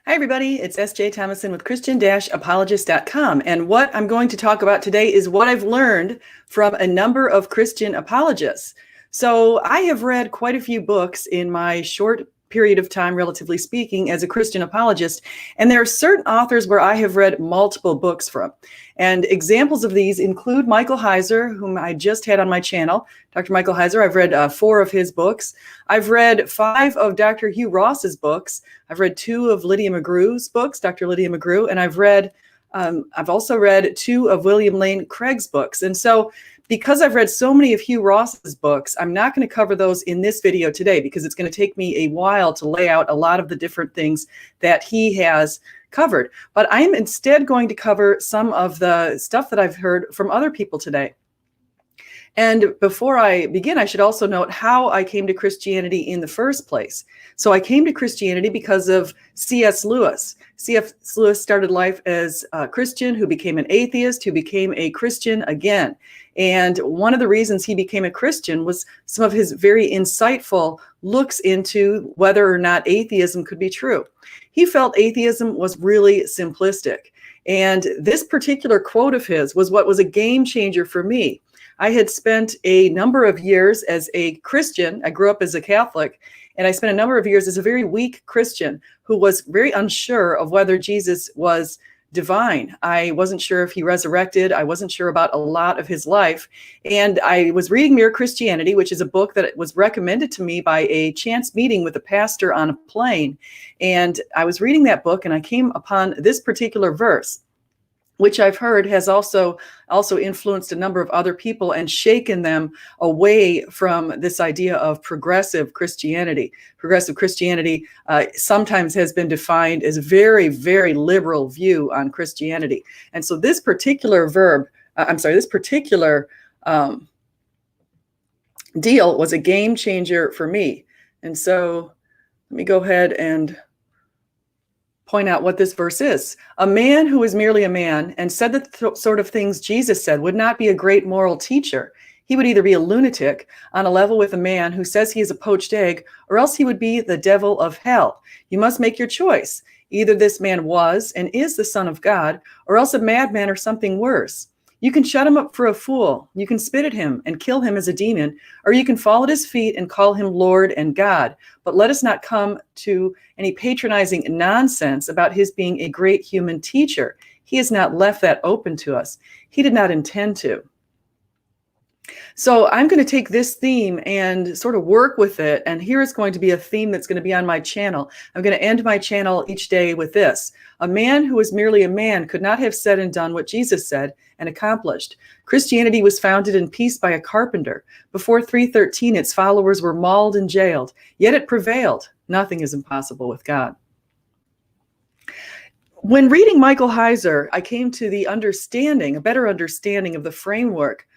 Hi, everybody. It's S.J. Thomason with Christian-Apologist.com. And what I'm going to talk about today is what I've learned from a number of Christian apologists. So I have read quite a few books in my short period of time, relatively speaking, as a Christian apologist. And there are certain authors where I have read multiple books from. And examples of these include Michael Heiser, whom I just had on my channel. Dr. Michael Heiser, I've read 4 of his books. I've read 5 of Dr. Hugh Ross's books. I've read 2 of Lydia McGrew's books, Dr. Lydia McGrew, and I've also read 2 of William Lane Craig's books. And so because I've read so many of Hugh Ross's books, I'm not going to cover those in this video today because it's going to take me a while to lay out a lot of the different things that he has covered. But I'm instead going to cover some of the stuff that I've heard from other people today. And before I begin, I should also note how I came to Christianity in the first place. So I came to Christianity because of C.S. Lewis. C.S. Lewis started life as a Christian who became an atheist, who became a Christian again. And one of the reasons he became a Christian was some of his very insightful looks into whether or not atheism could be true. He felt atheism was really simplistic. And this particular quote of his was what was a game changer for me. I had spent a number of years as a Christian. I grew up as a Catholic, and I spent a number of years as a very weak Christian who was very unsure of whether Jesus was divine. I wasn't sure if he resurrected. I wasn't sure about a lot of his life. And I was reading Mere Christianity, which is a book that was recommended to me by a chance meeting with a pastor on a plane. And I was reading that book, and I came upon this particular verse, which I've heard has also influenced a number of other people and shaken them away from this idea of progressive Christianity. Progressive Christianity sometimes has been defined as a very, very liberal view on Christianity. And so this particular deal was a game changer for me. And so let me go ahead and point out what this verse is. A man who is merely a man and said the sort of things Jesus said would not be a great moral teacher. He would either be a lunatic on a level with a man who says he is a poached egg, or else he would be the devil of hell. You must make your choice. Either this man was and is the Son of God, or else a madman or something worse. You can shut him up for a fool. You can spit at him and kill him as a demon, or you can fall at his feet and call him Lord and God. But let us not come to any patronizing nonsense about his being a great human teacher. He has not left that open to us. He did not intend to. So I'm going to take this theme and sort of work with it. And here is going to be a theme that's going to be on my channel. I'm going to end my channel each day with this. A man who was merely a man could not have said and done what Jesus said and accomplished. Christianity was founded in peace by a carpenter. Before 313, its followers were mauled and jailed. Yet it prevailed. Nothing is impossible with God. When reading Michael Heiser, I came to a better understanding of the framework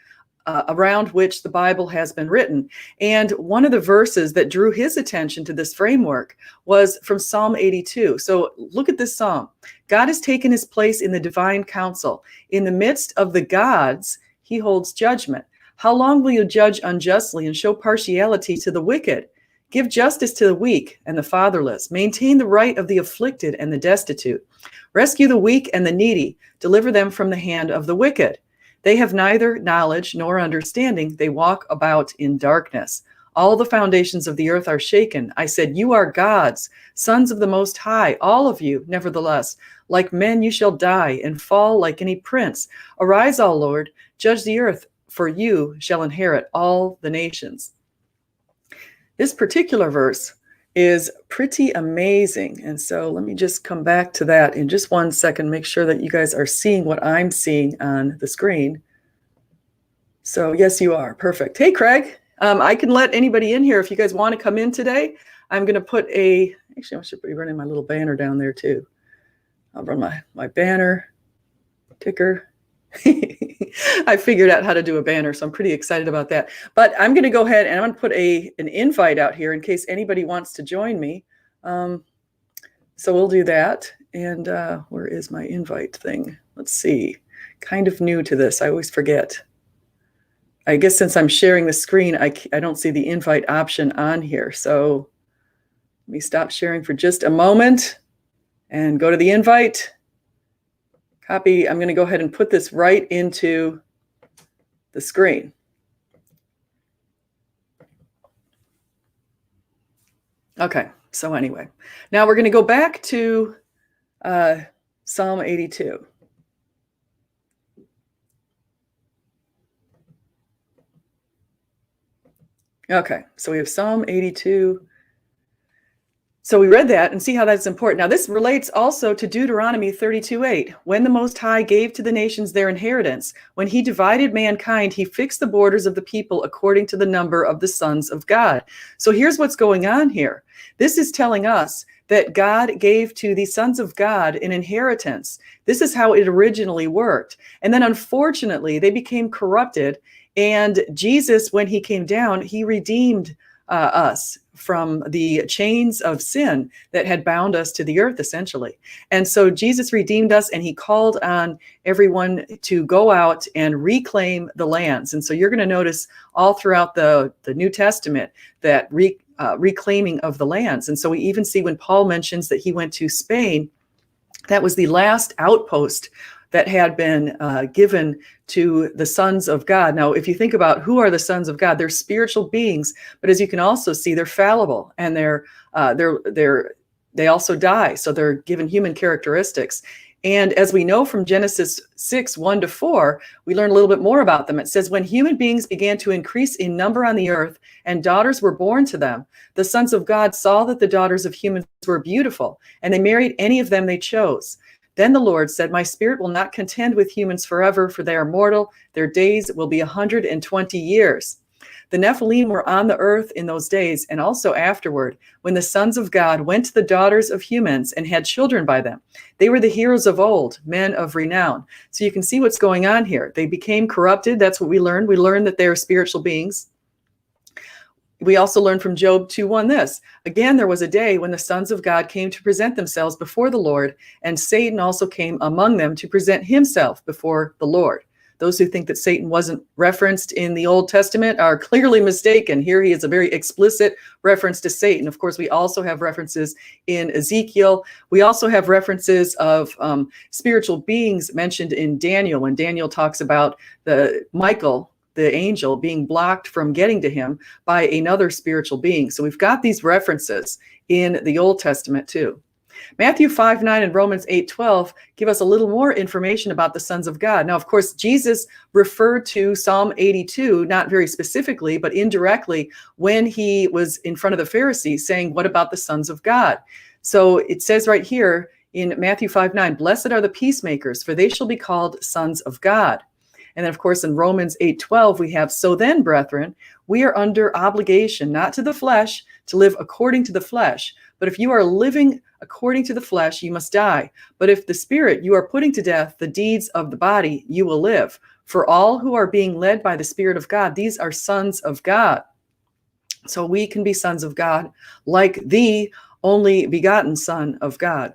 around which the Bible has been written. And one of the verses that drew his attention to this framework was from Psalm 82. So look at this psalm. God has taken his place in the divine council. In the midst of the gods, he holds judgment. How long will you judge unjustly and show partiality to the wicked? Give justice to the weak and the fatherless. Maintain the right of the afflicted and the destitute. Rescue the weak and the needy. Deliver them from the hand of the wicked. They have neither knowledge nor understanding. They walk about in darkness. All the foundations of the earth are shaken. I said, you are gods, sons of the Most High, all of you. Nevertheless, like men you shall die and fall like any prince. Arise, all Lord, judge the earth, for you shall inherit all the nations. This particular verse is pretty amazing. And so let me just come back to that in just one second, make sure that you guys are seeing what I'm seeing on the screen. So yes, you are. Perfect. Hey, Craig, I can let anybody in here if you guys want to come in today. I'm going to put actually I should be running my little banner down there too. I'll run my banner ticker. I figured out how to do a banner, so I'm pretty excited about that. But I'm going to go ahead and I'm going to put an invite out here in case anybody wants to join me. So we'll do that. And where is my invite thing? Let's see. Kind of new to this. I always forget. I guess since I'm sharing the screen, I don't see the invite option on here. So let me stop sharing for just a moment. and go to the invite. Copy. I'm going to go ahead and put this right into the screen. Okay, so anyway, now we're going to go back to Psalm 82. Okay, so we have Psalm 82. So we read that and see how that's important. Now this relates also to Deuteronomy 32:8. When the Most High gave to the nations their inheritance, when he divided mankind, he fixed the borders of the people according to the number of the sons of God. So here's what's going on here. This is telling us that God gave to the sons of God an inheritance. This is how it originally worked. And then unfortunately, they became corrupted. And Jesus, when he came down, he redeemed us from the chains of sin that had bound us to the earth, essentially. And so Jesus redeemed us, and he called on everyone to go out and reclaim the lands. And so you're going to notice all throughout the New Testament that reclaiming of the lands. And so we even see when Paul mentions that he went to Spain, that was the last outpost that had been given to the sons of God. Now, if you think about who are the sons of God, they're spiritual beings, but as you can also see, they're fallible, and they also die, so they're given human characteristics. And as we know from Genesis 6:1-4, we learn a little bit more about them. It says, when human beings began to increase in number on the earth and daughters were born to them, the sons of God saw that the daughters of humans were beautiful, and they married any of them they chose. Then the Lord said, my spirit will not contend with humans forever, for they are mortal. Their days will be 120 years. The Nephilim were on the earth in those days, and also afterward, when the sons of God went to the daughters of humans and had children by them. They were the heroes of old, men of renown. So you can see what's going on here. They became corrupted. That's what we learned. We learned that they are spiritual beings. We also learned from Job 2:1 this. Again, there was a day when the sons of God came to present themselves before the Lord, and Satan also came among them to present himself before the Lord. Those who think that Satan wasn't referenced in the Old Testament are clearly mistaken. Here he is a very explicit reference to Satan. Of course, we also have references in Ezekiel. We also have references of spiritual beings mentioned in Daniel, when Daniel talks about Michael, the angel, being blocked from getting to him by another spiritual being. So we've got these references in the Old Testament too. Matthew 5:9 and Romans 8:12 give us a little more information about the sons of God. Now, of course, Jesus referred to Psalm 82, not very specifically, but indirectly, when he was in front of the Pharisees saying, what about the sons of God? So it says right here in Matthew 5:9, blessed are the peacemakers, for they shall be called sons of God. And then, of course, in Romans 8:12, we have, so then, brethren, we are under obligation, not to the flesh, to live according to the flesh. But if you are living according to the flesh, you must die. But if the spirit you are putting to death, the deeds of the body, you will live. For all who are being led by the Spirit of God, these are sons of God. So we can be sons of God like the only begotten Son of God.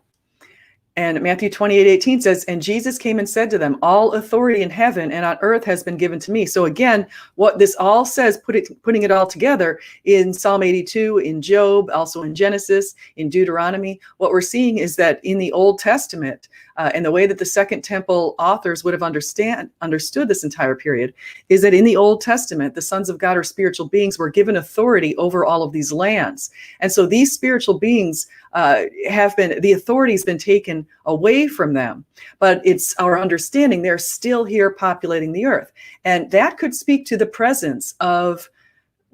And Matthew 28:18 says, and Jesus came and said to them, all authority in heaven and on earth has been given to me. So again, what this all says, putting it all together in Psalm 82, in Job, also in Genesis, in Deuteronomy, what we're seeing is that in the Old Testament, and the way that the Second Temple authors would have understood this entire period, is that in the Old Testament, the sons of God, or spiritual beings, were given authority over all of these lands. And so these spiritual beings the authority's been taken away from them, but it's our understanding they're still here populating the earth. And that could speak to the presence of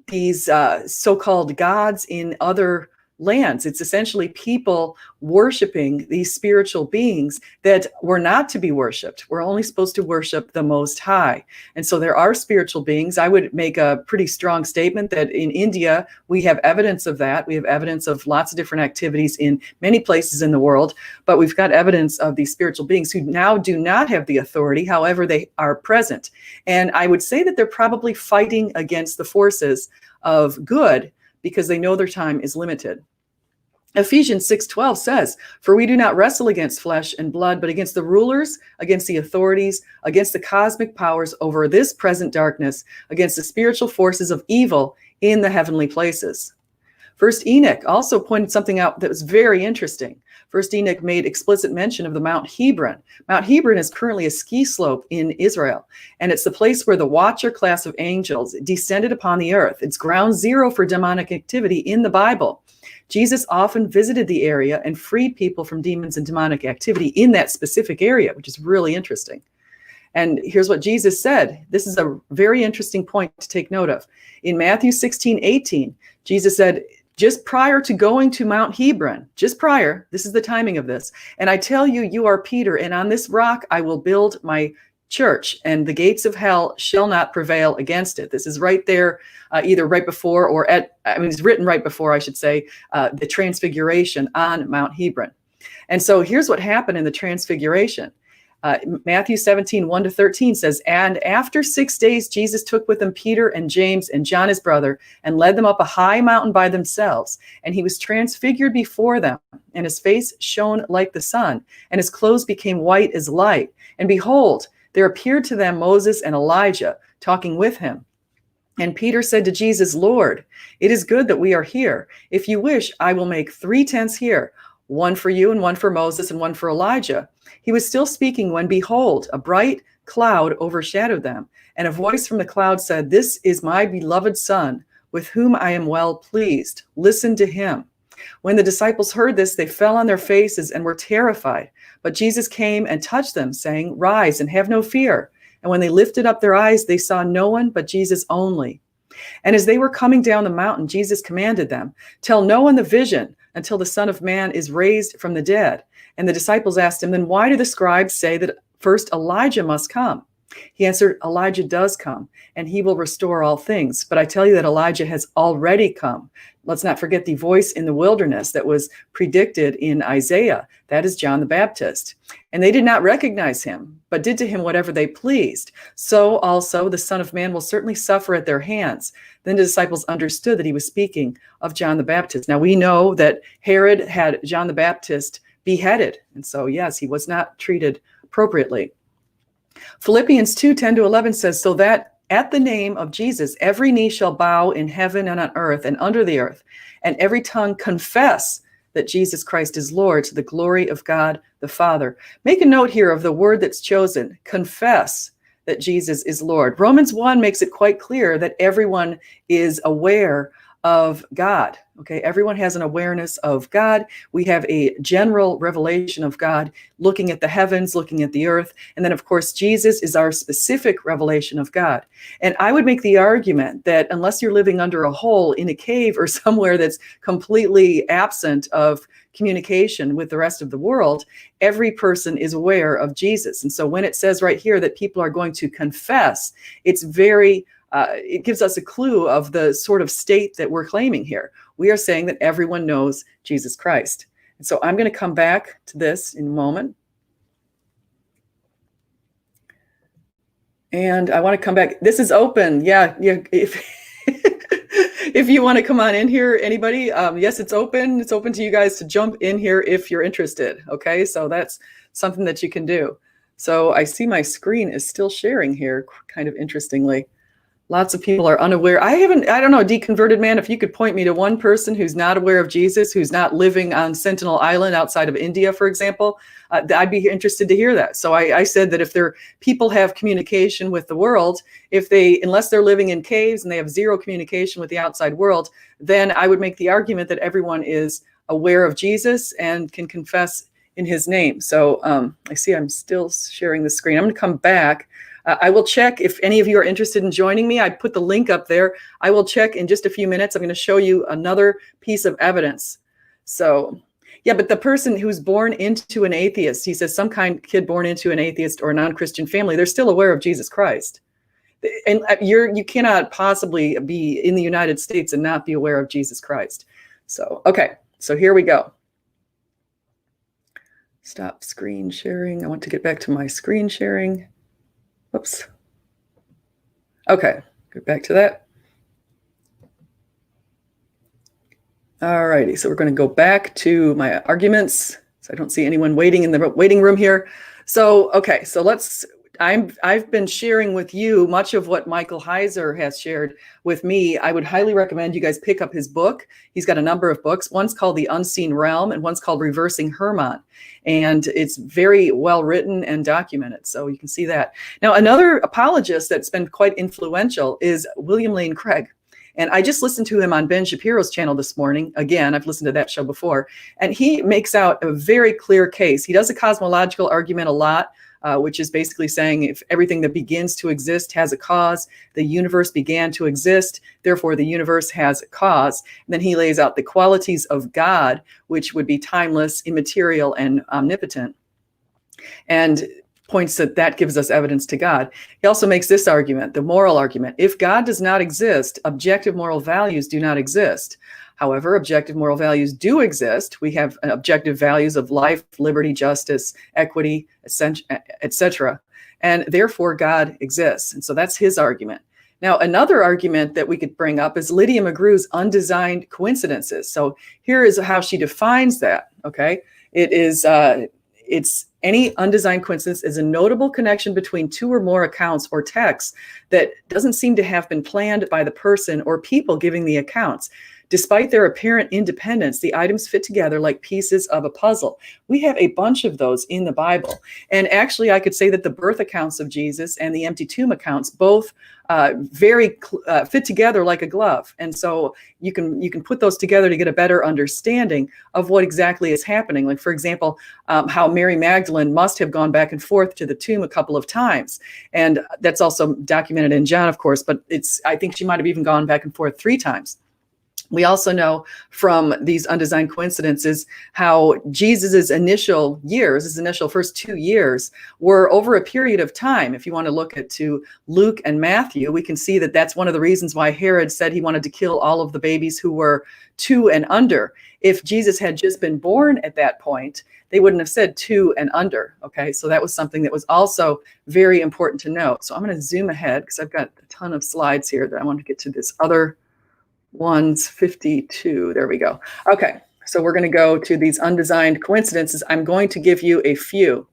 these so-called gods in other lands. It's essentially people worshiping these spiritual beings that were not to be worshiped. We're only supposed to worship the Most High. And so there are spiritual beings. I would make a pretty strong statement that in India, we have evidence of that. We have evidence of lots of different activities in many places in the world, but we've got evidence of these spiritual beings who now do not have the authority. However, they are present. And I would say that they're probably fighting against the forces of good, because they know their time is limited. Ephesians 6:12 says, for we do not wrestle against flesh and blood, but against the rulers, against the authorities, against the cosmic powers over this present darkness, against the spiritual forces of evil in the heavenly places. First Enoch also pointed something out that was very interesting. First Enoch made explicit mention of the Mount Hebron. Mount Hebron is currently a ski slope in Israel, and it's the place where the Watcher class of angels descended upon the earth. It's ground zero for demonic activity in the Bible. Jesus often visited the area and freed people from demons and demonic activity in that specific area, which is really interesting. And here's what Jesus said. This is a very interesting point to take note of. In Matthew 16:18, Jesus said, just prior to going to Mount Hebron, just prior, this is the timing of this, and I tell you, you are Peter, and on this rock I will build my church, and the gates of hell shall not prevail against it. This is right there, either right before or it's written right before, I should say, the Transfiguration on Mount Hebron. And so here's what happened in the Transfiguration. Matthew 17:1-13 says, and after 6 days, Jesus took with him Peter and James and John, his brother, and led them up a high mountain by themselves. And he was transfigured before them, and his face shone like the sun, and his clothes became white as light. And behold, there appeared to them Moses and Elijah talking with him. And Peter said to Jesus, Lord, it is good that we are here. If you wish, I will make 3 tents here, one for you and one for Moses and one for Elijah. He was still speaking when, behold, a bright cloud overshadowed them. And a voice from the cloud said, this is my beloved Son, with whom I am well pleased. Listen to him. When the disciples heard this, they fell on their faces and were terrified. But Jesus came and touched them, saying, rise and have no fear. And when they lifted up their eyes, they saw no one but Jesus only. And as they were coming down the mountain, Jesus commanded them, tell no one the vision until the Son of Man is raised from the dead. And the disciples asked him, then why do the scribes say that first Elijah must come? He answered, Elijah does come, and he will restore all things. But I tell you that Elijah has already come. Let's not forget the voice in the wilderness that was predicted in Isaiah. That is John the Baptist. And they did not recognize him, but did to him whatever they pleased. So also the Son of Man will certainly suffer at their hands. Then the disciples understood that he was speaking of John the Baptist. Now we know that Herod had John the Baptist beheaded. And so, yes, he was not treated appropriately. Philippians 2:10-11 says, so that at the name of Jesus, every knee shall bow in heaven and on earth and under the earth, and every tongue confess that Jesus Christ is Lord, to the glory of God the Father. Make a note here of the word that's chosen, confess that Jesus is Lord. Romans 1 makes it quite clear that everyone is aware of God. Okay, everyone has an awareness of God. We have a general revelation of God, looking at the heavens, looking at the earth. And then, of course, Jesus is our specific revelation of God. And I would make the argument that unless you're living under a hole in a cave or somewhere that's completely absent of communication with the rest of the world, every person is aware of Jesus. And so when it says right here that people are going to confess, it's very it gives us a clue of the sort of state that we're claiming here. We are saying that everyone knows Jesus Christ. And so I'm going to come back to this in a moment. And I want to come back. This is open. Yeah. If, if you want to come on in here, anybody, yes, it's open. It's open to you guys to jump in here if you're interested. Okay. So that's something that you can do. So I see my screen is still sharing here, kind of interestingly. Lots of people are unaware. I don't know, Deconverted Man, if you could point me to one person who's not aware of Jesus, who's not living on Sentinel Island outside of India, for example, I'd be interested to hear that. So I said that if people have communication with the world, unless they're living in caves and they have zero communication with the outside world, then I would make the argument that everyone is aware of Jesus and can confess in his name. So I see I'm still sharing the screen. I'm going to come back. I will check if any of you are interested in joining me. I put the link up there. I will check in just a few minutes. I'm going to show you another piece of evidence. So, yeah, but the person who's born into an atheist, he says some kid born into an atheist or a non-Christian family, they're still aware of Jesus Christ. And you cannot possibly be in the United States and not be aware of Jesus Christ. So, okay, so here we go. Stop screen sharing. I want to get back to my screen sharing. Whoops. Okay, go back to that. All righty, so we're going to go back to my arguments. So I don't see anyone waiting in the waiting room here. So, okay, so I've been sharing with you much of what Michael Heiser has shared with me. I would highly recommend you guys pick up his book. He's got a number of books. One's called The Unseen Realm and one's called Reversing Hermon. And it's very well written and documented. So you can see that. Now, another apologist that's been quite influential is William Lane Craig. And I just listened to him on Ben Shapiro's channel this morning. Again, I've listened to that show before. And he makes out a very clear case. He does a cosmological argument a lot, which is basically saying if everything that begins to exist has a cause, the universe began to exist, therefore the universe has a cause. And then he lays out the qualities of God, which would be timeless, immaterial, and omnipotent. And points that gives us evidence to God. He also makes this argument, the moral argument. If God does not exist, objective moral values do not exist. However, objective moral values do exist. We have objective values of life, liberty, justice, equity, etc. And therefore, God exists. And so that's his argument. Now, another argument that we could bring up is Lydia McGrew's undesigned coincidences. So here is how she defines that, okay? It's any undesigned coincidence is a notable connection between two or more accounts or texts that doesn't seem to have been planned by the person or people giving the accounts. Despite their apparent independence, the items fit together like pieces of a puzzle. We have a bunch of those in the Bible. And actually, I could say that the birth accounts of Jesus and the empty tomb accounts both fit together like a glove. And so you can put those together to get a better understanding of what exactly is happening. Like, for example, how Mary Magdalene must have gone back and forth to the tomb a couple of times. And that's also documented in John, of course, but I think she might have even gone back and forth 3 times. We also know from these undesigned coincidences how Jesus's initial years, his initial first 2 years, were over a period of time. If you want to look at to Luke and Matthew, we can see that that's one of the reasons why Herod said he wanted to kill all of the babies who were 2 and under. If Jesus had just been born at that point, they wouldn't have said 2 and under. Okay, so that was something that was also very important to note. So I'm going to zoom ahead because I've got a ton of slides here that I want to get to this other one's 52. There we go. Okay, so we're going to go to these undesigned coincidences. I'm going to give you a few.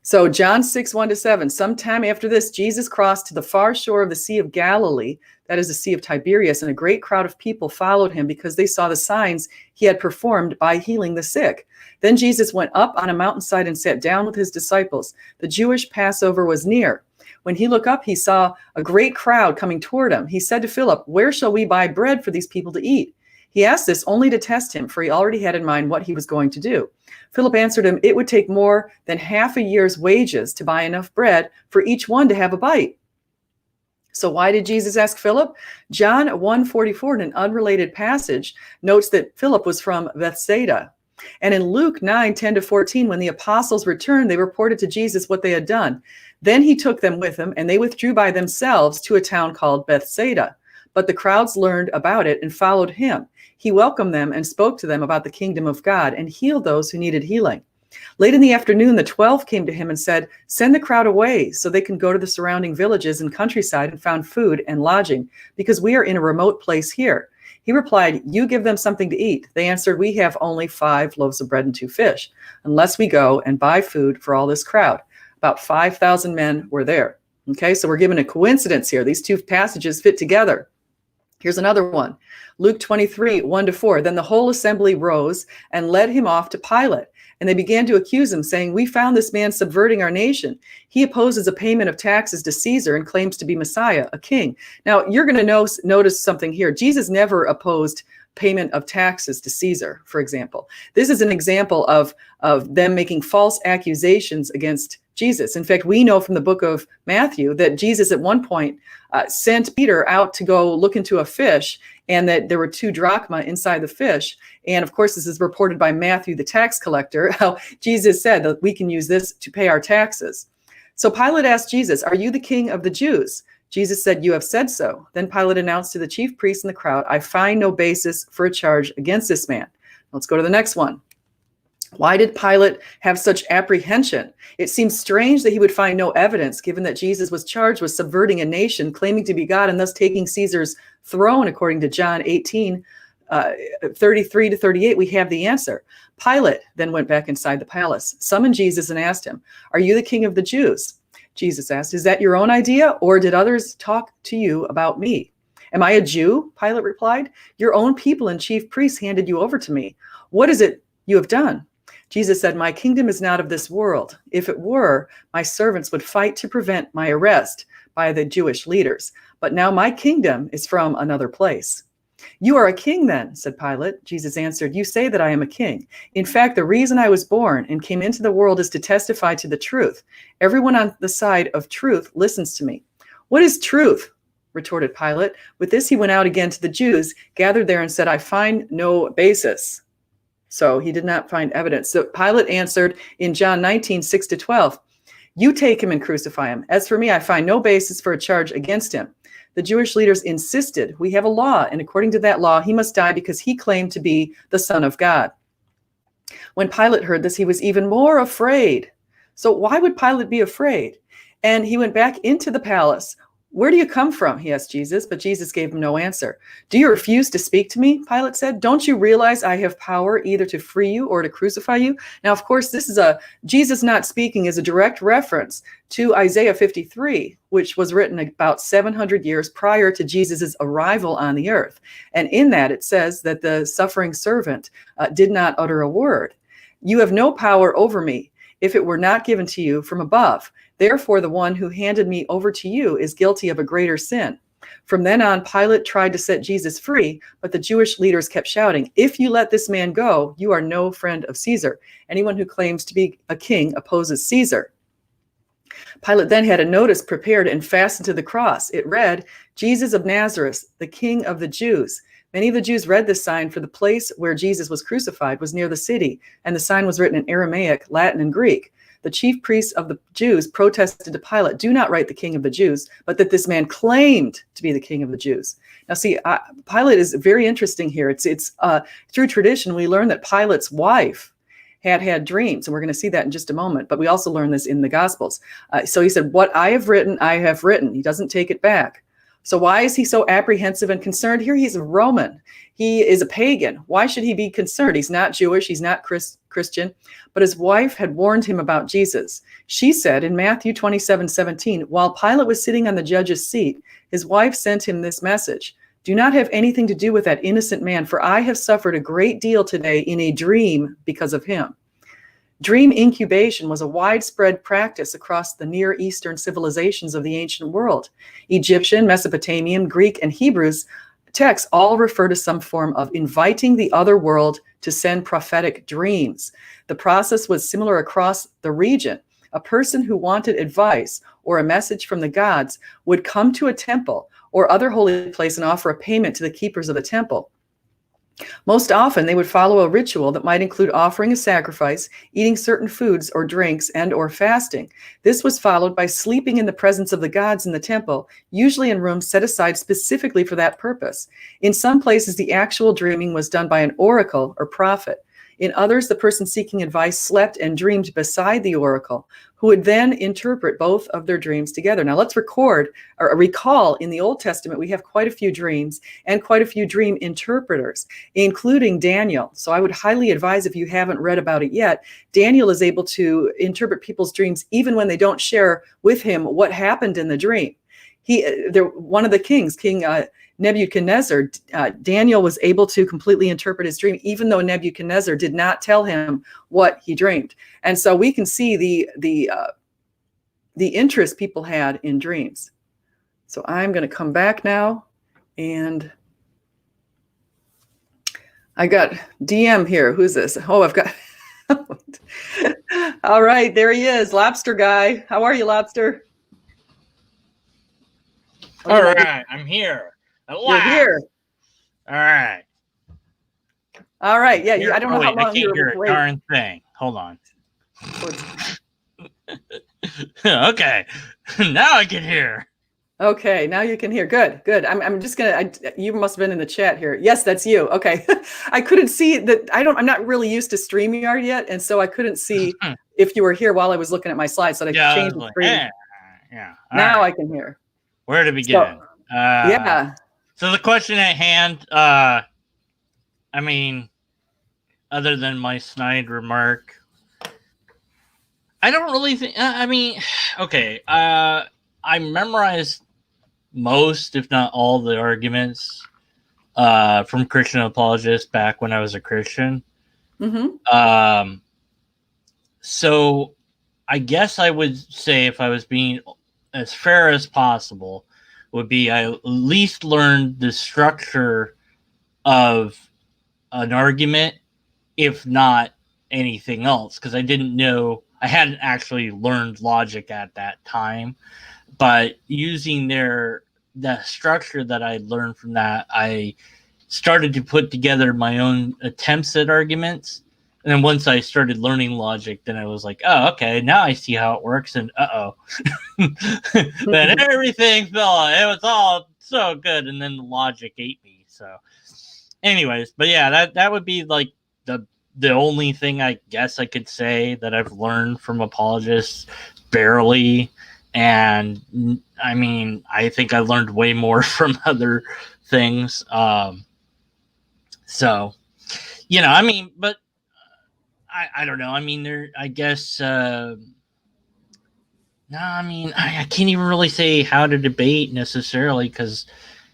So John 6, 1-7. Sometime after this, Jesus crossed to the far shore of the Sea of Galilee, that is the Sea of Tiberias, and a great crowd of people followed him because they saw the signs he had performed by healing the sick. Then Jesus went up on a mountainside and sat down with his disciples. The Jewish Passover was near. When he looked up, he saw a great crowd coming toward him. He said to Philip, "Where shall we buy bread for these people to eat?" He asked this only to test him, for he already had in mind what he was going to do. Philip answered him, "It would take more than half a year's wages to buy enough bread for each one to have a bite." So why did Jesus ask Philip? John 1:44, in an unrelated passage, notes that Philip was from Bethsaida. And in Luke 9, 10-14, when the apostles returned, they reported to Jesus what they had done. Then he took them with him, and they withdrew by themselves to a town called Bethsaida. But the crowds learned about it and followed him. He welcomed them and spoke to them about the kingdom of God and healed those who needed healing. Late in the afternoon, the 12 came to him and said, "Send the crowd away so they can go to the surrounding villages and countryside and find food and lodging, because we are in a remote place here." He replied, "You give them something to eat." They answered, "We have only 5 loaves of bread and 2 fish, unless we go and buy food for all this crowd." About 5,000 men were there. Okay, so we're given a coincidence here. These 2 passages fit together. Here's another one. Luke 23, 1-4. Then the whole assembly rose and led him off to Pilate. And they began to accuse him, saying, "We found this man subverting our nation. He opposes a payment of taxes to Caesar and claims to be Messiah, a king." Now, you're going to notice something here. Jesus never opposed payment of taxes to Caesar, for example. This is an example of them making false accusations against Jesus. In fact, we know from the book of Matthew that Jesus at one point sent Peter out to go look into a fish, and that there were 2 drachma inside the fish. And of course, this is reported by Matthew, the tax collector, how Jesus said that we can use this to pay our taxes. So Pilate asked Jesus, "Are you the king of the Jews?" Jesus said, "You have said so." Then Pilate announced to the chief priests and the crowd, "I find no basis for a charge against this man." Let's go to the next one. Why did Pilate have such apprehension? It seems strange that he would find no evidence, given that Jesus was charged with subverting a nation, claiming to be God, and thus taking Caesar's throne. According to John 18, 33-38, we have the answer. Pilate then went back inside the palace, summoned Jesus, and asked him, "Are you the king of the Jews?" Jesus asked. Is that your own idea, or did others talk to you about me? Am I a Jew? Pilate replied. Your own people and chief priests handed you over to me. What is it you have done? Jesus said, my kingdom is not of this world. If it were, my servants would fight to prevent my arrest by the Jewish leaders. But now my kingdom is from another place. You are a king then, said Pilate. Jesus answered, you say that I am a king. In fact, the reason I was born and came into the world is to testify to the truth. Everyone on the side of truth listens to me. What is truth? Retorted Pilate. With this, he went out again to the Jews, gathered there, and said, I find no basis. So he did not find evidence. So Pilate answered in John 19:6-12, you take him and crucify him. As for me, I find no basis for a charge against him. The Jewish leaders insisted, we have a law, and according to that law, he must die because he claimed to be the Son of God. When Pilate heard this, he was even more afraid. So why would Pilate be afraid? And he went back into the palace. Where do you come from? He asked Jesus, but Jesus gave him no answer. Do you refuse to speak to me? Pilate said. Don't you realize I have power either to free you or to crucify you? Now, of course, this is Jesus not speaking is a direct reference to Isaiah 53, which was written about 700 years prior to Jesus's arrival on the earth. And in that, it says that the suffering servant did not utter a word. You have no power over me if it were not given to you from above. Therefore, the one who handed me over to you is guilty of a greater sin. From then on, Pilate tried to set Jesus free, but the Jewish leaders kept shouting, if you let this man go, you are no friend of Caesar. Anyone who claims to be a king opposes Caesar. Pilate then had a notice prepared and fastened to the cross. It read, Jesus of Nazareth, the King of the Jews. Many of the Jews read this sign, for the place where Jesus was crucified was near the city, and the sign was written in Aramaic, Latin, and Greek. The chief priests of the Jews protested to Pilate, do not write the King of the Jews, but that this man claimed to be the King of the Jews. Now, see, Pilate is very interesting here. It's through tradition, we learn that Pilate's wife had dreams, and we're going to see that in just a moment. But we also learn this in the Gospels. So he said, what I have written, I have written. He doesn't take it back. So why is he so apprehensive and concerned here? He's a Roman. He is a pagan. Why should he be concerned? He's not Jewish. He's not Christian. But his wife had warned him about Jesus. She said in Matthew 27:17, while Pilate was sitting on the judge's seat, his wife sent him this message. Do not have anything to do with that innocent man, for I have suffered a great deal today in a dream because of him. Dream incubation was a widespread practice across the Near Eastern civilizations of the ancient world. Egyptian, Mesopotamian, Greek, and Hebrews texts all refer to some form of inviting the other world to send prophetic dreams. The process was similar across the region. A person who wanted advice or a message from the gods would come to a temple or other holy place and offer a payment to the keepers of the temple. Most often, they would follow a ritual that might include offering a sacrifice, eating certain foods or drinks, and or fasting. This was followed by sleeping in the presence of the gods in the temple, usually in rooms set aside specifically for that purpose. In some places, the actual dreaming was done by an oracle or prophet. In others, the person seeking advice slept and dreamed beside the oracle, who would then interpret both of their dreams together. Now let's recall in the Old Testament, we have quite a few dreams and quite a few dream interpreters, including Daniel. So I would highly advise, if you haven't read about it yet, Daniel is able to interpret people's dreams even when they don't share with him what happened in the dream. One of the kings, King Nebuchadnezzar, Daniel was able to completely interpret his dream, even though Nebuchadnezzar did not tell him what he dreamed. And so we can see the interest people had in dreams. So I'm going to come back now, and I got DM here. Who's this? Oh, I've got. All right, there he is, Lobster Guy. How are you, Lobster? All right, I'm here. You're here. All right. All right. Yeah, I don't know how long I can't hear a darn thing. Hold on. Okay. Now I can hear. Okay, now you can hear. Good. I'm just gonna. You must have been in the chat here. Yes, that's you. Okay. I couldn't see that. I'm not really used to StreamYard yet, and so I couldn't see if you were here while I was looking at my slides. So I changed the screen. Yeah. Now I can hear. Where to begin? Yeah. So the question at hand, I mean, other than my snide remark, I don't really think. I mean, okay. I memorized most, if not all, the arguments from Christian apologists back when I was a Christian. Mm-hmm. So I guess I would say, if I was being as fair as possible, would be I at least learned the structure of an argument, if not anything else, because I didn't know, I hadn't actually learned logic at that time. But using the structure that I learned from that, I started to put together my own attempts at arguments. And then once I started learning logic, then I was like, oh, okay, now I see how it works. And then everything fell. It was all so good. And then the logic ate me. So, anyways, but yeah, that would be like the only thing I guess I could say that I've learned from apologists, barely. And I mean, I think I learned way more from other things. So, I mean, but I don't know. I mean, I guess, no, I mean, I can't even really say how to debate necessarily, because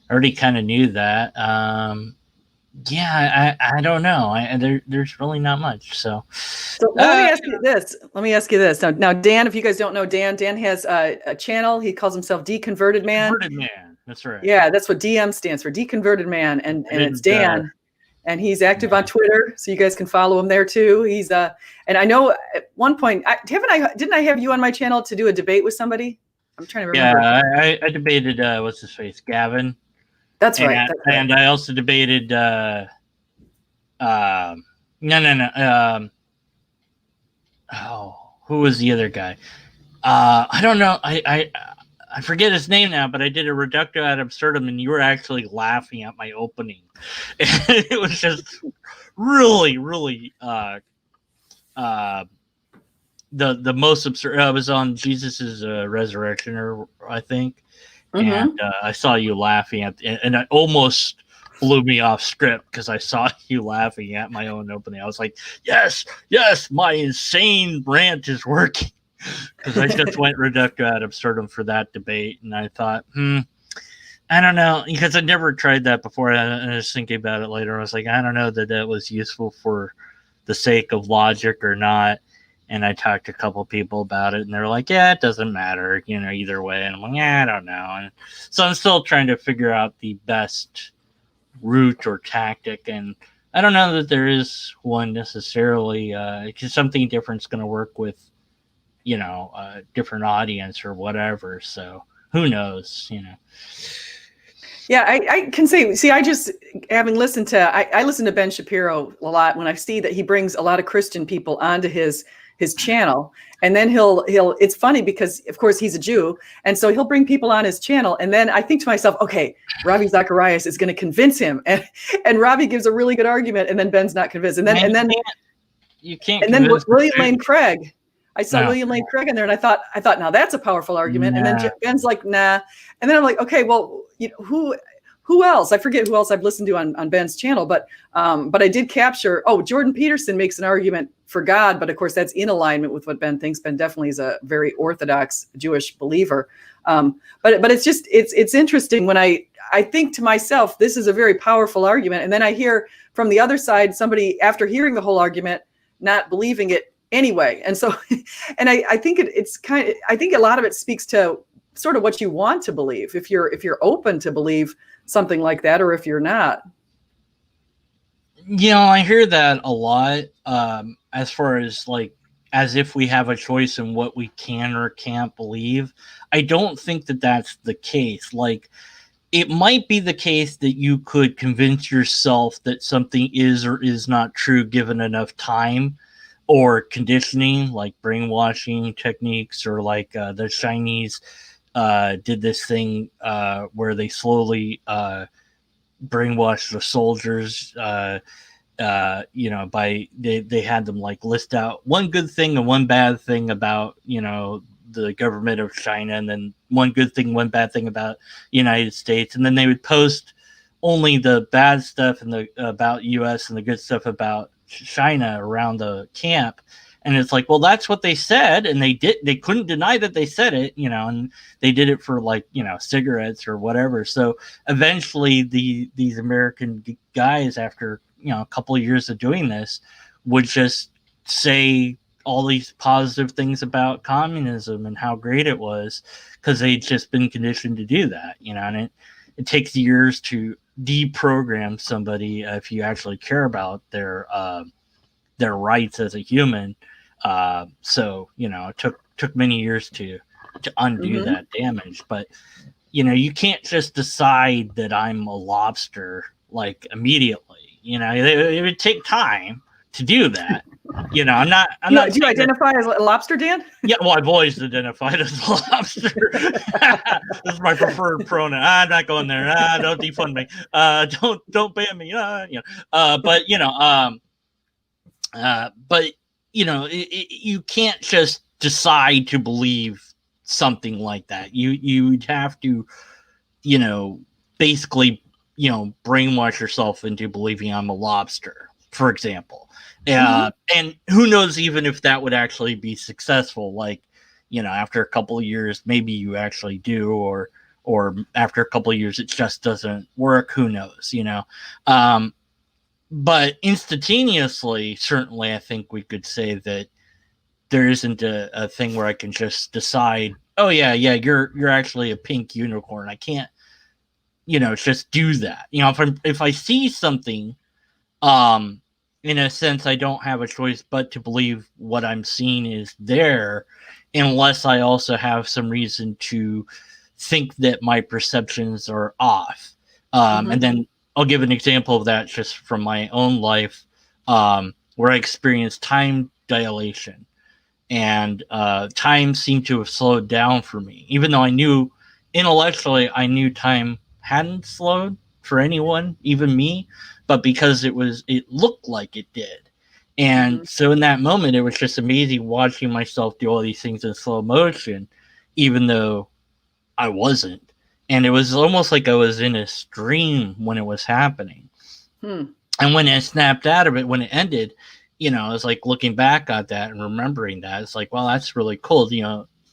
I already kind of knew that. Yeah, I don't know. There's really not much. So let me ask you this. Now, Dan, if you guys don't know Dan has a channel. He calls himself Deconverted Man. Deconverted Man. That's right. Yeah, that's what DM stands for, Deconverted Man, and it's Dan. And he's active on Twitter, so you guys can follow him there too. He's and I know at one point, didn't I have you on my channel to do a debate with somebody? I'm trying to remember. Yeah, I debated what's his face, Gavin. That's right. And I also debated who was the other guy? I don't know. I forget his name now, but I did a reductio ad absurdum, and you were actually laughing at my opening. It was just really, really the most absurd. I was on Jesus's resurrection, or I think, and I saw you laughing and I almost blew me off script because I saw you laughing at my own opening. I was like, yes, my insane rant is working. Because I just went reductio ad absurdum for that debate, and I thought, I don't know, because I never tried that before. I was thinking about it later. I was like, I don't know that was useful for the sake of logic or not. And I talked to a couple people about it, and they're like, yeah, it doesn't matter, either way. And I'm like, yeah, I don't know. And so I'm still trying to figure out the best route or tactic, and I don't know that there is one necessarily, because something different is going to work with a different audience or whatever. So who knows, Yeah, I can say, I just, having listened to, I listen to Ben Shapiro a lot when I see that he brings a lot of Christian people onto his channel. And then he'll, it's funny because of course he's a Jew. And so he'll bring people on his channel. And then I think to myself, okay, Ravi Zacharias is going to convince him. And Ravi gives a really good argument. And then Ben's not convinced. And then you can't. And then William Lane Craig. I saw William Lane Craig in there, and I thought, now that's a powerful argument. And then Ben's like, nah. And then I'm like, okay, well, who else? I forget who else I've listened to on Ben's channel, but I did capture. Oh, Jordan Peterson makes an argument for God, but of course that's in alignment with what Ben thinks. Ben definitely is a very Orthodox Jewish believer. But it's just it's interesting when I think to myself, this is a very powerful argument, and then I hear from the other side somebody after hearing the whole argument not believing it anyway. And so, and I think it's kind of, I think a lot of it speaks to sort of what you want to believe, if you're open to believe something like that, or if you're not. I hear that a lot, as far as as if we have a choice in what we can or can't believe. I don't think that that's the case. It might be the case that you could convince yourself that something is or is not true given enough time, or conditioning, like brainwashing techniques, or the Chinese did this thing where they slowly brainwashed the soldiers, by they had them list out one good thing and one bad thing about the government of China, and then one good thing, one bad thing about the United States, and then they would post only the bad stuff and about US and the good stuff about China around the camp, And it's like, well, that's what they said, and they couldn't deny that they said it, and they did it for like, cigarettes or whatever. So eventually these American guys, after, a couple of years of doing this, would just say all these positive things about communism and how great it was, because they'd just been conditioned to do that, and it takes years to deprogram somebody if you actually care about their rights as a human. So it took many years to undo that damage. But you can't just decide that I'm a lobster like immediately. It would take time to do that. I'm not. Do you identify as a lobster, Dan? Yeah, well, I've always identified as a lobster. This is my preferred pronoun. I'm not going there. Don't defund me. Don't ban me. But you can't just decide to believe something like that. You'd have to, basically, brainwash yourself into believing I'm a lobster, for example. And who knows even if that would actually be successful. Like, after a couple of years, maybe you actually do, or after a couple of years, it just doesn't work. Who knows, but instantaneously, certainly, I think we could say that there isn't a thing where I can just decide, oh yeah, you're actually a pink unicorn. I can't, just do that. If I see something, in a sense, I don't have a choice but to believe what I'm seeing is there, unless I also have some reason to think that my perceptions are off. And then I'll give an example of that just from my own life, where I experienced time dilation, and time seemed to have slowed down for me, even though I knew intellectually time hadn't slowed for anyone, even me, but because it looked like it did. And so in that moment, it was just amazing watching myself do all these things in slow motion, even though I wasn't. And it was almost like I was in a stream when it was happening. And when I snapped out of it, when it ended, I was like looking back at that and remembering that. It's like, well, that's really cool.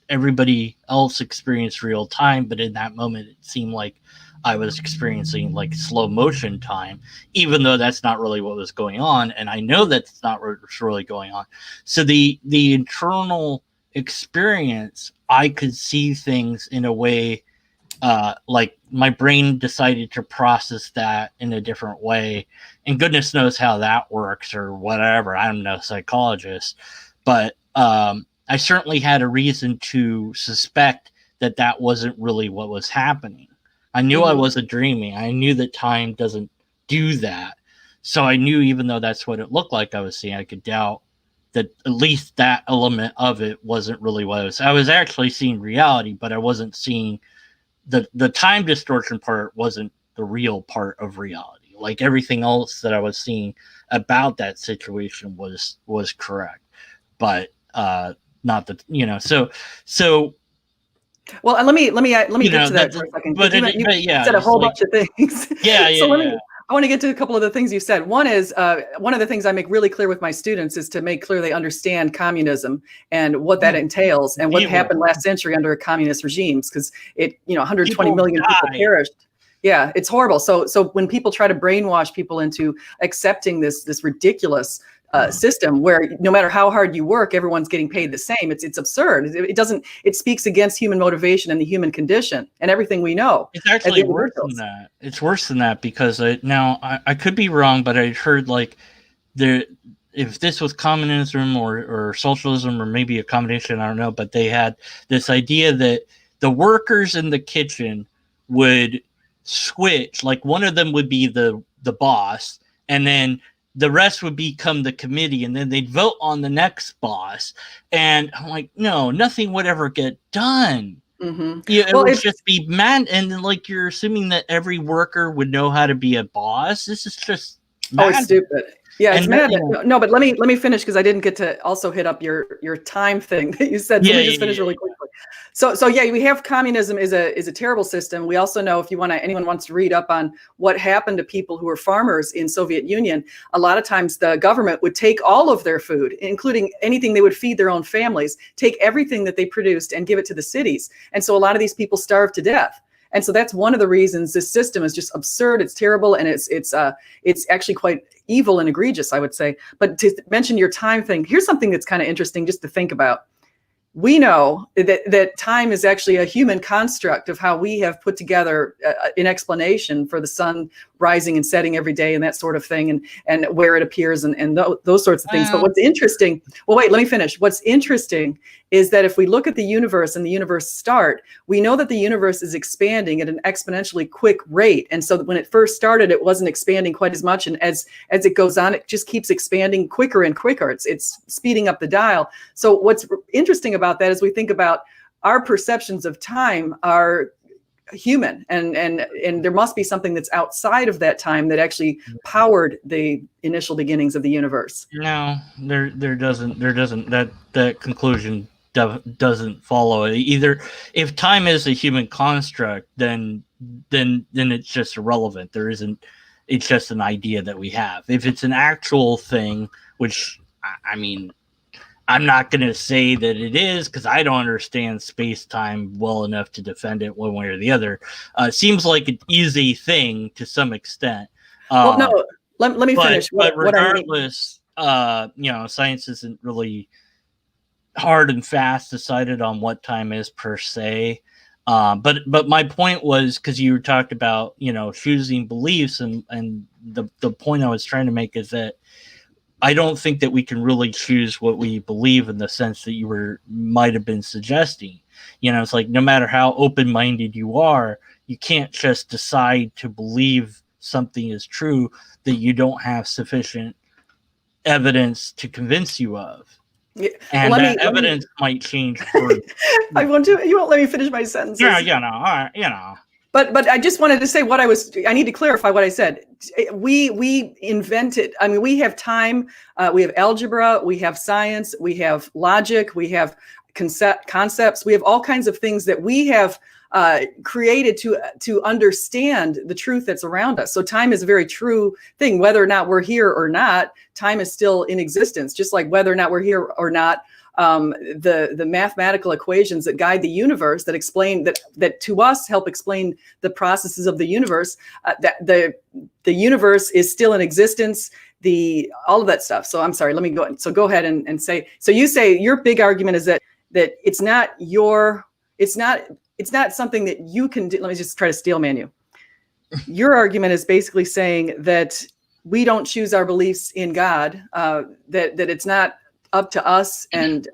Everybody else experienced real time, but in that moment, it seemed like I was experiencing like slow motion time, even though that's not really what was going on. And I know that's not what's really going on. So the internal experience, I could see things in a way, like my brain decided to process that in a different way, and goodness knows how that works or whatever. I'm no psychologist, but I certainly had a reason to suspect that wasn't really what was happening. I knew I wasn't dreaming. I knew that time doesn't do that. So I knew, even though that's what it looked like I was seeing, I could doubt that at least that element of it wasn't really what I was actually seeing reality, but I wasn't seeing the time distortion part wasn't the real part of reality. Like everything else that I was seeing about that situation was correct, but not the, so. Well, let me get to that for a second. But you said a whole bunch of things. I want to get to a couple of the things you said. One is one of the things I make really clear with my students is to make clear they understand communism and what that entails and what happened last century under communist regimes, because 120 million people perished. Yeah, it's horrible. So when people try to brainwash people into accepting this ridiculous system where no matter how hard you work, everyone's getting paid the same, it's absurd. It speaks against human motivation and the human condition and everything we know. It's actually worse than that. It's worse than that, because I could be wrong, but I heard like if this was communism or socialism or maybe a combination, I don't know, but they had this idea that the workers in the kitchen would switch, like one of them would be the boss, and then the rest would become the committee, and then they'd vote on the next boss. And I'm like, no, nothing would ever get done. Yeah, it would just be mad. And then, like, you're assuming that every worker would know how to be a boss. This is just mad. It's stupid. Yeah, it's mad. No, but let me finish, because I didn't get to also hit up your time thing that you said. So let me just finish really quickly. So yeah, we have communism is a terrible system. We also know, if anyone wants to read up on what happened to people who were farmers in Soviet Union, a lot of times the government would take all of their food, including anything they would feed their own families, take everything that they produced and give it to the cities. And so a lot of these people starved to death. And so that's one of the reasons this system is just absurd. It's terrible, and it's actually quite evil and egregious, I would say. But to mention your time thing, here's something that's kind of interesting just to think about. We know that time is actually a human construct of how we have put together an explanation for the sun rising and setting every day and that sort of thing, and where it appears and those sorts of things. But what's interesting, well, wait, let me finish. What's interesting is that if we look at the universe and the universe start, we know that the universe is expanding at an exponentially quick rate. And so when it first started, it wasn't expanding quite as much. And as it goes on, it just keeps expanding quicker and quicker. It's speeding up the dial. So what's interesting about that is we think about our perceptions of time are human, and there must be something that's outside of that time that actually powered the initial beginnings of the universe. No, there doesn't that conclusion doesn't follow it either. If time is a human construct, then it's just irrelevant. There isn't. It's just an idea that we have. If it's an actual thing, which I mean, I'm not going to say that it is, because I don't understand space-time well enough to defend it one way or the other. It seems like an easy thing to some extent. Well, no, let me finish. But regardless, science isn't really hard and fast decided on what time is per se. But my point was, because you talked about, choosing beliefs, and the point I was trying to make is that I don't think that we can really choose what we believe in the sense that you might have been suggesting. It's like, no matter how open-minded you are, you can't just decide to believe something is true that you don't have sufficient evidence to convince you of. Yeah. And that evidence might change. You won't let me finish my sentence. Yeah, But I just wanted to say I need to clarify what I said. We invented, we have time, we have algebra, we have science, we have logic, we have concepts, we have all kinds of things that we have created to understand the truth that's around us. So time is a very true thing. Whether or not we're here or not, time is still in existence, just like whether or not we're here or not. The mathematical equations that guide the universe, that explain that to us help explain the processes of the universe, that the universe is still in existence, all of that stuff. So I'm sorry, let me go. So go ahead and say, so you say your big argument is that it's not something that you can do. Let me just try to steelman you. Your argument is basically saying that we don't choose our beliefs in God, that it's not up to us, and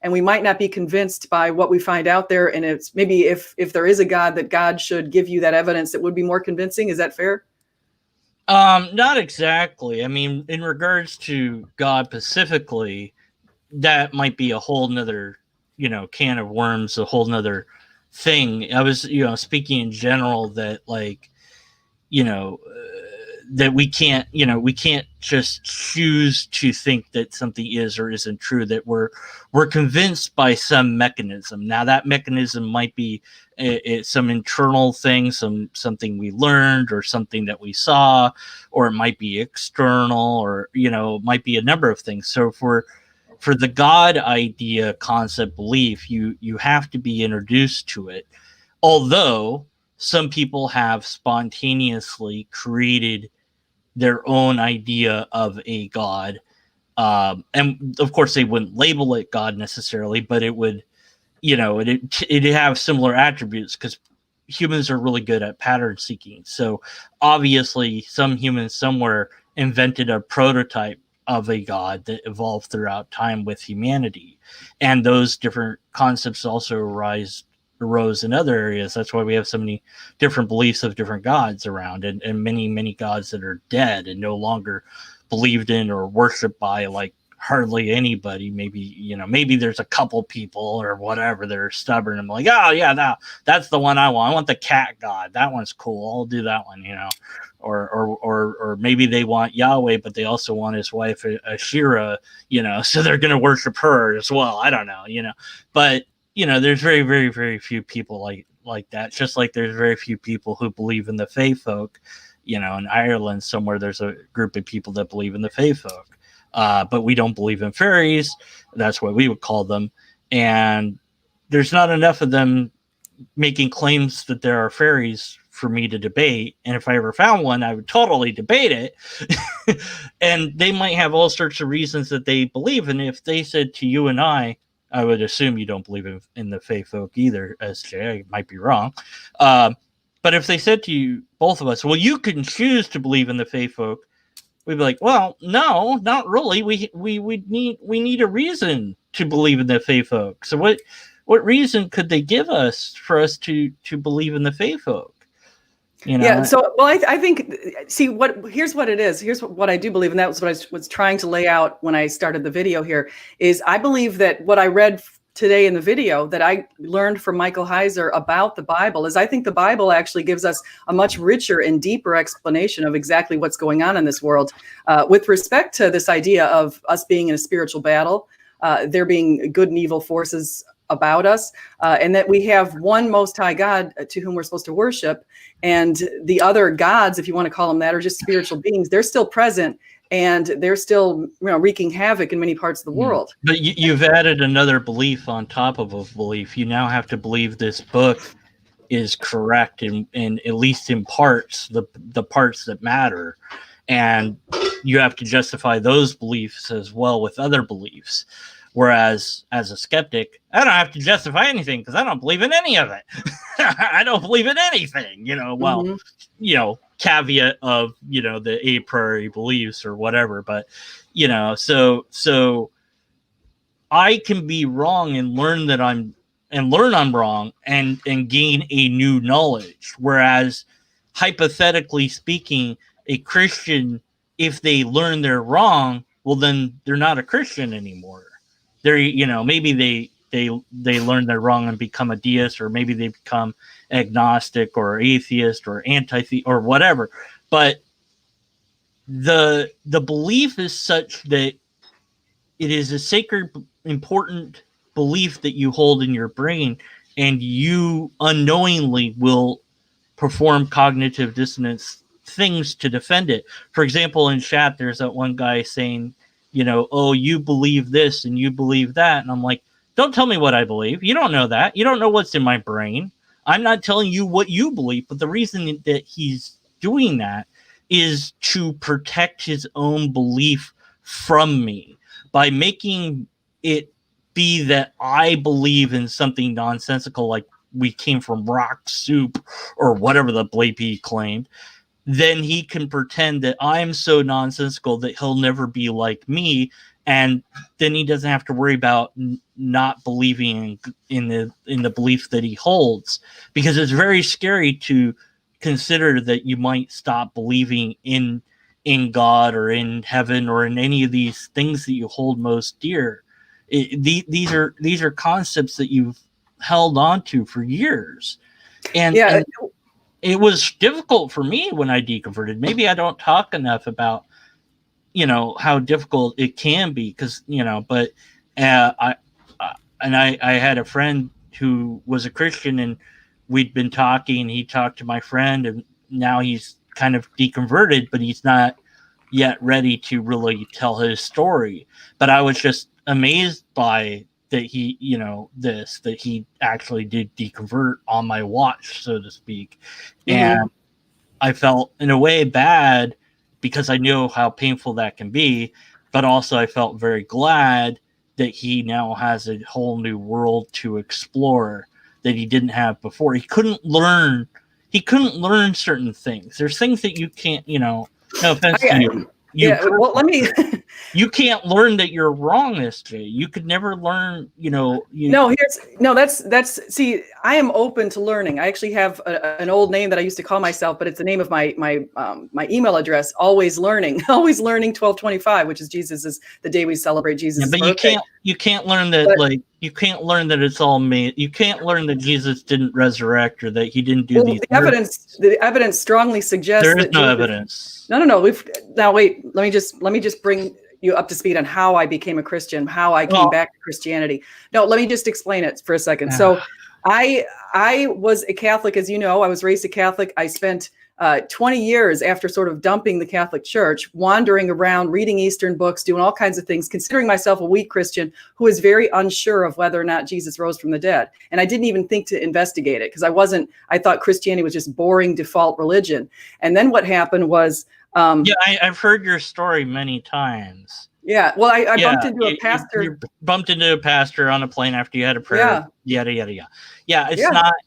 we might not be convinced by what we find out there. And it's maybe if there is a God, that God should give you that evidence that would be more convincing. Is that fair? Not exactly. I mean, in regards to God specifically, that might be a whole nother, can of worms, a whole nother thing. I was, speaking in general that, like, that we can't just choose to think that something is or isn't true, that we're convinced by some mechanism. Now that mechanism might be some internal thing, something we learned, or something that we saw, or it might be external, or it might be a number of things. So for the God idea, concept, belief, you have to be introduced to it, although some people have spontaneously created their own idea of a God. And of course they wouldn't label it God necessarily, but it would, it'd have similar attributes, because humans are really good at pattern seeking. So obviously some humans somewhere invented a prototype of a God that evolved throughout time with humanity. And those different concepts also arose in other areas. That's why we have so many different beliefs of different gods around, and many, many gods that are dead and no longer believed in or worshipped by, like, hardly anybody. Maybe there's a couple people or whatever that are stubborn and like, oh yeah, that's the one I want. I want the cat god. That one's cool. I'll do that one, or maybe they want Yahweh, but they also want his wife Ashira, so they're going to worship her as well. I don't know, but there's very, very, very few people like that. Just like there's very few people who believe in the Fae folk. In Ireland somewhere, there's a group of people that believe in the Fae folk, but we don't believe in fairies. That's what we would call them, and there's not enough of them making claims that there are fairies for me to debate. And if I ever found one, I would totally debate it. And they might have all sorts of reasons that they believe. And if they said to you and I would assume you don't believe in the Fae folk either, SJ. I might be wrong. But if they said to you, both of us, well, you can choose to believe in the Fae folk, we'd be like, well, no, not really. We need a reason to believe in the Fae folk. So what reason could they give us for us to believe in the Fae folk? Yeah. So, well, I think, here's what it is. Here's what I do believe. And that was what I was trying to lay out when I started the video here is I believe that what I read today in the video that I learned from Michael Heiser about the Bible is I think the Bible actually gives us a much richer and deeper explanation of exactly what's going on in this world with respect to this idea of us being in a spiritual battle, there being good and evil forces about us, and that we have one Most High God to whom we're supposed to worship, and the other gods, if you want to call them that, are just spiritual beings. They're still present, and they're still wreaking havoc in many parts of the world. But you've added another belief on top of a belief. You now have to believe this book is correct in at least in parts, the parts that matter, and you have to justify those beliefs as well with other beliefs. Whereas as a skeptic, I don't have to justify anything because I don't believe in any of it. I don't believe in anything, caveat of, the a priori beliefs or whatever. But, so I can be wrong and learn I'm wrong and gain a new knowledge. Whereas hypothetically speaking, a Christian, if they learn they're wrong, well, then they're not a Christian anymore. They're, maybe they learn they're wrong and become a deist, or maybe they become agnostic or atheist or anti-theist or whatever. But the belief is such that it is a sacred, important belief that you hold in your brain, and you unknowingly will perform cognitive dissonance things to defend it. For example, in chat, there's that one guy saying, oh, you believe this and you believe that. And I'm like, don't tell me what I believe. You don't know that. You don't know what's in my brain. I'm not telling you what you believe. But the reason that he's doing that is to protect his own belief from me by making it be that I believe in something nonsensical, like we came from rock soup or whatever the Blapey claimed. Then he can pretend that I'm so nonsensical that he'll never be like me, and then he doesn't have to worry about not believing in the belief that he holds, because it's very scary to consider that you might stop believing in God or in heaven or in any of these things that you hold most dear. These are concepts that you've held on to for years, and it was difficult for me when I deconverted. Maybe I don't talk enough about, how difficult it can be, because, but I had a friend who was a Christian, and we'd been talking, and he talked to my friend, and now he's kind of deconverted, but he's not yet ready to really tell his story. But I was just amazed by that he, that he actually did deconvert on my watch, so to speak. Mm-hmm. And I felt in a way bad because I knew how painful that can be, but also I felt very glad that he now has a whole new world to explore that he didn't have before. He couldn't learn certain things. There's things that you can't, no offense to you. Let me. You can't learn that you're wrong, SJ. You could never learn, See, I am open to learning. I actually have an old name that I used to call myself, but it's the name of my email address. Always learning 1225, which is the day we celebrate Jesus' but birthday. you can't learn that, you can't learn that it's all made. You can't learn that Jesus didn't resurrect or that he didn't do these. The evidence strongly suggests there is no evidence. No. Wait. Let me just bring you up to speed on how I became a Christian, how I came back to Christianity. No, let me just explain it for a second. So I was a Catholic, as you know. I was raised a Catholic. I spent 20 years after sort of dumping the Catholic Church, wandering around, reading Eastern books, doing all kinds of things, considering myself a weak Christian who is very unsure of whether or not Jesus rose from the dead. And I didn't even think to investigate it because I thought Christianity was just boring default religion. And then what happened was... I've heard your story many times. Yeah, well, I bumped into a pastor. You bumped into a pastor on a plane after you had a prayer. Yada, yada, yada. Yeah,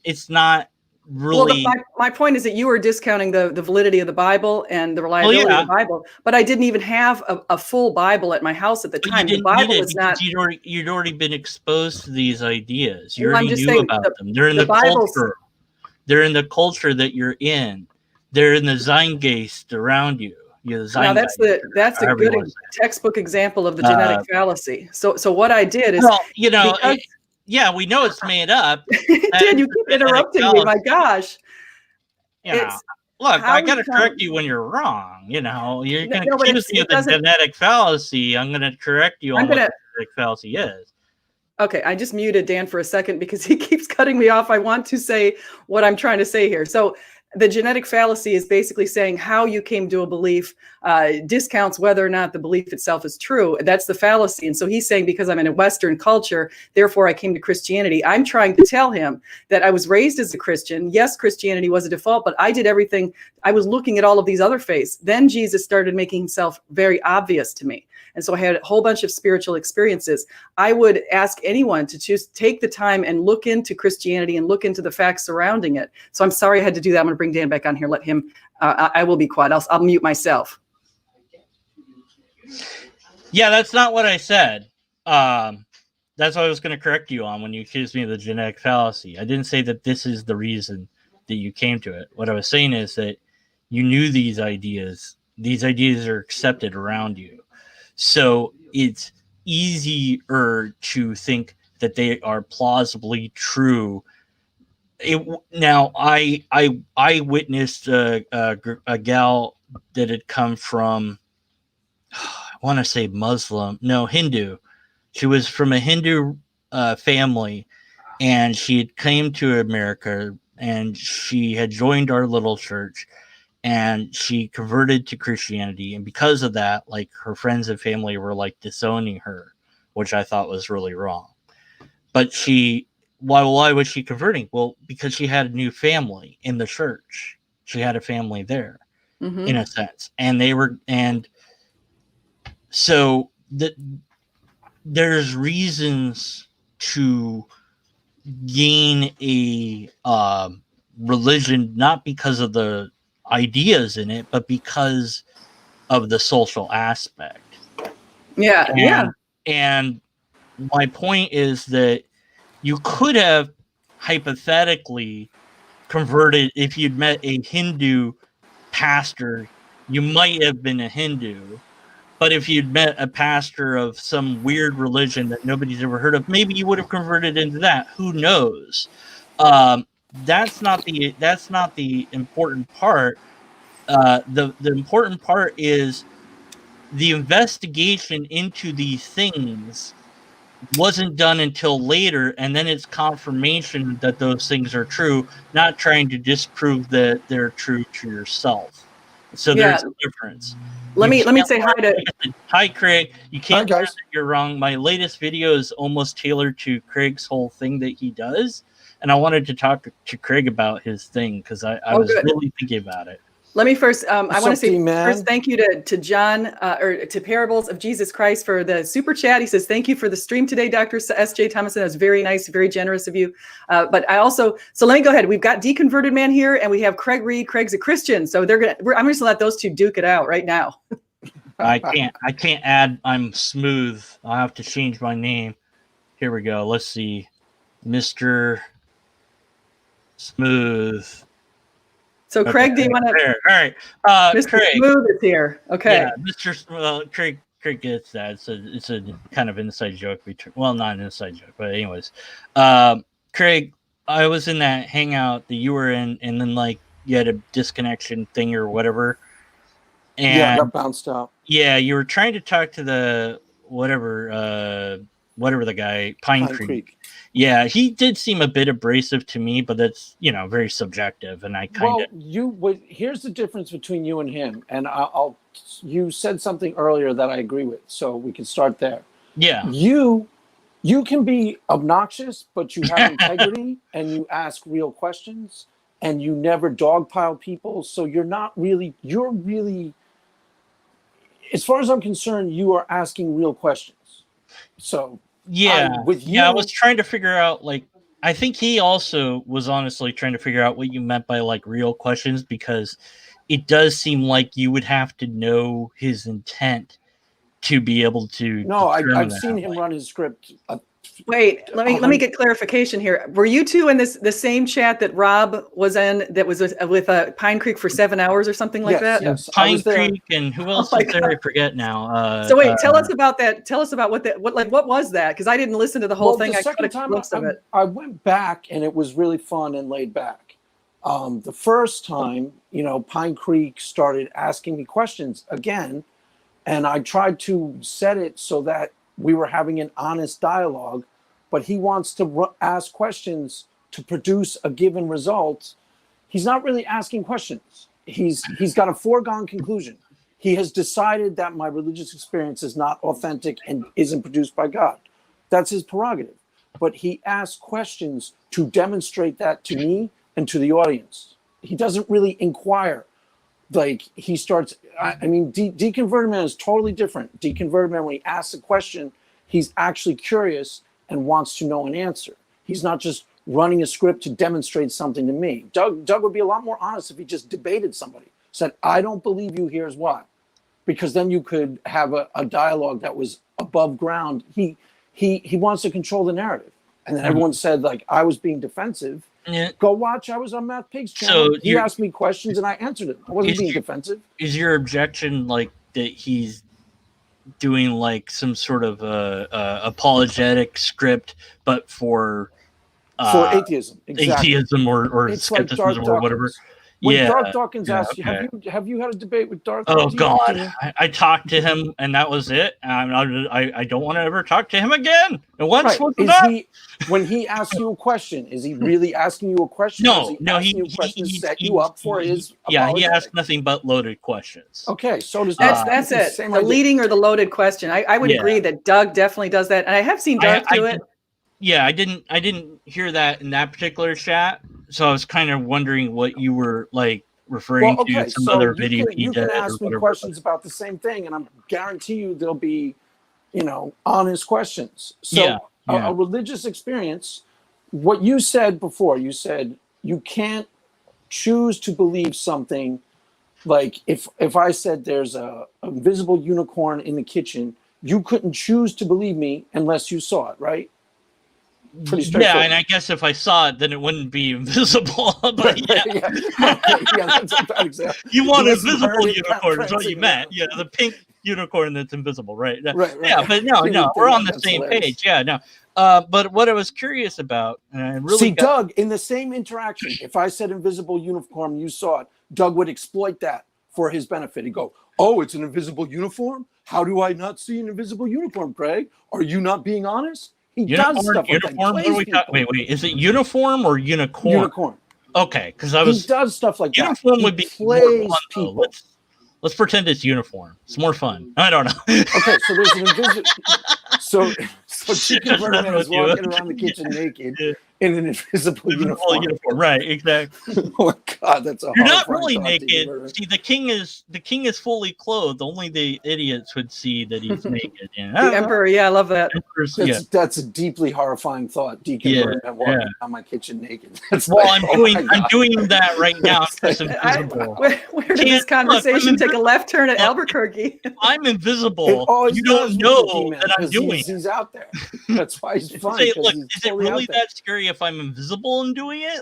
it's not really... Well, my point is that you were discounting the validity of the Bible and the reliability of the Bible, but I didn't even have a full Bible at my house at the time. The Bible was not... You'd already been exposed to these ideas. You already knew about them. They're in the culture. They're in the culture that you're in. They're in the zeitgeist around you. Now that's a good textbook example of the genetic fallacy. So what I did is, we know it's made up. Did you keep interrupting me? My gosh. Look, I got to correct you when you're wrong. You're going to accuse me of the genetic fallacy. I'm going to correct you on what the genetic fallacy is. Okay, I just muted Dan for a second because he keeps cutting me off. I want to say what I'm trying to say here. So the genetic fallacy is basically saying how you came to a belief discounts whether or not the belief itself is true. That's the fallacy. And so he's saying, because I'm in a Western culture, therefore I came to Christianity. I'm trying to tell him that I was raised as a Christian. Yes, Christianity was a default, but I did everything. I was looking at all of these other faiths. Then Jesus started making himself very obvious to me. And so I had a whole bunch of spiritual experiences. I would ask anyone to just take the time and look into Christianity and look into the facts surrounding it. So I'm sorry I had to do that. I'm going to bring Dan back on here. Let him, I will be quiet. I'll mute myself. Yeah, that's not what I said. That's what I was going to correct you on when you accused me of the genetic fallacy. I didn't say that this is the reason that you came to it. What I was saying is that you knew these ideas. These ideas are accepted around you. So it's easier to think that they are plausibly true. Now, I witnessed a gal that had come from, I want to say Hindu. She was from a Hindu family, and she had came to America, and she had joined our little church. And she converted to Christianity. And because of that, like, her friends and family were like disowning her, which I thought was really wrong. But why was she converting? Well, because she had a new family in the church. She had a family there, in a sense. And so there's reasons to gain a religion, not because of the ideas in it, but because of the social aspect. And my point is that you could have hypothetically converted if you'd met a Hindu pastor. You might have been a Hindu, but if you'd met a pastor of some weird religion that nobody's ever heard of, maybe you would have converted into that. Who knows? That's not the important part. The important part is the investigation into these things wasn't done until later, and then it's confirmation that those things are true, not trying to disprove that they're true to yourself. So there's a difference. Let me say hi to... Hi, Craig. You can't say that you're wrong. My latest video is almost tailored to Craig's whole thing that he does. And I wanted to talk to Craig about his thing because I was really thinking about it. Let me first, I want to say first thank you to John, or to Parables of Jesus Christ for the super chat. He says, thank you for the stream today, Dr. S.J. Thomason. That was very nice, very generous of you. But I also, so let me go ahead. We've got Deconverted Man here, and we have Craig Reed. Craig's a Christian. So I'm just going to let those two duke it out right now. I can't add, I'm smooth. I'll have to change my name. Here we go. Let's see. Mr. Smooth. So Craig, do you want to? All right, Mr. Craig. Smooth is here. Okay. Yeah, Craig gets that. It's a kind of inside joke between. Well, not an inside joke, but anyways, Craig, I was in that hangout that you were in, and then like you had a disconnection thing or whatever. And got bounced out. Yeah, you were trying to talk to the whatever the guy, Pine Creek. Yeah, he did seem a bit abrasive to me, but that's, very subjective, and I kind of here's the difference between you and him, and you said something earlier that I agree with, so we can start there. Yeah. You can be obnoxious, but you have integrity and you ask real questions and you never dogpile people. So you're really, as far as I'm concerned, you are asking real questions. So I was trying to figure out, I think he also was honestly trying to figure out what you meant by real questions, because it does seem like you would have to know his intent to be able to. No, I've seen him run his script. Wait, let me get clarification here. Were you two in the same chat that Rob was in, that was with Pine Creek for 7 hours or something like that? Yes, Pine Creek, and who else was there? I forget now. So wait, tell us about that. Tell us about what was that? Because I didn't listen to the whole thing. The second time I went back, and it was really fun and laid back. The first time, Pine Creek started asking me questions again, and I tried to set it so that we were having an honest dialogue, but he wants to ask questions to produce a given result. He's not really asking questions. He's got a foregone conclusion. He has decided that my religious experience is not authentic and isn't produced by God. That's his prerogative. But he asks questions to demonstrate that to me and to the audience. He doesn't really inquire. He starts, Deconverted Man is totally different. Deconverted Man, when he asks a question, he's actually curious and wants to know an answer. He's not just running a script to demonstrate something to me. Doug would be a lot more honest if he just debated somebody, said, I don't believe you, here's why. Because then you could have a dialogue that was above ground. He wants to control the narrative. And then everyone said, I was being defensive. Yeah. Go watch. I was on Matt Pig's channel. So he asked me questions and I answered it. I wasn't being defensive. Is your objection that he's doing some sort of apologetic script, but for atheism, exactly. Atheism or it's skepticism or whatever? When Dark Dawkins asked you, have you had a debate with Dark? Oh God, I talked to him and that was it. I don't want to ever talk to him again. And once was enough. When he asks you a question, is he really asking you a question? No, he set you up for his. Yeah, he asked nothing but loaded questions. Okay, so does that's it. The leading or the loaded question. I would agree that Doug definitely does that, and I have seen Doug do it. Yeah, I didn't hear that in that particular chat, so I was kind of wondering what you were referring to some other video. You can ask me questions about the same thing, and I guarantee you there'll be, honest questions. So a religious experience. What you said before, you said you can't choose to believe something. If I said there's a invisible unicorn in the kitchen, you couldn't choose to believe me unless you saw it, right? Pretty straightforward. Yeah, and I guess if I saw it, then it wouldn't be invisible. But that's about example. You want an invisible unicorn is what you meant. Yeah, the pink unicorn that's invisible, right? Right. Yeah, but no, we're on the same page. Yeah, no. But what I was curious about, and I really Doug, in the same interaction, if I said invisible uniform, you saw it, Doug would exploit that for his benefit. He'd go, "Oh, it's an invisible uniform? How do I not see an invisible uniform, Craig? Are you not being honest?" He does stuff uniform? Like that. Wait. Is it uniform or unicorn? Unicorn. Okay, because he does stuff like uniform that. Would be more fun, people. Let's pretend it's uniform. It's more fun. I don't know. Okay, so there's an invisible. So Deconverted Man is walking around the kitchen naked in an invisible uniform. Right, exactly. Oh my God, that's a. You're not really naked. See, the king is fully clothed. Only the idiots would see that he's naked. Yeah. The Emperor, I love that. That's a deeply horrifying thought. Deconverted Man walking around my kitchen naked. I'm doing that right now. Where did this conversation take a left turn at Albuquerque? I'm invisible. You don't know that I'm doing. He's out there. That's why he's fun. Is it really that scary if I'm invisible and doing it?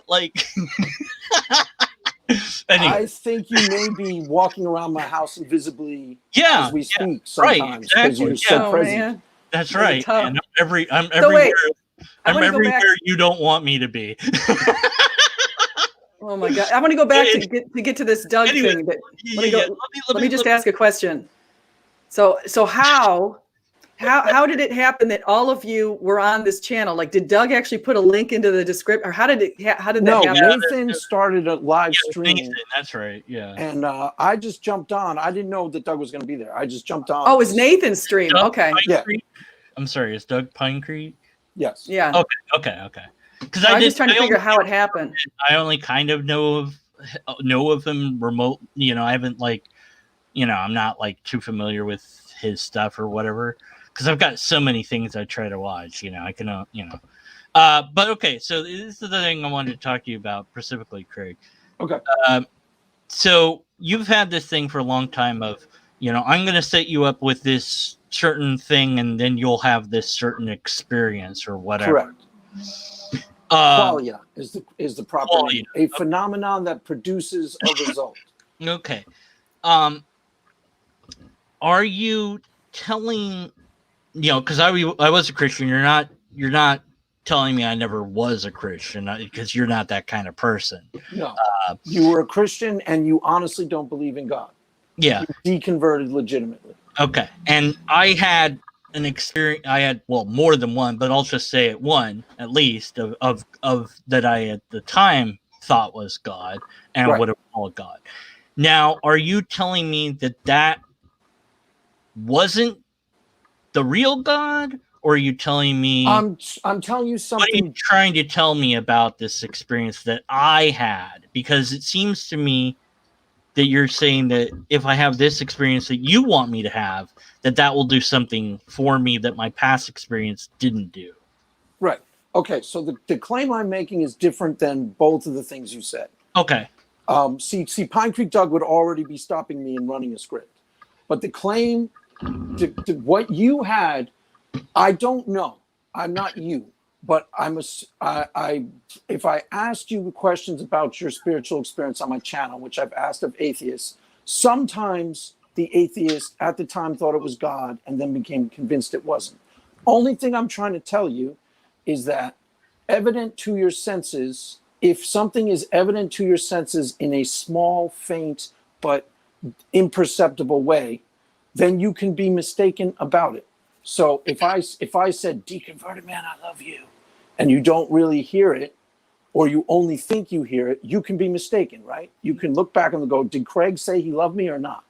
Anyway. I think you may be walking around my house invisibly as we speak sometimes because you're so present. Man. That's right. And I'm everywhere. I'm everywhere you don't want me to be. Oh my God. I want to go back to get to this Doug thing. But let me just ask a question. So how did it happen that all of you were on this channel? Like, did Doug actually put a link into the description, or how did that happen? Nathan started a live stream. Nathan, that's right. Yeah. And I just jumped on. I didn't know that Doug was going to be there. I just jumped on. Oh, it's Nathan's stream. Doug Okay. Pine Creek? I'm sorry. Is Doug Pine Creek? Yes. Yeah. Okay. Because I'm just trying to figure out how it happened. I only kind of know of him remote. I haven't I'm not too familiar with his stuff or whatever. Because I've got so many things I try to watch. I can, But okay, so this is the thing I wanted to talk to you about specifically, Craig. Okay. So you've had this thing for a long time of, I'm going to set you up with this certain thing, and then you'll have this certain experience or whatever. Correct. Qualia is the proper name. A phenomenon that produces a result. Okay. Are you telling, because I was a Christian. You're not telling me I never was a Christian, because you're not that kind of person. No, you were a Christian and you honestly don't believe in God. Yeah. You deconverted legitimately. Okay. And I had an experience. I had, more than one, but I'll just say it one at least of that I at the time thought was God, and I would have called God. Now, are you telling me that wasn't the real God, or are you telling me? I'm telling you something. What are you trying to tell me about this experience that I had? Because it seems to me that you're saying that if I have this experience that you want me to have, that will do something for me that my past experience didn't do. Right. Okay. So the claim I'm making is different than both of the things you said. Okay. See, Pine Creek Doug would already be stopping me and running a script, but the claim. What you had, I don't know. I'm not you, but if I asked you questions about your spiritual experience on my channel, which I've asked of atheists, sometimes the atheist at the time thought it was God and then became convinced it wasn't. Only thing I'm trying to tell you is that evident to your senses, if something is evident to your senses in a small, faint, but imperceptible way, then you can be mistaken about it. So if I said, Deconverted Man, I love you, and you don't really hear it, or you only think you hear it, you can be mistaken, right? You can look back and go, did Craig say he loved me or not?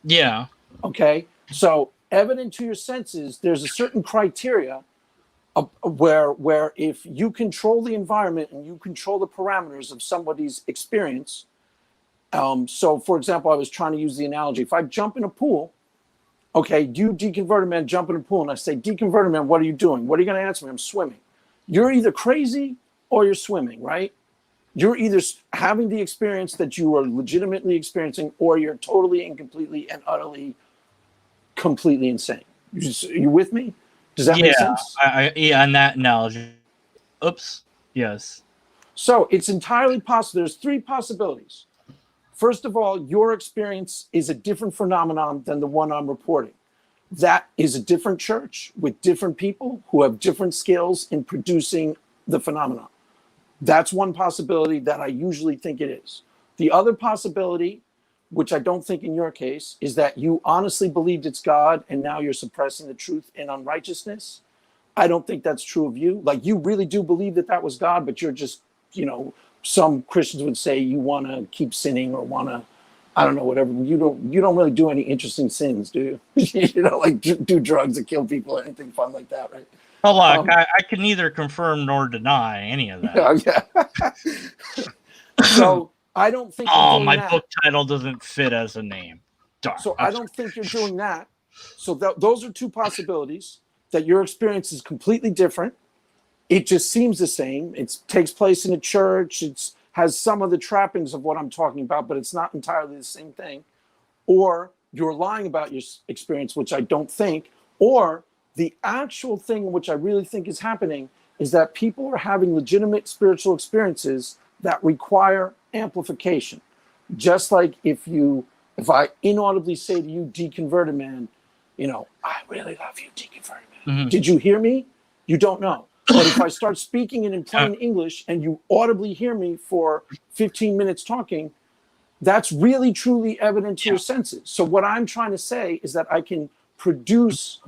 Yeah. Okay. So evident to your senses, there's a certain criteria where if you control the environment and you control the parameters of somebody's experience. So for example, I was trying to use the analogy. If I jump in a pool, okay, you Deconverted Man jump in a pool, and I say, Deconverted Man, what are you doing? What are you going to answer me? I'm swimming. You're either crazy or you're swimming, right? You're either having the experience that you are legitimately experiencing, or you're totally and completely and utterly, completely insane. You with me? Does that make sense? Yeah, on that analogy. Oops. Yes. So it's entirely possible. There's three possibilities. First of all, your experience is a different phenomenon than the one I'm reporting. That is a different church with different people who have different skills in producing the phenomenon. That's one possibility that I usually think it is. The other possibility, which I don't think in your case, is that you honestly believed it's God and now you're suppressing the truth in unrighteousness. I don't think that's true of you. Like, you really do believe that was God, but you're just, some Christians would say you want to keep sinning or want to, I don't know, whatever. You don't really do any interesting sins, do you? Do drugs that kill people or anything fun like that, right? Oh, look, I can neither confirm nor deny any of that. Yeah. So I don't think. My book title doesn't fit as a name. Darn. So I don't think you're doing that. So those are two possibilities. That your experience is completely different. It just seems the same. It takes place in a church. It has some of the trappings of what I'm talking about, but it's not entirely the same thing. Or you're lying about your experience, which I don't think. Or the actual thing, which I really think is happening, is that people are having legitimate spiritual experiences that require amplification. Just like if I inaudibly say to you, Deconverted Man, I really love you, Deconverted Man. Mm-hmm. Did you hear me? You don't know. But if I start speaking it in plain English and you audibly hear me for 15 minutes talking, that's really truly evident to your senses. So what I'm trying to say is that I can produce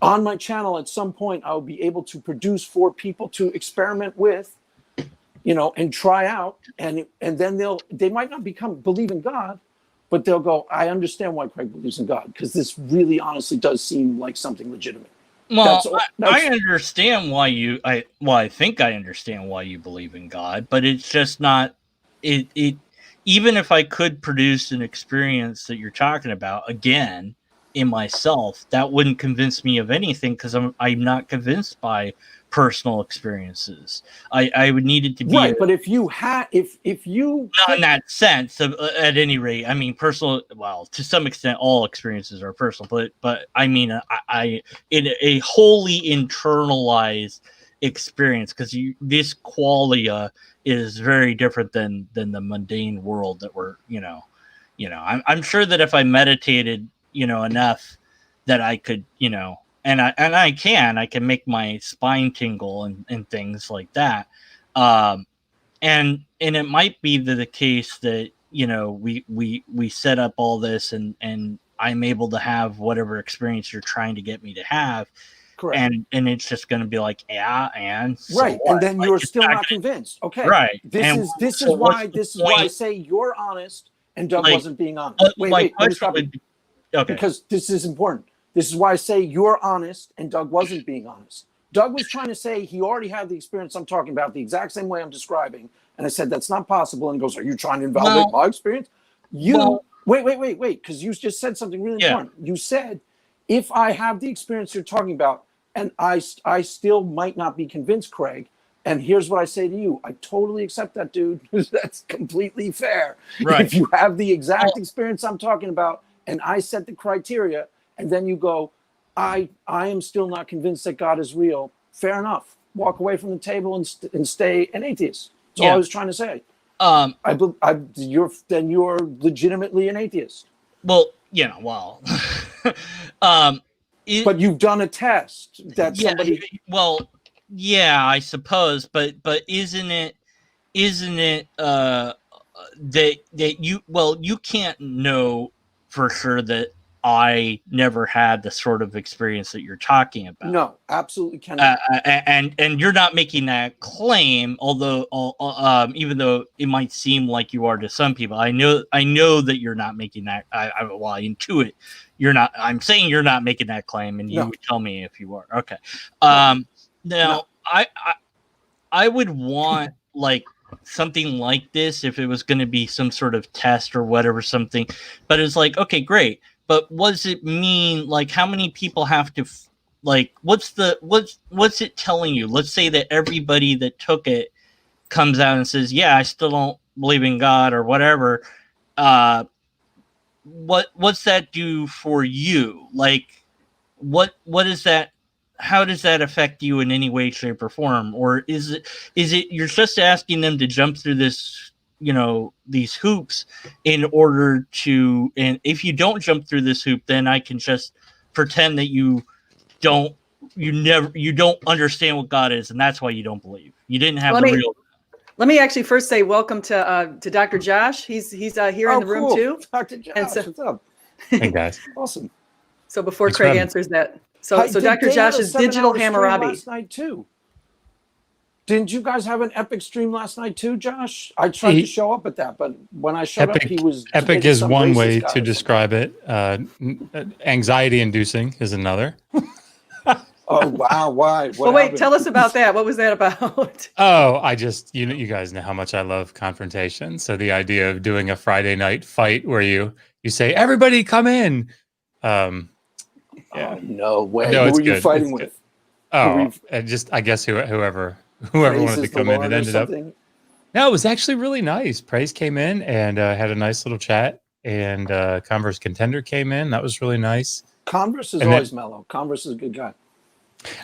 on my channel at some point. I'll be able to produce for people to experiment with, and try out, and then they might not believe in God, but they'll go, I understand why Craig believes in God, because this really honestly does seem like something legitimate. Well, I understand why I think I understand why you believe in God, but it's just not it. Even if I could produce an experience that you're talking about again in myself, that wouldn't convince me of anything, because I'm not convinced by personal experiences. I would need it to be right. But if you had, if you not in that sense, at any rate, I mean, personal. Well, to some extent, all experiences are personal, but I mean, I in a wholly internalized experience, because this qualia is very different than the mundane world that we're I'm sure that if I meditated enough that I could and I can make my spine tingle and things like that. And it might be the case that we set up all this and I'm able to have whatever experience you're trying to get me to have. Correct. And it's just going to be like, yeah, and so right, what? and then you're still not convinced. Okay, right. This is why I say you're honest and Doug wasn't being honest. Wait, let me stop you. Okay. Because this is important. This is why I say you're honest and Doug wasn't being honest. Doug was trying to say he already had the experience I'm talking about the exact same way I'm describing. And I said, that's not possible. And he goes, are you trying to invalidate my experience? Wait, because you just said something really important. You said, if I have the experience you're talking about and I still might not be convinced, Craig, and here's what I say to you. I totally accept that, dude. That's completely fair. Right. If you have the exact experience I'm talking about and I set the criteria and then you go, I am still not convinced that God is real. Fair enough. Walk away from the table and stay an atheist. That's all I was trying to say. You're legitimately an atheist. Well, but you've done a test that somebody. Well, yeah, I suppose, but isn't it that you can't know for sure that I never had the sort of experience that you're talking about. No, absolutely cannot. And you're not making that claim, although even though it might seem like you are to some people. I know that you're not making that. I intuit you're not. I'm saying you're not making that claim, and you would tell me if you are. Okay. Now I would want like something like this if it was going to be some sort of test or whatever, something. But it's like, okay, great. But what does it mean? Like, how many people have to, what's it telling you? Let's say that everybody that took it comes out and says, yeah, I still don't believe in God or whatever. What's that do for you? Like, what is that? How does that affect you in any way, shape, or form? Or is it you're just asking them to jump through this, these hoops in order to, and if you don't jump through this hoop, then I can just pretend that you don't understand what God is, and that's why you don't believe. You didn't have real. Let me actually first say welcome to Dr. Josh. He's here in the room too. Dr. Josh, what's up? Hey guys. Awesome. So before Craig answers that, so Dr. Josh is Digital Hammurabi. Last night too. Didn't you guys have an epic stream last night too, Josh? I tried to show up at that, but when I showed up, he was epic is one way to describe it. Anxiety-inducing is another. Oh wow! Why? Well, wait. Tell us about that. What was that about? Oh, I just you guys know how much I love confrontation. So the idea of doing a Friday night fight where you say everybody come in. Yeah. Oh, no way. No, who were you fighting with? Oh, I guess whoever wanted to come in. It ended up. No, it was actually really nice. Praise came in and had a nice little chat, and Converse Contender came in. That was really nice. Converse is always mellow. Converse is a good guy.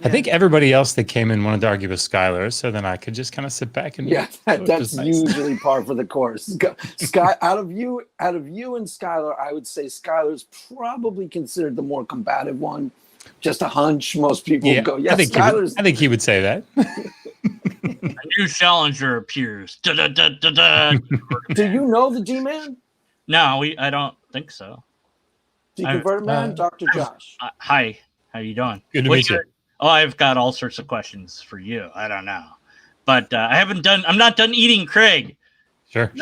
I think everybody else that came in wanted to argue with Skylar, so then I could just kind of sit back and that's nice. Usually par for the course. Out of you and Skylar, I would say Skylar's probably considered the more combative one. just a hunch. Most people Yeah, go, yes, I think he would say that. A new challenger appears. Da, da, da, da, da. Do you know the D-Man? No, I don't think so. Deconverted Man, Dr. Josh. Hi, how you doing? Good to meet you. Oh, I've got all sorts of questions for you. I don't know, but I'm not done eating, Craig. Sure.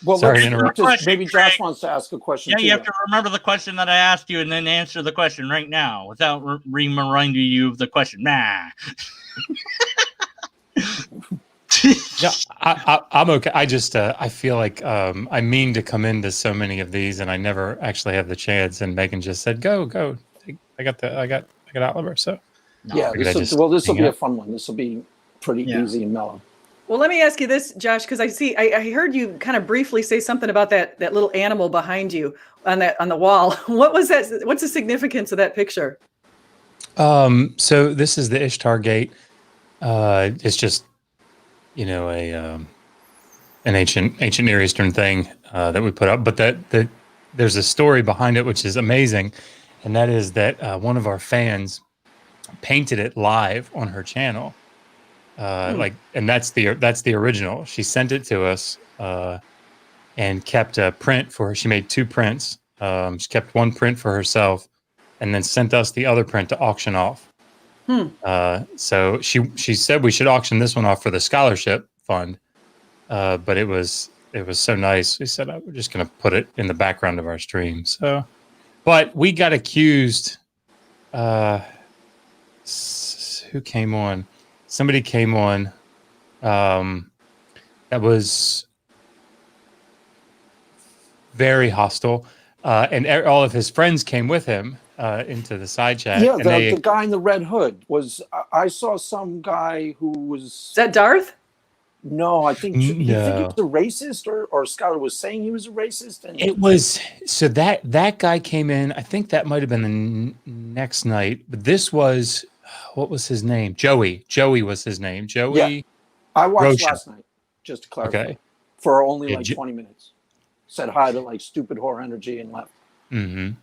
Well, Sorry to interrupt. Maybe Josh wants to ask a question. Yeah, you have to remember the question that I asked you, and then answer the question right now without reminding you of the question. Nah. Yeah, I'm okay. I just I feel like I mean to come into so many of these, and I never actually have the chance. And Megan just said, "Go." I got Oliver. So yeah, this will be a fun one. This will be pretty easy and mellow. Well, let me ask you this, Josh, because I heard you kind of briefly say something about that little animal behind you on the wall. What was that? What's the significance of that picture? So this is the Ishtar Gate. It's just, an ancient Near Eastern thing that we put up, but there's a story behind it which is amazing, and that is that one of our fans painted it live on her channel. And that's the original. She sent it to us and kept a print for her. She made 2 prints. She kept one print for herself and then sent us the other print to auction off. So she said we should auction this one off for the scholarship fund. But it was so nice. We said we're just going to put it in the background of our stream. So, but we got accused. Who came on? Somebody came on that was very hostile, and all of his friends came with him into the side chat. Yeah, the guy in the red hood was. I saw some guy who was. Is that Darth? No, I think you think he was a racist, or Skylar was saying he was a racist. And it was so that guy came in. I think that might have been the next night, but this was. What was his name? Joey. Joey was his name. Joey. Yeah. I watched Roshan. last night, just to clarify. Okay. For only 20 minutes. Said hi to stupid whore energy and left. Mm-hmm.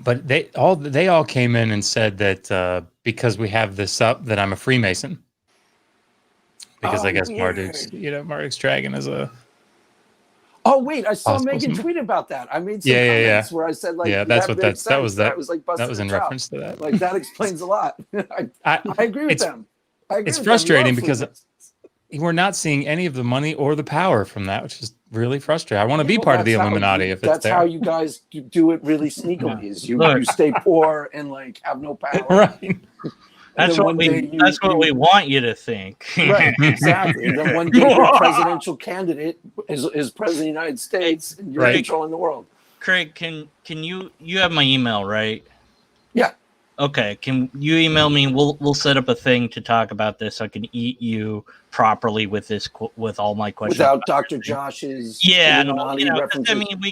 But they all came in and said that because we have this up, that I'm a Freemason. Because I guess Marduk's dragon is a. Oh wait, I saw Megan tweet about that. I made some comments where I said that was in reference to that. Like that explains a lot. I agree with them. It's frustrating because we're not seeing any of the money or the power from that, which is really frustrating. I want to be part of the Illuminati if it's there. That's how you guys do it really sneakily. Is you stay poor and have no power. Right. That's what we want you to think. Right, exactly. And then one day your presidential candidate is president of the United States, and you're controlling the world. Craig, can you have my email, right? Yeah. Okay. Can you email me? We'll set up a thing to talk about this. So I can eat you properly with all my questions. Without Dr. Josh's references. I mean, I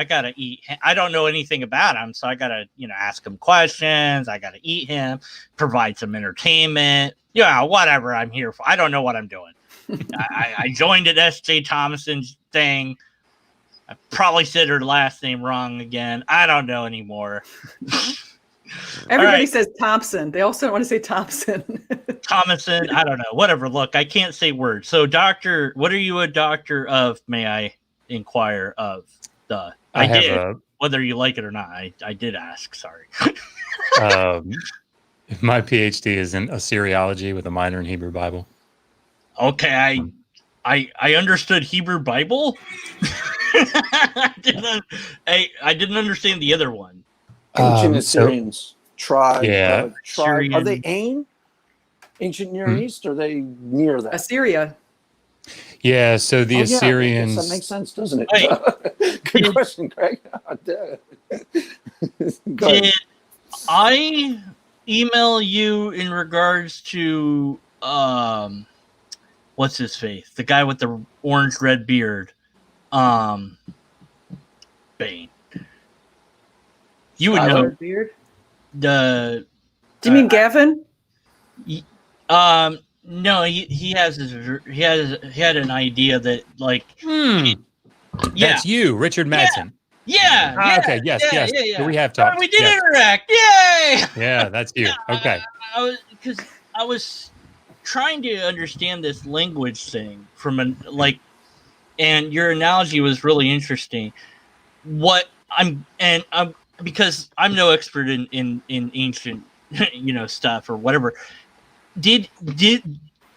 gotta eat. I don't know anything about him, so I gotta ask him questions. I gotta eat him, provide some entertainment. Whatever I'm here for. I don't know what I'm doing. I joined at S.J. Thomason's thing. I probably said her last name wrong again. I don't know anymore. Everybody says Thompson. They also want to say Thompson. Thomason, I don't know. Whatever. Look, I can't say words. So, doctor, what are you a doctor of? May I inquire of? Whether you like it or not. I did ask. Sorry. My PhD is in Assyriology with a minor in Hebrew Bible. Okay, I understood Hebrew Bible. I didn't understand the other one. Ancient Assyrians, tribe. Assyrian. Are they Ancient Near East? Or are they near that? Assyria. Yeah, so the Assyrians. That makes sense, doesn't it? Good question, Craig. Did I email you in regards to what's his face? The guy with the orange red beard. Bane. You would know. Beard? Do you mean Gavin? No, he had an idea that That's you, Richard Madsen. Okay. Yes. Yeah. So we have Oh, talked. we did Yes. interact. Yay! Yeah, that's you. Okay. I was trying to understand this language thing from and your analogy was really interesting. Because I'm no expert in ancient, stuff or whatever.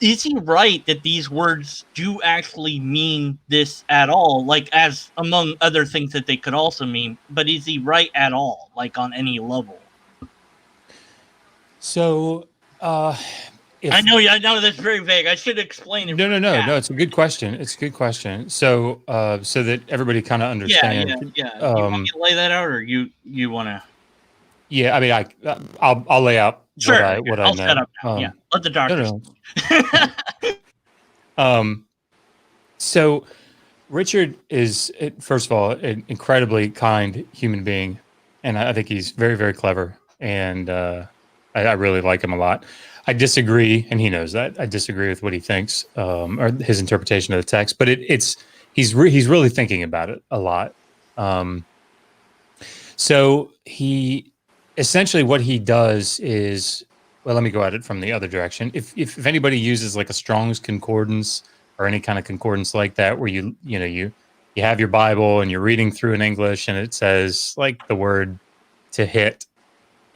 Is he right that these words do actually mean this at all? Like, as among other things that they could also mean, but is he right at all? Like, on any level? So, I know that's very vague. I should explain it. No. It's a good question. So, so that everybody kind of understands. Yeah. You want me to lay that out, or you want to? Yeah, I mean, I'll lay out Sure. what I I'll know. shut up now. Let the doctor. No. So Richard is, first of all, an incredibly kind human being, and I think he's very, very clever, and I really like him a lot. I disagree, and he knows that. I disagree with what he thinks, or his interpretation of the text, but he's really thinking about it a lot. So he essentially, what he does is, well, let me go at it from the other direction. If anybody uses like a Strong's Concordance or any kind of concordance like that, where you have your Bible and you're reading through in English, and it says like the word to hit,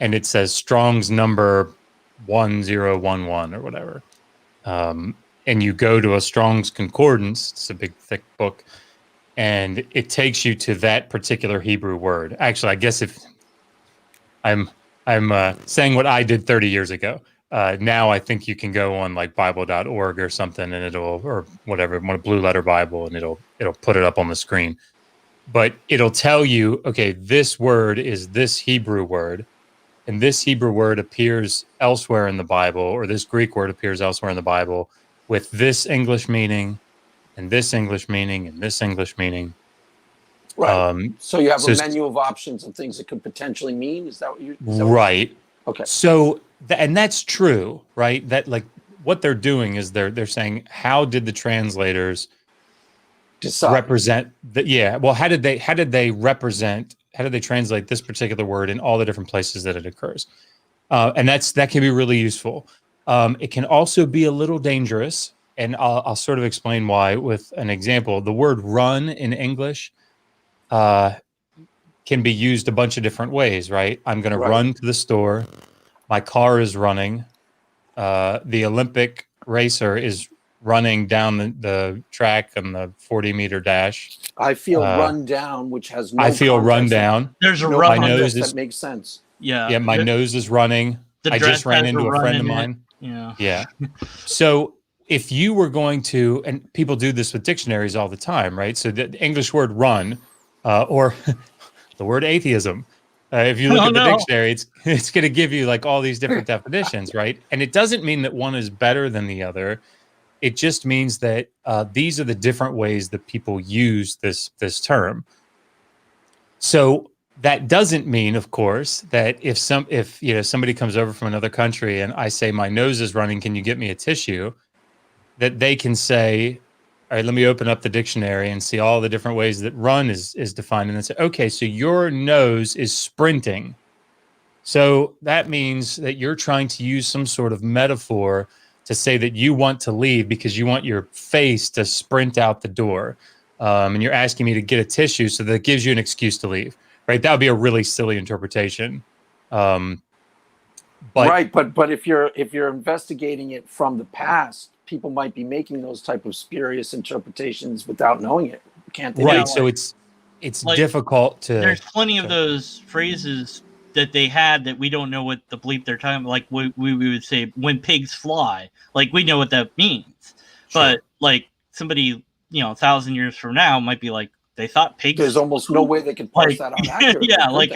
and it says Strong's number 1011 or whatever, and you go to a Strong's Concordance, it's a big thick book, and it takes you to that particular Hebrew word. Actually, I guess if I'm saying what I did 30 years ago. Now I think you can go on like Bible.org or something, and or whatever, Blue Letter Bible, and it'll put it up on the screen. But it'll tell you, okay, this word is this Hebrew word, and this Hebrew word appears elsewhere in the Bible, or this Greek word appears elsewhere in the Bible with this English meaning, and this English meaning, and this English meaning. Right. So you have a menu of options of things it could potentially mean. Is that what you're right? Okay. So and that's true, right? That like what they're doing is they're saying, how did the translators represent that? Yeah. Well, how did they translate this particular word in all the different places that it occurs? And that can be really useful. It can also be a little dangerous, and I'll sort of explain why with an example. The word "run" in English can be used a bunch of different ways, right? I'm going to run to the store. My car is running. The Olympic racer is running down the track on the 40-meter dash. I feel run down, which has no. I feel run down. There's a run. My nose that makes sense. Yeah. Yeah. My nose is running. I just ran into a friend of mine. Yeah. Yeah. So if you were going to, and people do this with dictionaries all the time, right? So the English word "run," or the word "atheism." If you look at the dictionary, it's going to give you like all these different definitions, right? And it doesn't mean that one is better than the other. It just means that these are the different ways that people use this term. So that doesn't mean, of course, that if somebody comes over from another country and I say, my nose is running, can you get me a tissue? That they can say, all right, let me open up the dictionary and see all the different ways that run is defined. And then say, okay, so your nose is sprinting. So that means that you're trying to use some sort of metaphor to say that you want to leave because you want your face to sprint out the door. And you're asking me to get a tissue, so that gives you an excuse to leave, right? That would be a really silly interpretation. But if you're investigating it from the past, people might be making those type of spurious interpretations without knowing it, can't they? Right. So it's like, difficult to. There's plenty of those phrases that they had that we don't know what the bleep they're talking about. Like we would say, when pigs fly, like we know what that means. Sure. But like somebody, 1,000 years from now might be like, they thought pigs. There's almost no way they can parse that out accurately. Yeah, like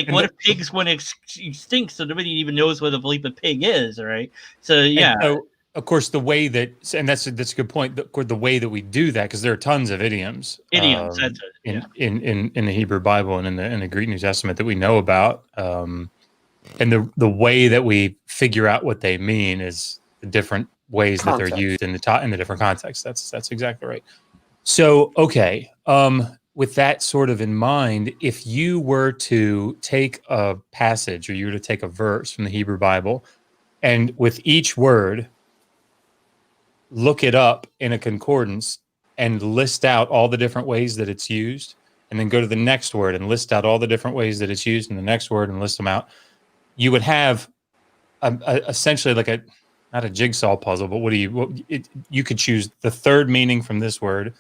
what if pigs went extinct, so nobody even knows what a bleep a pig is, right? So yeah. So, of course, the way that, and that's a good point. The way that we do that, because there are tons of idioms. Idioms, that's it. Yeah. In the Hebrew Bible and in the Greek New Testament that we know about, and the way that we figure out what they mean is the different ways that they're used in the different contexts. That's exactly right. So okay, with that sort of in mind, if you were to take a passage or you were to take a verse from the Hebrew Bible and with each word, look it up in a concordance and list out all the different ways that it's used, and then go to the next word and list out all the different ways that it's used in the next word and list them out, you would have essentially like not a jigsaw puzzle, but you could choose the third meaning from this word,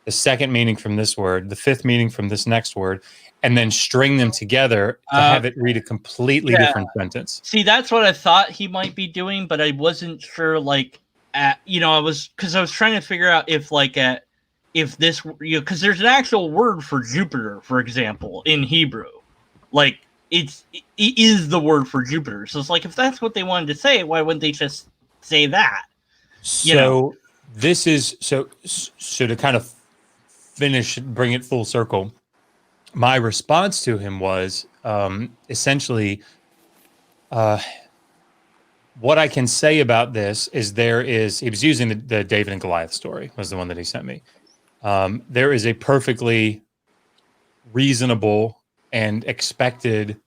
the second meaning from this word, the fifth meaning from this next word, and then string them together to have it read a completely different sentence. See, that's what I thought he might be doing, but I wasn't sure. Like, I was trying to figure out if this, because there's an actual word for Jupiter, for example, in Hebrew, like it is the word for Jupiter. So it's like, if that's what they wanted to say, why wouldn't they just say that? This is so to kind of bring it full circle. My response to him was essentially, what I can say about this is he was using the David and Goliath story, was the one that he sent me. There is a perfectly reasonable and expected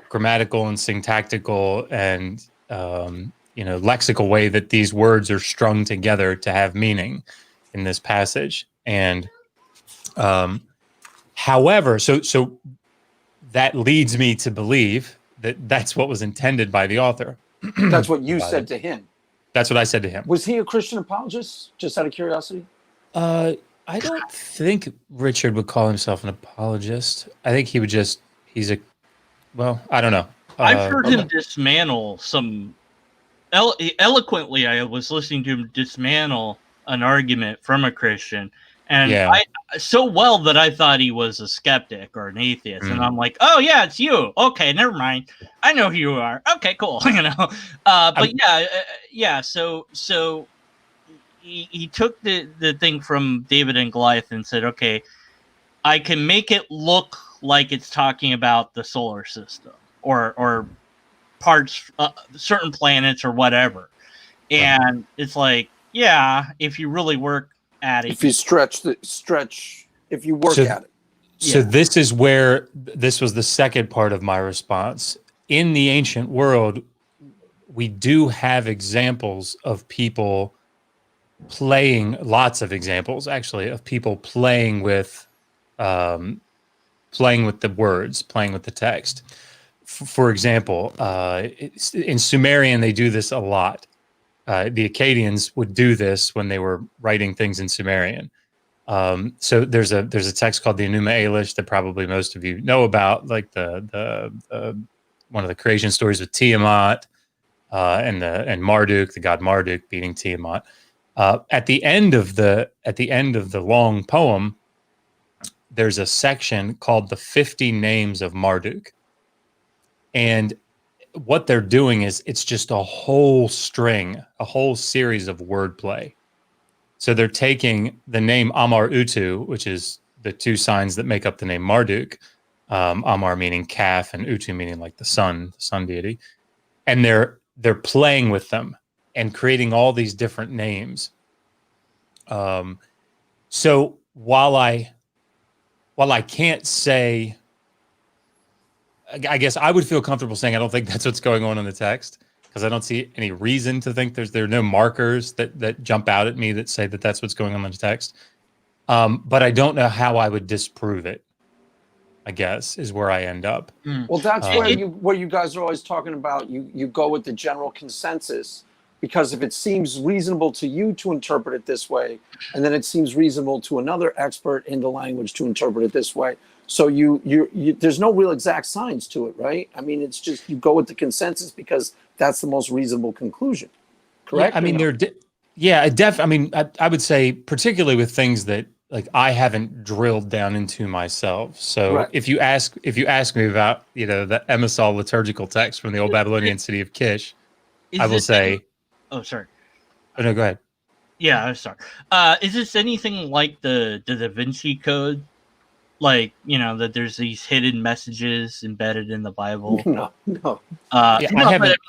grammatical and syntactical and lexical way that these words are strung together to have meaning in this passage. And however, so that leads me to believe that that's what was intended by the author. That's what you said to him. That's what I said to him. Was he a Christian apologist, just out of curiosity? I don't think Richard would call himself an apologist. I think he would I don't know. I've heard him dismantle some eloquently. I was listening to him dismantle an argument from a Christian, and so well that I thought he was a skeptic or an atheist. And I'm like, oh yeah, it's you. Okay, never mind. I know who you are. Okay, cool. So he took the thing from David and Goliath and said, okay, I can make it look like it's talking about the solar system or parts, certain planets or whatever. And it's like, yeah, if you really work at it, if you if you work at it. So this is where this was the second part of my response. In the ancient world, we do have examples of people lots of examples actually of people playing with the words, playing with the text. For example, in Sumerian, they do this a lot. The Akkadians would do this when they were writing things in Sumerian. So there's a text called the Enuma Elish that probably most of you know about, like the one of the creation stories with Tiamat and Marduk, the god Marduk beating Tiamat. At the end of the long poem, there's a section called the 50 Names of Marduk. And what they're doing is it's just a whole series of wordplay. So they're taking the name Amar Utu, which is the two signs that make up the name Marduk, Amar meaning calf and Utu meaning like the sun deity. And they're playing with them and creating all these different names. So while I can't say, I guess I would feel comfortable saying I don't think that's what's going on in the text, because I don't see any reason to think there are no markers that jump out at me that say that that's what's going on in the text. But I don't know how I would disprove it, I guess, is where I end up. Well, that's where you guys are always talking about. You go with the general consensus, because if it seems reasonable to you to interpret it this way, and then it seems reasonable to another expert in the language to interpret it this way. So you there's no real exact science to it, right? I mean, it's just you go with the consensus because that's the most reasonable conclusion. Correct? Yeah, I mean, I would say particularly with things that like I haven't drilled down into myself. So if you ask me about the Emisal liturgical text from the old Babylonian city of Kish, I will say. Oh, sorry. Oh no, go ahead. Yeah, I'm sorry. Is this anything like the Da Vinci Code? Like, that there's these hidden messages embedded in the Bible? No. I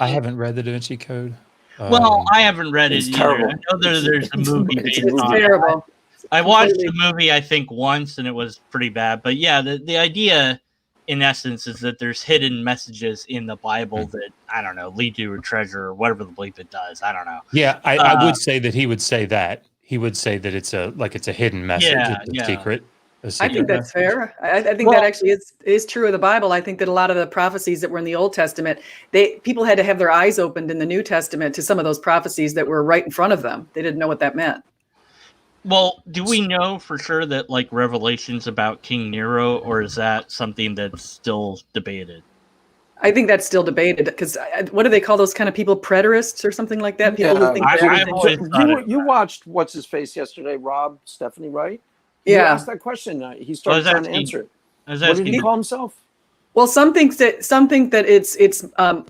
haven't read the Da Vinci Code. Well, I haven't read it either. Terrible. I know there's a movie based on terrible. I watched completely. the movie, I think, once, and it was pretty bad. But yeah, the idea, in essence, is that there's hidden messages in the Bible that, I don't know, lead to a treasure or whatever the bleep it does. I don't know. Yeah, I would say that he would say that. He would say that it's a hidden message, Yeah, a secret. I think that's fair. I think Well- that actually is true of the Bible. I think that a lot of the prophecies that were in the Old Testament, people had to have their eyes opened in the New Testament to some of those prophecies that were right in front of them. They didn't know what that meant. Well, do we know for sure that like Revelation's about King Nero, or is that something that's still debated? I think that's still debated because what do they call those kind of people? Preterists or something like that? People who think that I've everything- always thought You watched What's His Face yesterday, Rob, Stephanie, right? Yeah. You asked that question. He started trying to asking- answer it. I was What did asking- he call himself? Well, some think that it's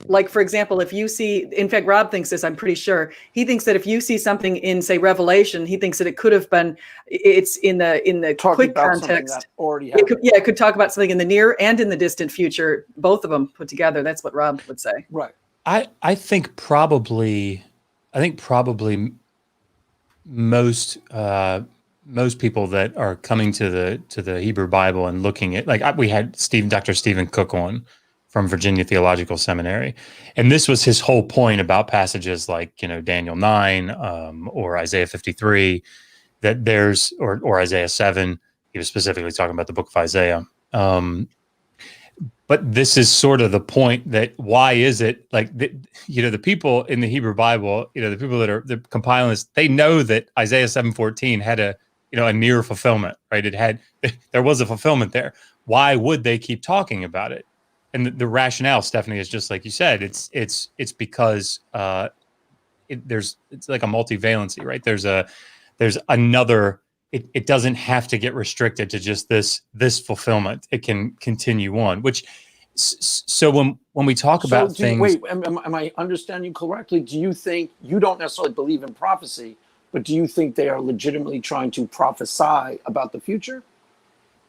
like, for example, if you see, in fact, Rob thinks this, I'm pretty sure. He thinks that if you see something in, say, Revelation, he thinks that it could have been, it's in the Talking quick about something context. that already It happened. could, yeah, it could talk about something in the near and in the distant future, both of them put together. That's what Rob would say. Right. I think probably most people that are coming to the Hebrew Bible and looking at, like, we had Dr. Stephen Cook on from Virginia Theological Seminary, and this was his whole point about passages like Daniel 9 or Isaiah 53, that there's or Isaiah 7. He was specifically talking about the book of Isaiah. But this is sort of the point, that why is it like the people in the Hebrew Bible, the people that are the compilers, they know that Isaiah 7:14 had a near fulfillment, right? There was a fulfillment there. Why would they keep talking about it? And the rationale, Stephanie, is just like you said. It's because it's like a multivalency, right? There's another. It doesn't have to get restricted to just this fulfillment. It can continue on. So when we talk about things, wait, am I understanding correctly? Do you think you don't necessarily believe in prophecy, but do you think they are legitimately trying to prophesy about the future?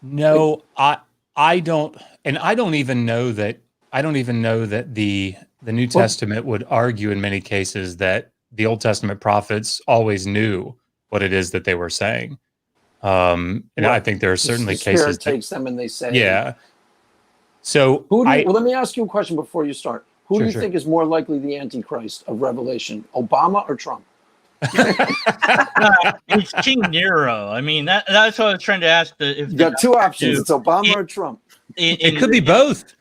No, I don't, and I don't even know that the New Testament would argue in many cases that the Old Testament prophets always knew what it is that they were saying. And I think there are certainly the cases Spirit takes them and they say, yeah. So well, let me ask you a question before you start. Who do you Sure. think is more likely the Antichrist of Revelation, Obama or Trump? It's King Nero. I mean, that's what I was trying to ask. You got two options: it's Obama or Trump. it could be both.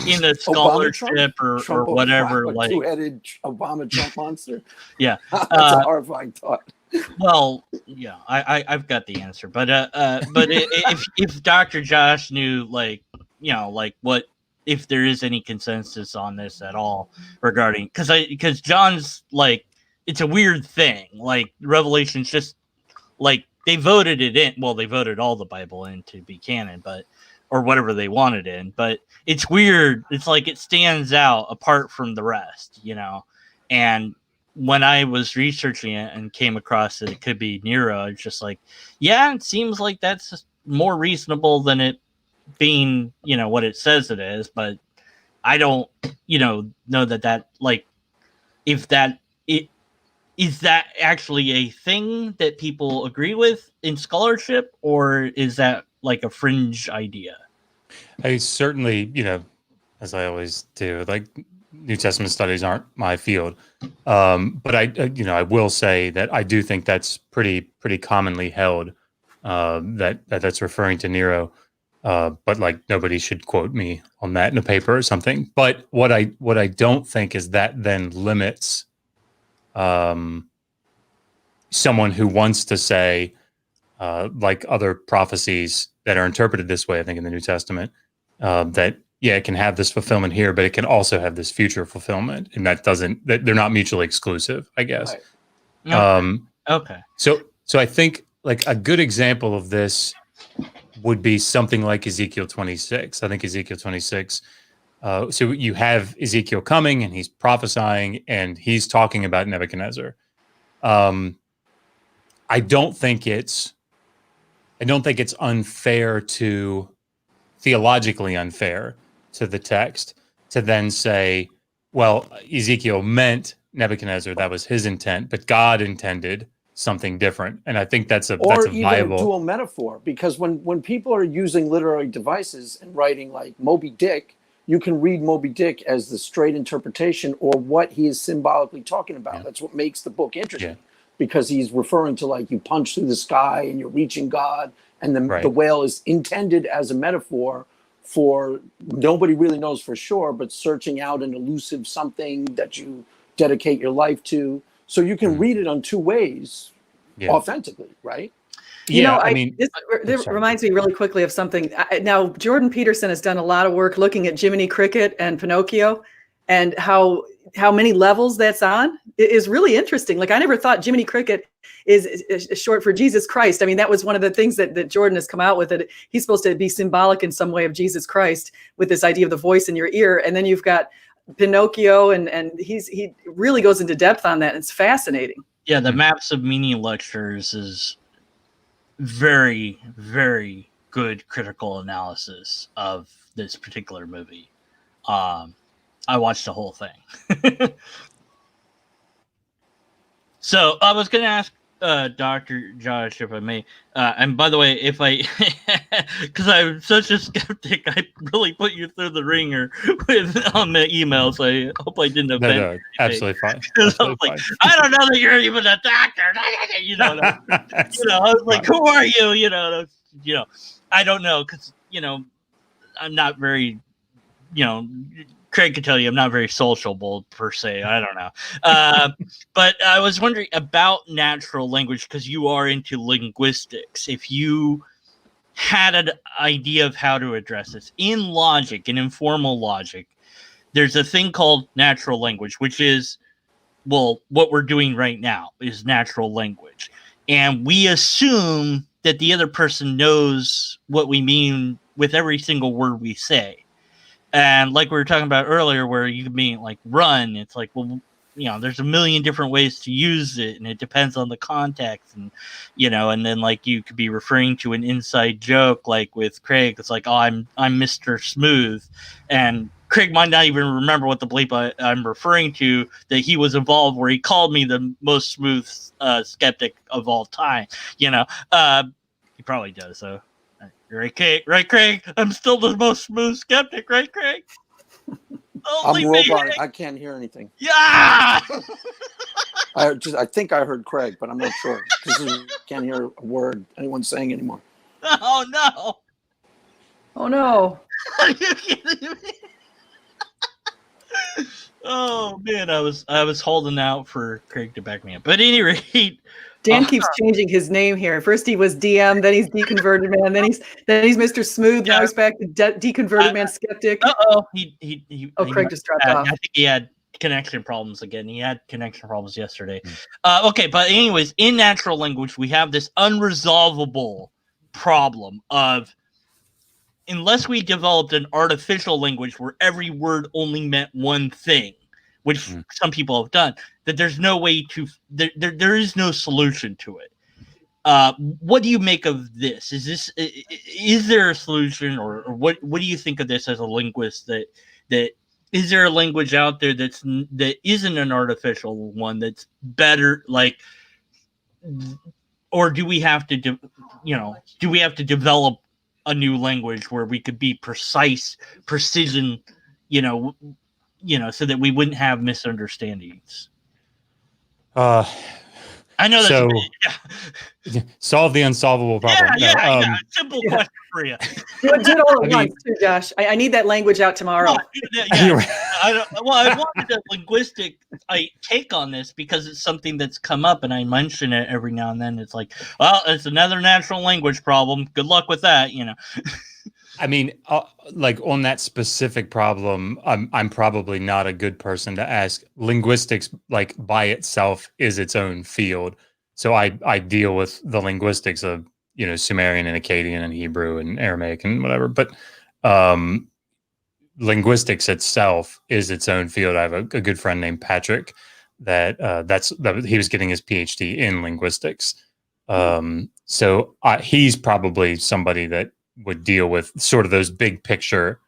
In the scholarship or whatever, like two-headed Obama Trump monster. Yeah, That's a horrifying thought. Well, yeah, I've got the answer, but if Dr. Josh knew, like what, if there is any consensus on this at all regarding, because John's like, it's a weird thing, like Revelation's just like they voted it in. Well, they voted all the Bible in to be canon, or whatever they wanted in, but it's weird. It's like it stands out apart from the rest, and when I was researching it and came across that it could be Nero, it's just like, yeah, it seems like that's more reasonable than it being, what it says it is. But I don't, know that like, if that is that actually a thing that people agree with in scholarship, or is that like a fringe idea? I certainly, as I always do, like, New Testament studies aren't my field, but I will say that I do think that's pretty commonly held, that's referring to Nero, but like nobody should quote me on that in a paper or something. But what I don't think is that then limits someone who wants to say, like other prophecies that are interpreted this way, I think in the New Testament, that it can have this fulfillment here, but it can also have this future fulfillment, and that they're not mutually exclusive, I guess. Right. Okay. So I think like a good example of this would be something like Ezekiel 26. I think Ezekiel 26. So you have Ezekiel coming and he's prophesying and he's talking about Nebuchadnezzar. I don't think it's unfair theologically unfair to the text to then say, well, Ezekiel meant Nebuchadnezzar, that was his intent, but God intended something different. And I think that's a even viable a dual metaphor, because when people are using literary devices and writing like Moby Dick, you can read Moby Dick as the straight interpretation or what he is symbolically talking about. Yeah. That's what makes the book interesting. Yeah. Because he's referring to like you punch through the sky and you're reaching God, and Right. the whale is intended as a metaphor for nobody really knows for sure, but searching out an elusive something that you dedicate your life to. So you can read it on two ways, authentically, right? You know, I mean, this reminds me really quickly of something. Now, Jordan Peterson has done a lot of work looking at Jiminy Cricket and Pinocchio, and how many levels that's on. It is really interesting. Like, I never thought Jiminy Cricket is short for Jesus Christ. I mean, that was one of the things that Jordan has come out with, that he's supposed to be symbolic in some way of Jesus Christ, with this idea of the voice in your ear. And then you've got Pinocchio, and he really goes into depth on that. It's fascinating. Yeah, the Maps of Meaning lectures is very, very good critical analysis of this particular movie. I watched the whole thing. So I was going to ask Dr. Josh, if I may, and by the way, if I, because I'm such a skeptic, I really put you through the ringer on the emails. I hope I didn't offend. No, absolutely fine. I don't know that you're even a doctor. You know, I was like, who are you? You know, I don't know, because I'm not very, Craig could tell you I'm not very sociable per se. I don't know. But I was wondering about natural language, because you are into linguistics. If you had an idea of how to address this in logic, in informal logic, there's a thing called natural language, which is, well, what we're doing right now is natural language. And we assume that the other person knows what we mean with every single word we say. And like we were talking about earlier, where you can mean like run, it's like, well, there's a million different ways to use it, and it depends on the context, and and then like you could be referring to an inside joke, like with Craig, it's like, oh, I'm Mr. Smooth, and Craig might not even remember what the bleep I'm referring to that he was involved, where he called me the most smooth skeptic of all time. He probably does, so. Right, Craig? I'm still the most smooth skeptic, right, Craig? I'm robotic. I can't hear anything. Yeah! I think I heard Craig, but I'm not sure. I can't hear a word anyone's saying anymore. Oh, no. Oh, no. Are you kidding me? Oh, man, I was holding out for Craig to back me up. But at any rate... Dan keeps changing his name here. First he was DM, then he's Deconverted Man, then he's Mr. Smooth. Now he's back to Deconverted Man Skeptic. Craig just dropped off. I think he had connection problems again. He had connection problems yesterday. Okay, but anyways, in natural language, we have this unresolvable problem of, unless we developed an artificial language where every word only meant one thing, which some people have done, that there's no way to, there is no solution to it. What do you make of this? Is there a solution, or what do you think of this as a linguist, that is there a language out there that isn't an artificial one that's better, like, or do we have to develop a new language where we could be precision, so that we wouldn't have misunderstandings? I know that's solve the unsolvable problem. Yeah. Simple question for you. Do it all at once, too, Josh. I need that language out tomorrow. I wanted a linguistic take on this, because it's something that's come up, and I mention it every now and then. It's like, well, it's another natural language problem. Good luck with that, I mean, like on that specific problem, I'm probably not a good person to ask. Linguistics, like by itself, is its own field. So I deal with the linguistics of Sumerian and Akkadian and Hebrew and Aramaic and whatever. But linguistics itself is its own field. I have a good friend named Patrick that he was getting his PhD in linguistics. So he's probably somebody that would deal with sort of those big picture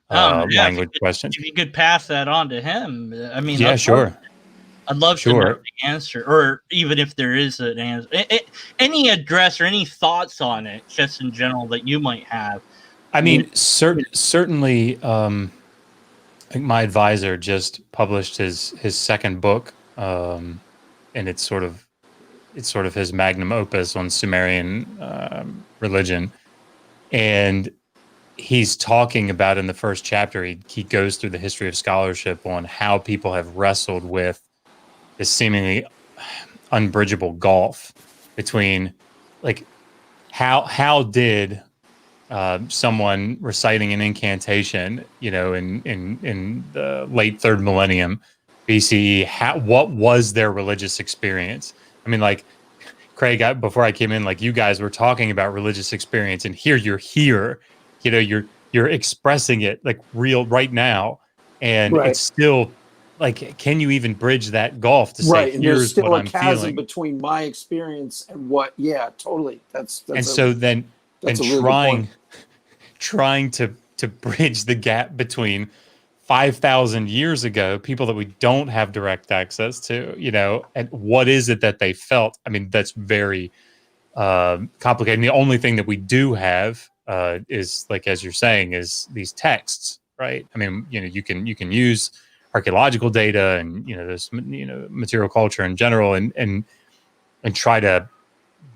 language questions. If you could pass that on to him, I mean, yeah, sure. I'd love to know the answer, or even if there is an answer, any address or any thoughts on it, just in general, that you might have. I mean, certainly, I think my advisor just published his second book, and it's sort of his magnum opus on Sumerian religion, and he's talking about in the first chapter. He goes through the history of scholarship on how people have wrestled with this seemingly unbridgeable gulf between, like, how did someone reciting an incantation, in the late 3rd millennium BCE, what was their religious experience? I mean, like, Craig, before I came in, like, you guys were talking about religious experience, and here, you're expressing it like real right now, and it's still like, can you even bridge that gulf to say, and here's there's still what a I'm chasm feeling between my experience and what? Yeah, totally. Trying to bridge the gap between 5,000 years ago, people that we don't have direct access to, and what is it that they felt? I mean, that's very complicated. And the only thing that we do have is, like, as you're saying, is these texts, right? I mean, you can use archaeological data and this material culture in general, and try to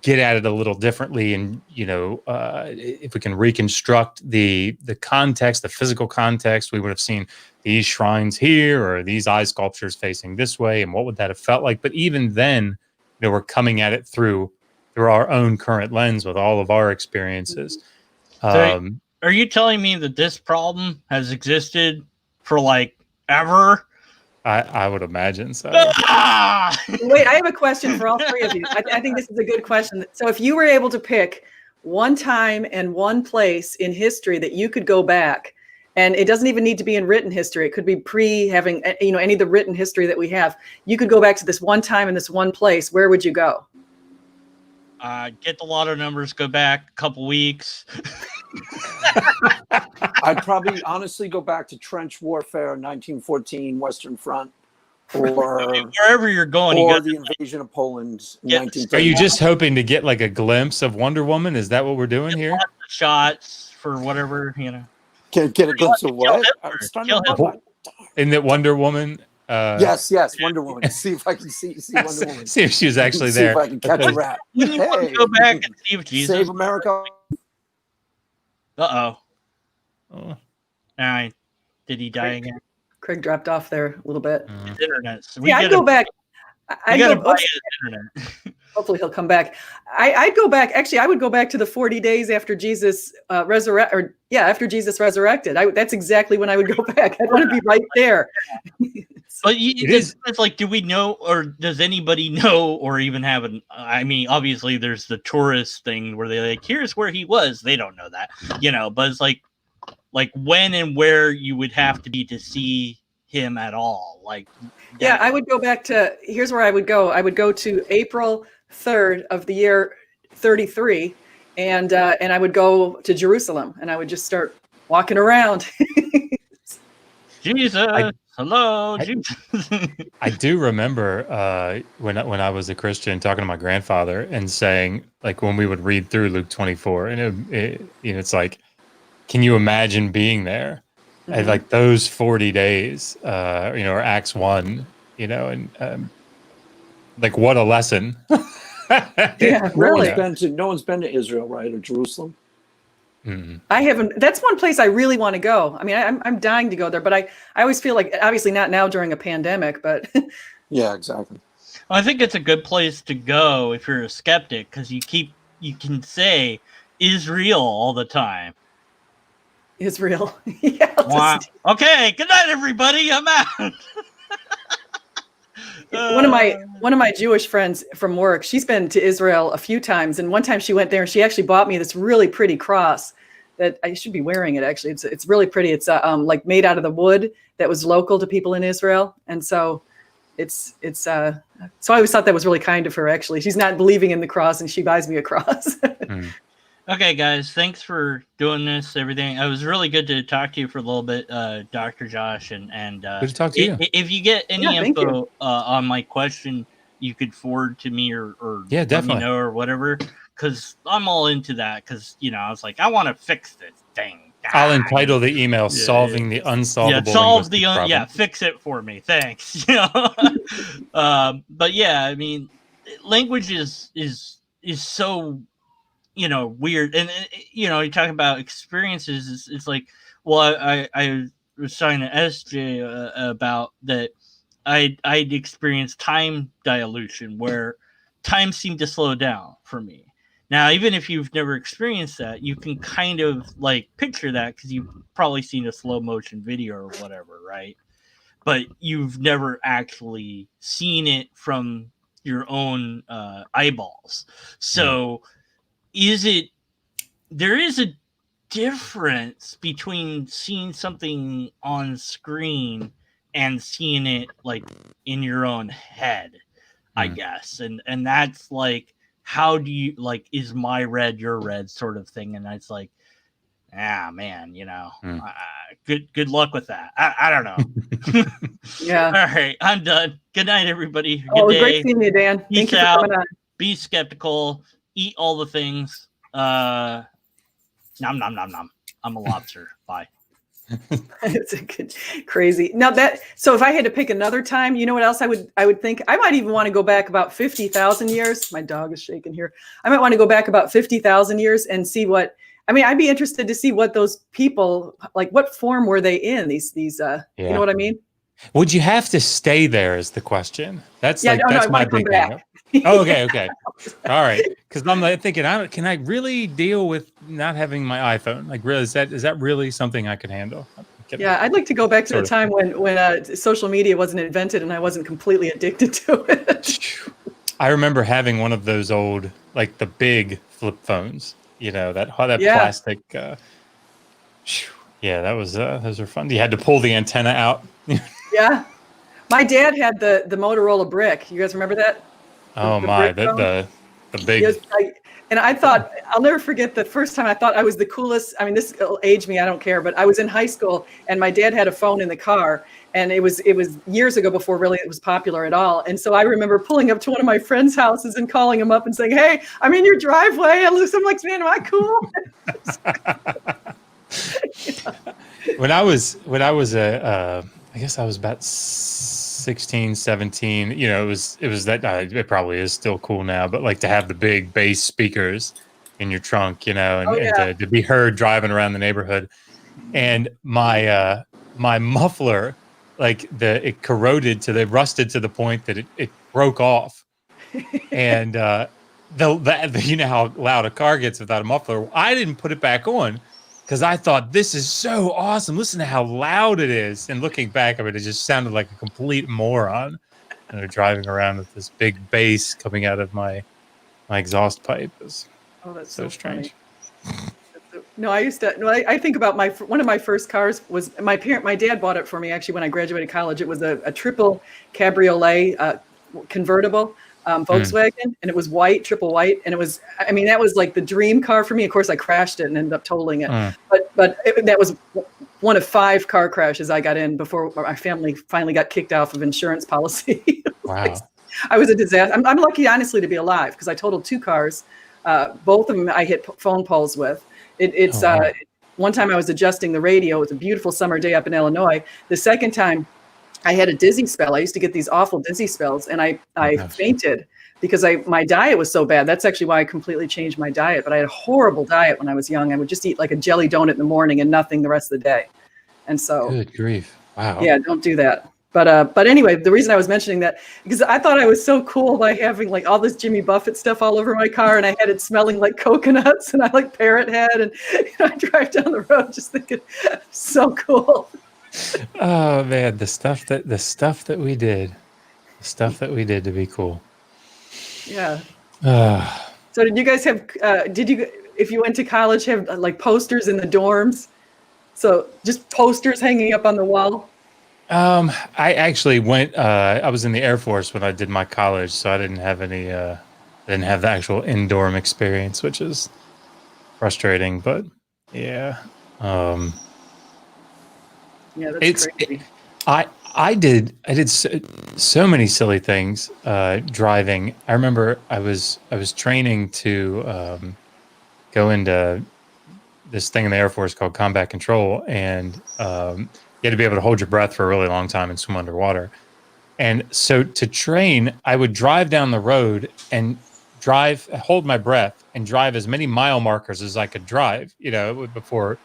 get at it a little differently, and if we can reconstruct the context, the physical context, we would have seen these shrines here or these eye sculptures facing this way, and what would that have felt like? But even then, we're coming at it through our own current lens with all of our experiences. So are you telling me that this problem has existed for, like, ever? I would imagine so. Wait, I have a question for all three of you. I think this is a good question. So if you were able to pick one time and one place in history that you could go back, and it doesn't even need to be in written history, it could be having any of the written history that we have, you could go back to this one time and this one place, where would you go? Get the lotto numbers, go back a couple weeks. I'd probably honestly go back to trench warfare, 1914 Western Front, or wherever you're going, or the invasion of Poland. Are you just hoping to get, like, a glimpse of Wonder Woman? Is that what we're doing here? Shots for whatever, Get a glimpse of what? In that Wonder Woman. Yes, Wonder Woman. See if I can see Wonder Woman. See if she was actually there. See if I can catch a rat. Wouldn't you want to go back and see if Jesus save America? Oh. Did he die again? Craig dropped off there a little bit. His internet. So I'd go back. Buy his internet. Hopefully he'll come back. I'd go back. Actually, I would go back to the 40 days after Jesus after Jesus resurrected. That's exactly when I would go back. I'd want to be right there. But it's like, do we know, or does anybody know, or even have I mean, obviously there's the tourist thing where they're like, here's where he was. They don't know that, but it's like when and where you would have to be to see him at all. Like, yeah, I would go back to, here's where I would go. I would go to April 3rd of the year 33, and I would go to Jerusalem, and I would just start walking around. Jesus. Hello, I do remember when I was a Christian talking to my grandfather and saying, like, when we would read through Luke 24, and it's like, can you imagine being there? Mm-hmm. And like those 40 days, or Acts 1, and like, what a lesson. Yeah, really. No one's been to Israel, right, or Jerusalem? Mm-hmm. I haven't. That's one place I really want to go. I mean, I'm dying to go there, but I always feel like, obviously not now during a pandemic, but yeah, exactly. I think it's a good place to go if you're a skeptic, because you can say Israel all the time. Israel. Yeah. Wow. Okay. Good night, everybody. I'm out. One of my Jewish friends from work, she's been to Israel a few times, and one time she went there and she actually bought me this really pretty cross that I should be wearing it. Actually, it's really pretty. It's like made out of the wood that was local to people in Israel, and so it's so I always thought that was really kind of her. Actually, she's not believing in the cross, and she buys me a cross. Okay, guys, thanks for doing this. Everything. It was really good to talk to you for a little bit, Dr. Josh, and Good to talk to you. If you get any thank you. info on my question, you could forward to me or Yeah, let definitely. me know or whatever, because I'm all into that. Because I was like, I want to fix this thing. I'll entitle the email "Solving the Unsolvable Linguistic Problem." Fix it for me. Thanks. But yeah, I mean, language is so weird, and you talk about experiences. It's like, well, I was talking to SJ about that. I'd experienced time dilution where time seemed to slow down for me. Now, even if you've never experienced that, you can kind of like picture that because you've probably seen a slow motion video or whatever, right? But you've never actually seen it from your own eyeballs. So there is a difference between seeing something on screen and seeing it like in your own head, I guess. And that's like, how do you like, is my red your red sort of thing? And it's like, man, good luck with that. I don't know. Yeah. All right, I'm done. Good night, everybody. Good Oh, day. great seeing you, Dan. Thank you for coming on. Be skeptical. Eat all the things. Nom nom nom nom. I'm a lobster. Bye. It's crazy. Now so if I had to pick another time, you know what else I would think? I might even want to go back about 50,000 years. My dog is shaking here. I might want to go back about 50,000 years and see I'd be interested to see what those people, like what form were they in, these you know what I mean? Would you have to stay there is the question. That's that's my big thing. Oh, okay. All right. Because I'm like thinking, can I really deal with not having my iPhone? Like, really, is that really something I could handle? Yeah, I'd like to go back to the time when social media wasn't invented and I wasn't completely addicted to it. I remember having one of those old, like the big flip phones. That plastic. Those are fun. You had to pull the antenna out. Yeah. My dad had the Motorola brick. You guys remember that? The big. And I thought, I'll never forget the first time I thought I was the coolest. I mean, this will age me, I don't care, but I was in high school and my dad had a phone in the car, and it was years ago before really it was popular at all. And so I remember pulling up to one of my friends' houses and calling him up and saying, "Hey, I'm in your driveway." I'm like, "Man, am I cool?" When I was I guess I was about 16, 17, it was that it probably is still cool now, but like to have the big bass speakers in your trunk, and to be heard driving around the neighborhood. And my muffler, like it rusted to the point that it broke off. And you know how loud a car gets without a muffler. I didn't put it back on because I thought, this is so awesome. Listen to how loud it is. And looking back, it just sounded like a complete moron. Driving around with this big bass coming out of my exhaust pipe. That's so strange. No, I think about one of my first cars was my dad bought it for me actually when I graduated college. It was a triple cabriolet convertible. Volkswagen, and it was white, triple white, and that was like the dream car for me. Of course, I crashed it and ended up totaling it, but that was one of 5 car crashes I got in before my family finally got kicked off of insurance policy. Wow. I was a disaster. I'm lucky, honestly, to be alive because I totaled 2 cars. Both of them I hit phone poles with. One time I was adjusting the radio. It was a beautiful summer day up in Illinois. The second time, I had a dizzy spell. I used to get these awful dizzy spells, and I fainted because my diet was so bad. That's actually why I completely changed my diet. But I had a horrible diet when I was young. I would just eat like a jelly donut in the morning and nothing the rest of the day. And so, good grief! Wow. Yeah, don't do that. But anyway, the reason I was mentioning that because I thought I was so cool by having like all this Jimmy Buffett stuff all over my car, and I had it smelling like coconuts, and I like Parrot Head, and I drive down the road just thinking, so cool. Oh man, the stuff that we did to be cool. Yeah. So did you guys have? If you went to college, have like posters in the dorms? So just posters hanging up on the wall. I actually went. I was in the Air Force when I did my college, so I didn't have any. Didn't have the actual in-dorm experience, which is frustrating, but yeah. Yeah, that's crazy. I did so many silly things driving. I remember I was training to go into this thing in the Air Force called combat control, and you had to be able to hold your breath for a really long time and swim underwater. And so to train, I would drive down the road and hold my breath and drive as many mile markers as I could drive, before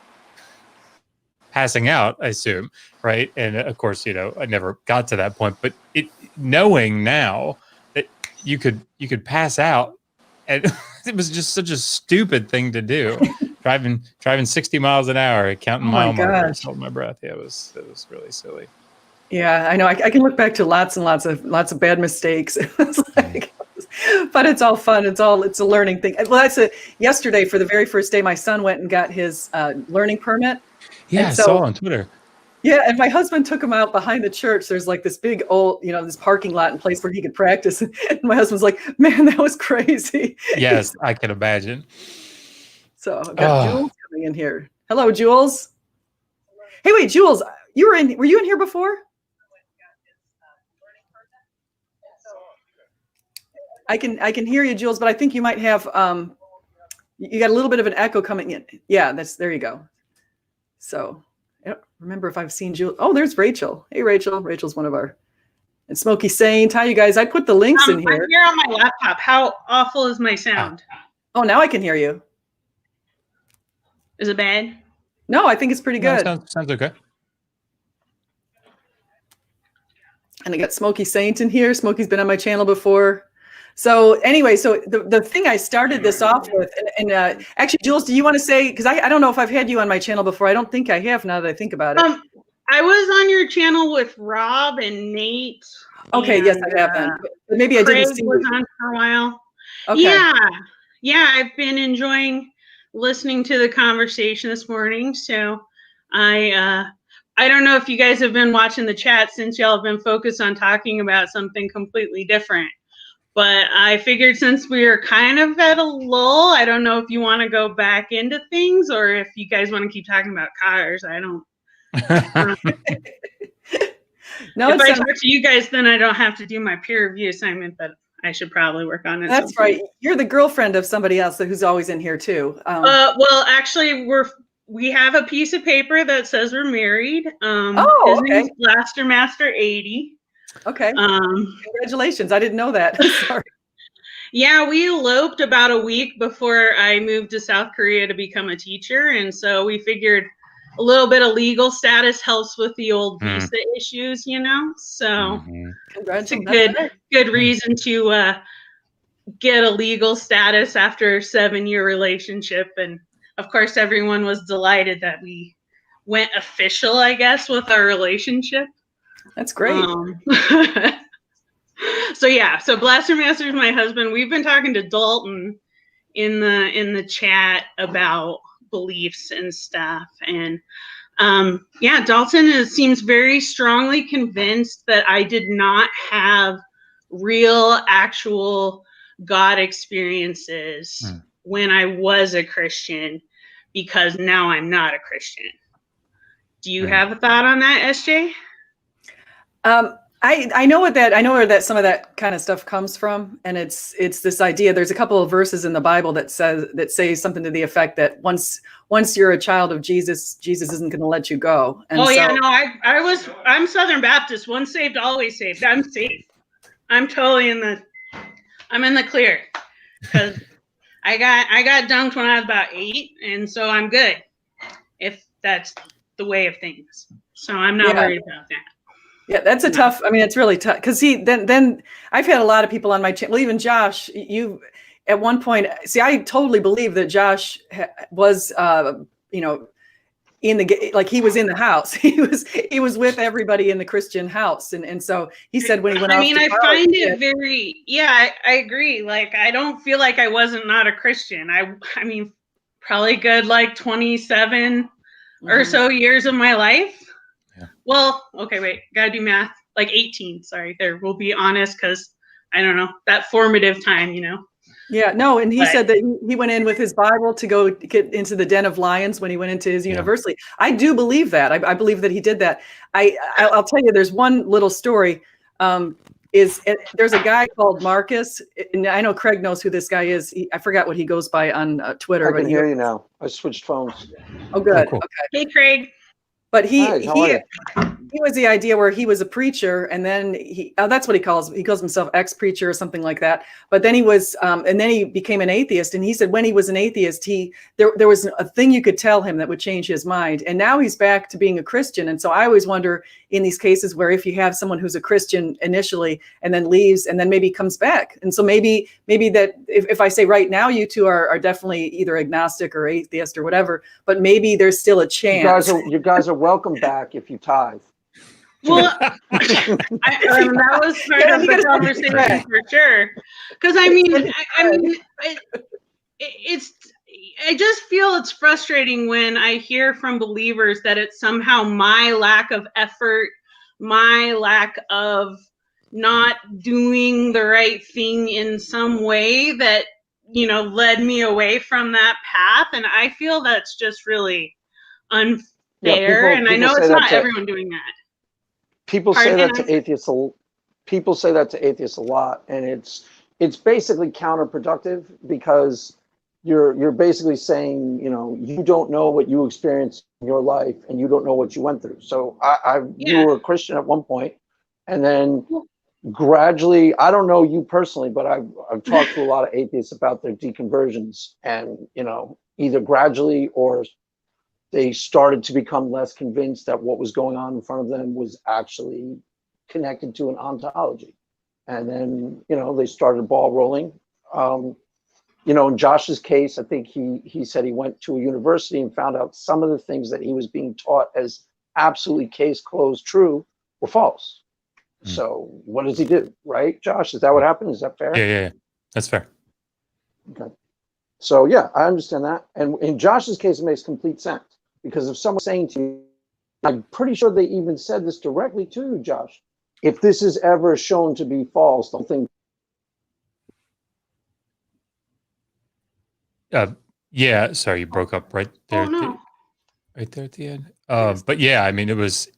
passing out, I assume, right? And of course, I never got to that point, but knowing now that you could pass out, and it was just such a stupid thing to do. driving 60 miles an hour, counting mile markers, holding my breath. Yeah, it was really silly. Yeah, I know. I can look back to lots and lots of bad mistakes. It's like, but it's all fun. It's a learning thing. Well, yesterday for the very first day, my son went and got his learning permit. Yeah, I saw on Twitter. Yeah, and my husband took him out behind the church. There's like this big old, this parking lot and place where he could practice. And my husband's like, "Man, that was crazy." Yes, I can imagine. So I've got Jules coming in here. Hello, Jules. Hey, wait, Jules, were you in here before? I can hear you, Jules, but I think you might have you got a little bit of an echo coming in. Yeah, there you go. So I don't remember if I've seen Jules. Oh, there's Rachel. Hey, Rachel. Rachel's one of our, and Smokey Saint. Hi, you guys. I put the links in here. I'm here on my laptop. How awful is my sound? Oh, now I can hear you. Is it bad? No, I think it's pretty good. No, sounds okay. And I got Smokey Saint in here. Smokey's been on my channel before. So anyway, so the thing I started this off with, and actually, Jules, do you want to say, because I don't know if I've had you on my channel before. I don't think I have, now that I think about it. I was on your channel with Rob and Nate. Okay, yes, I have been. But maybe I didn't see was on for a while. Okay. Yeah, I've been enjoying listening to the conversation this morning. So I don't know if you guys have been watching the chat, since y'all have been focused on talking about something completely different. But I figured since we are kind of at a lull, I don't know if you want to go back into things or if you guys want to keep talking about cars. I don't. No, if I talk to you guys, then I don't have to do my peer review assignment, but I should probably work on it. That's right. You're the girlfriend of somebody else who's always in here too. Well, actually, we have a piece of paper that says we're married. His name's BlasterMaster 80. Okay. Congratulations. I didn't know that. Sorry. Yeah, we eloped about a week before I moved to South Korea to become a teacher. And so we figured a little bit of legal status helps with the old visa issues, So it's a good reason to get a legal status after a 7-year relationship. And of course, everyone was delighted that we went official, I guess, with our relationship. That's great. So BlasterMaster is my husband. We've been talking to Dalton in the chat about beliefs and stuff. And Dalton seems very strongly convinced that I did not have real, actual God experiences when I was a Christian, because now I'm not a Christian. Do you have a thought on that, SJ? I know where that some of that kind of stuff comes from, and it's this idea. There's a couple of verses in the Bible that say something to the effect that once you're a child of Jesus, Jesus isn't going to let you go. And I'm Southern Baptist. Once saved, always saved. I'm safe. I'm totally in the clear, because I got dunked when I was about 8, and so I'm good if that's the way of things. So I'm not worried about that. Yeah, that's a tough. I mean, it's really tough because then I've had a lot of people on my channel. Well, even Josh, you at one point. See, I totally believe that Josh was, in he was in the house. He was with everybody in the Christian house, and so he said when he went. I find it very. Yeah, I agree. Like, I don't feel like I wasn't not a Christian. I mean, probably good 27 or so years of my life. Yeah. Well, okay, wait, gotta do math. 18, sorry, there, we'll be honest, because I don't know, that formative time, Yeah, no, and he But- said that he went in with his Bible to go get into the den of lions when he went into his university. I do believe that. I believe that he did that. I'll tell you, there's one little story. There's a guy called Marcus, and I know Craig knows who this guy is. I forgot what he goes by on Twitter. I can hear you now. I switched phones. Oh, good. Oh, cool. Okay. Hey, Craig. But Hi, how are you? he was the idea where he was a preacher, and then that's what he calls himself ex-preacher or something like that. But then he was and then he became an atheist, and he said when he was an atheist, there was a thing you could tell him that would change his mind, and now he's back to being a Christian. And so I always wonder in these cases where if you have someone who's a Christian initially and then leaves and then maybe comes back, and so maybe that if I say right now you two are definitely either agnostic or atheist or whatever, but maybe there's still a chance. You guys are welcome back if you tithe. Well, that was part of the conversation for sure. Because I just feel it's frustrating when I hear from believers that it's somehow my lack of effort, my lack of not doing the right thing in some way that, led me away from that path. And I feel that's just really unfair. And I know it's not everyone doing that. People say that to atheists. People say that to atheists a lot, and it's basically counterproductive because you're basically saying, you don't know what you experienced in your life, and you don't know what you went through. So you were a Christian at one point, and then gradually, I don't know you personally, but I've talked to a lot of atheists about their deconversions, and either gradually or they started to become less convinced that what was going on in front of them was actually connected to an ontology. And then, they started the ball rolling. In Josh's case, I think he said he went to a university and found out some of the things that he was being taught as absolutely case closed true were false. So what does he do, right? Josh, is that what happened? Is that fair? Yeah. That's fair. Okay. So yeah, I understand that. And in Josh's case, it makes complete sense. Because if someone's saying to you, I'm pretty sure they even said this directly to you, Josh, if this is ever shown to be false, don't think. Yeah, sorry, you broke up right there. Oh, no. Right there at the end. But yeah, I mean, it was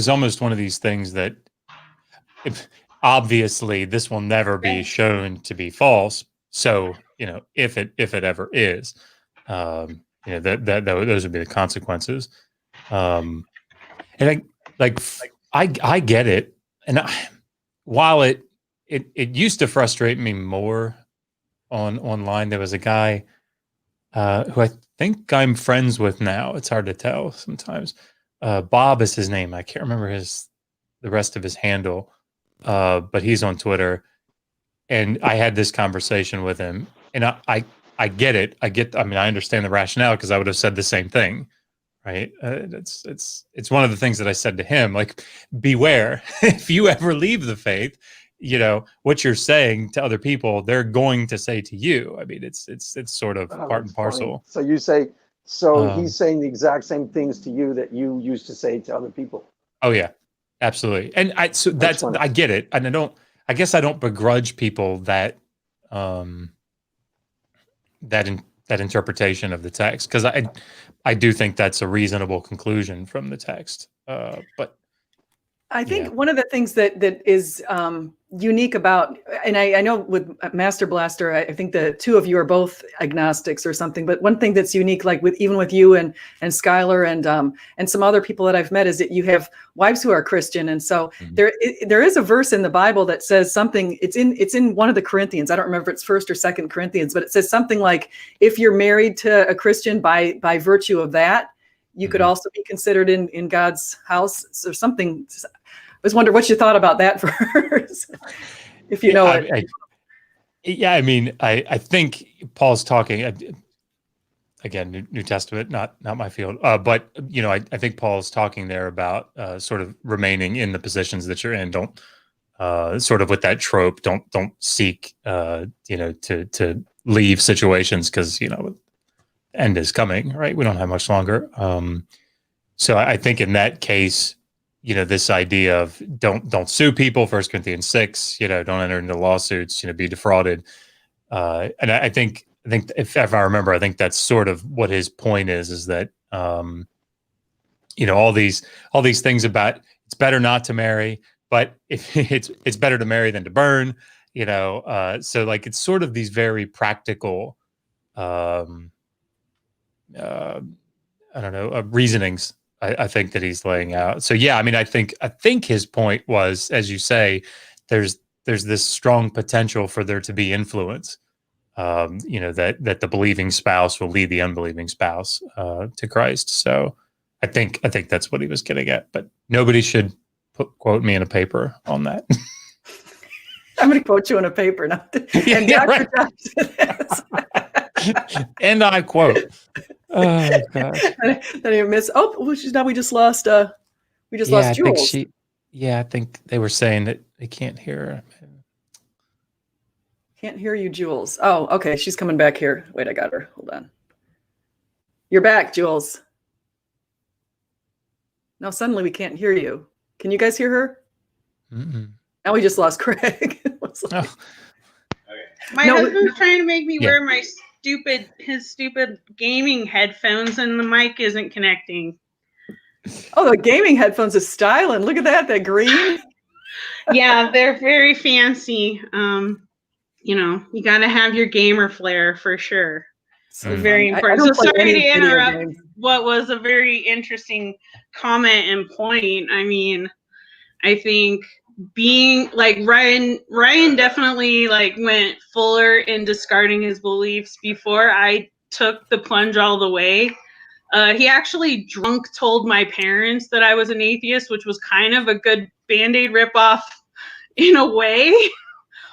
almost one of these things that obviously this will never be shown to be false. So, if it ever is, that those would be the consequences. And I get it. And while it used to frustrate me more online, there was a guy who I think I'm friends with now. It's hard to tell sometimes. Bob is his name. I can't remember the rest of his handle, but he's on Twitter. And I had this conversation with him, and I get it. I understand the rationale because I would have said the same thing, right? It's one of the things that I said to him, like, beware if you ever leave the faith, what you're saying to other people, they're going to say to you. I mean, it's sort of part and parcel. Funny. So he's saying the exact same things to you that you used to say to other people. Oh yeah, absolutely. And I get it. And I guess I don't begrudge people that, that interpretation of the text, because I do think that's a reasonable conclusion from the text. But I think one of the things that is unique about, and I know with Master Blaster, I think the two of you are both agnostics or something, but one thing that's unique, like even with you and Skylar and some other people that I've met, is that you have wives who are Christian. And so there is a verse in the Bible that says something, it's in one of the Corinthians. I don't remember if it's 1st or 2nd Corinthians, but it says something like, if you're married to a Christian by virtue of that, you could also be considered in God's house or something. I was wondering what you thought about that first, if you know it. I think Paul's talking, again, New Testament, not my field, but I think Paul's talking there about sort of remaining in the positions that you're in. Don't sort of with that trope. Don't seek to leave situations because end is coming, right? We don't have much longer. So I think in that case, this idea of don't sue people, 1 Corinthians 6, don't enter into lawsuits, be defrauded. And I think if I remember, I think that's sort of what his point is that, all these things about it's better not to marry, but if it's better to marry than to burn, so like it's sort of these very practical, I don't know, reasonings. I think that he's laying out. So yeah, I mean, I think his point was, as you say, there's this strong potential for there to be influence. That the believing spouse will lead the unbelieving spouse to Christ. So I think that's what he was getting at. But nobody should quote me in a paper on that. I'm going to quote you in a paper now. And Yeah, Dr. right. And I quote. Oh gosh. Then you miss. Oh, now we just lost. We just lost Jules. I think they were saying that they can't hear her. Can't hear you, Jules. Oh, okay. She's coming back here. Wait, I got her. Hold on. You're back, Jules. No, suddenly we can't hear you. Can you guys hear her? Mm-mm. Now we just lost Craig. My husband's trying to make me wear my stupid gaming headphones, and the mic isn't connecting. Oh, the gaming headphones is styling. Look at that green. Yeah, they're very fancy. You got to have your gamer flair for sure. So very important. So sorry to interrupt what was a very interesting comment and point. I mean, I think being like Ryan definitely like went fuller in discarding his beliefs before I took the plunge all the way. He actually drunk told my parents that I was an atheist, which was kind of a good Band-Aid ripoff in a way.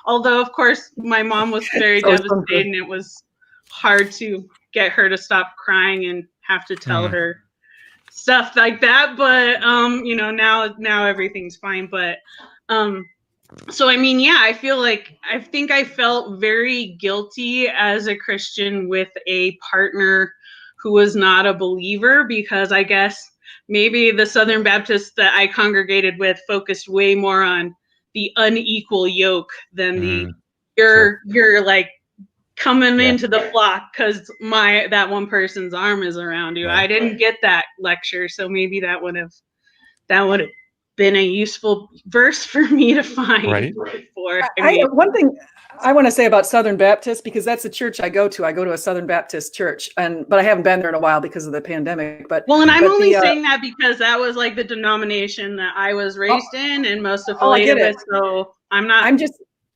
Although, of course, my mom was very devastated, and it was hard to get her to stop crying and have to tell her stuff like that. But now everything's fine. But so I mean, yeah, I think I felt very guilty as a Christian with a partner who was not a believer, because I guess maybe the Southern Baptists that I congregated with focused way more on the unequal yoke than you're like coming into the flock because that one person's arm is around you. Right. I didn't get that lecture, so maybe that would have been a useful verse for me to find. Right. One thing I want to say about Southern Baptist, because that's the church I go to. I go to a Southern Baptist church, but I haven't been there in a while because of the pandemic. I'm only saying that because that was like the denomination that I was raised in and most affiliated with. So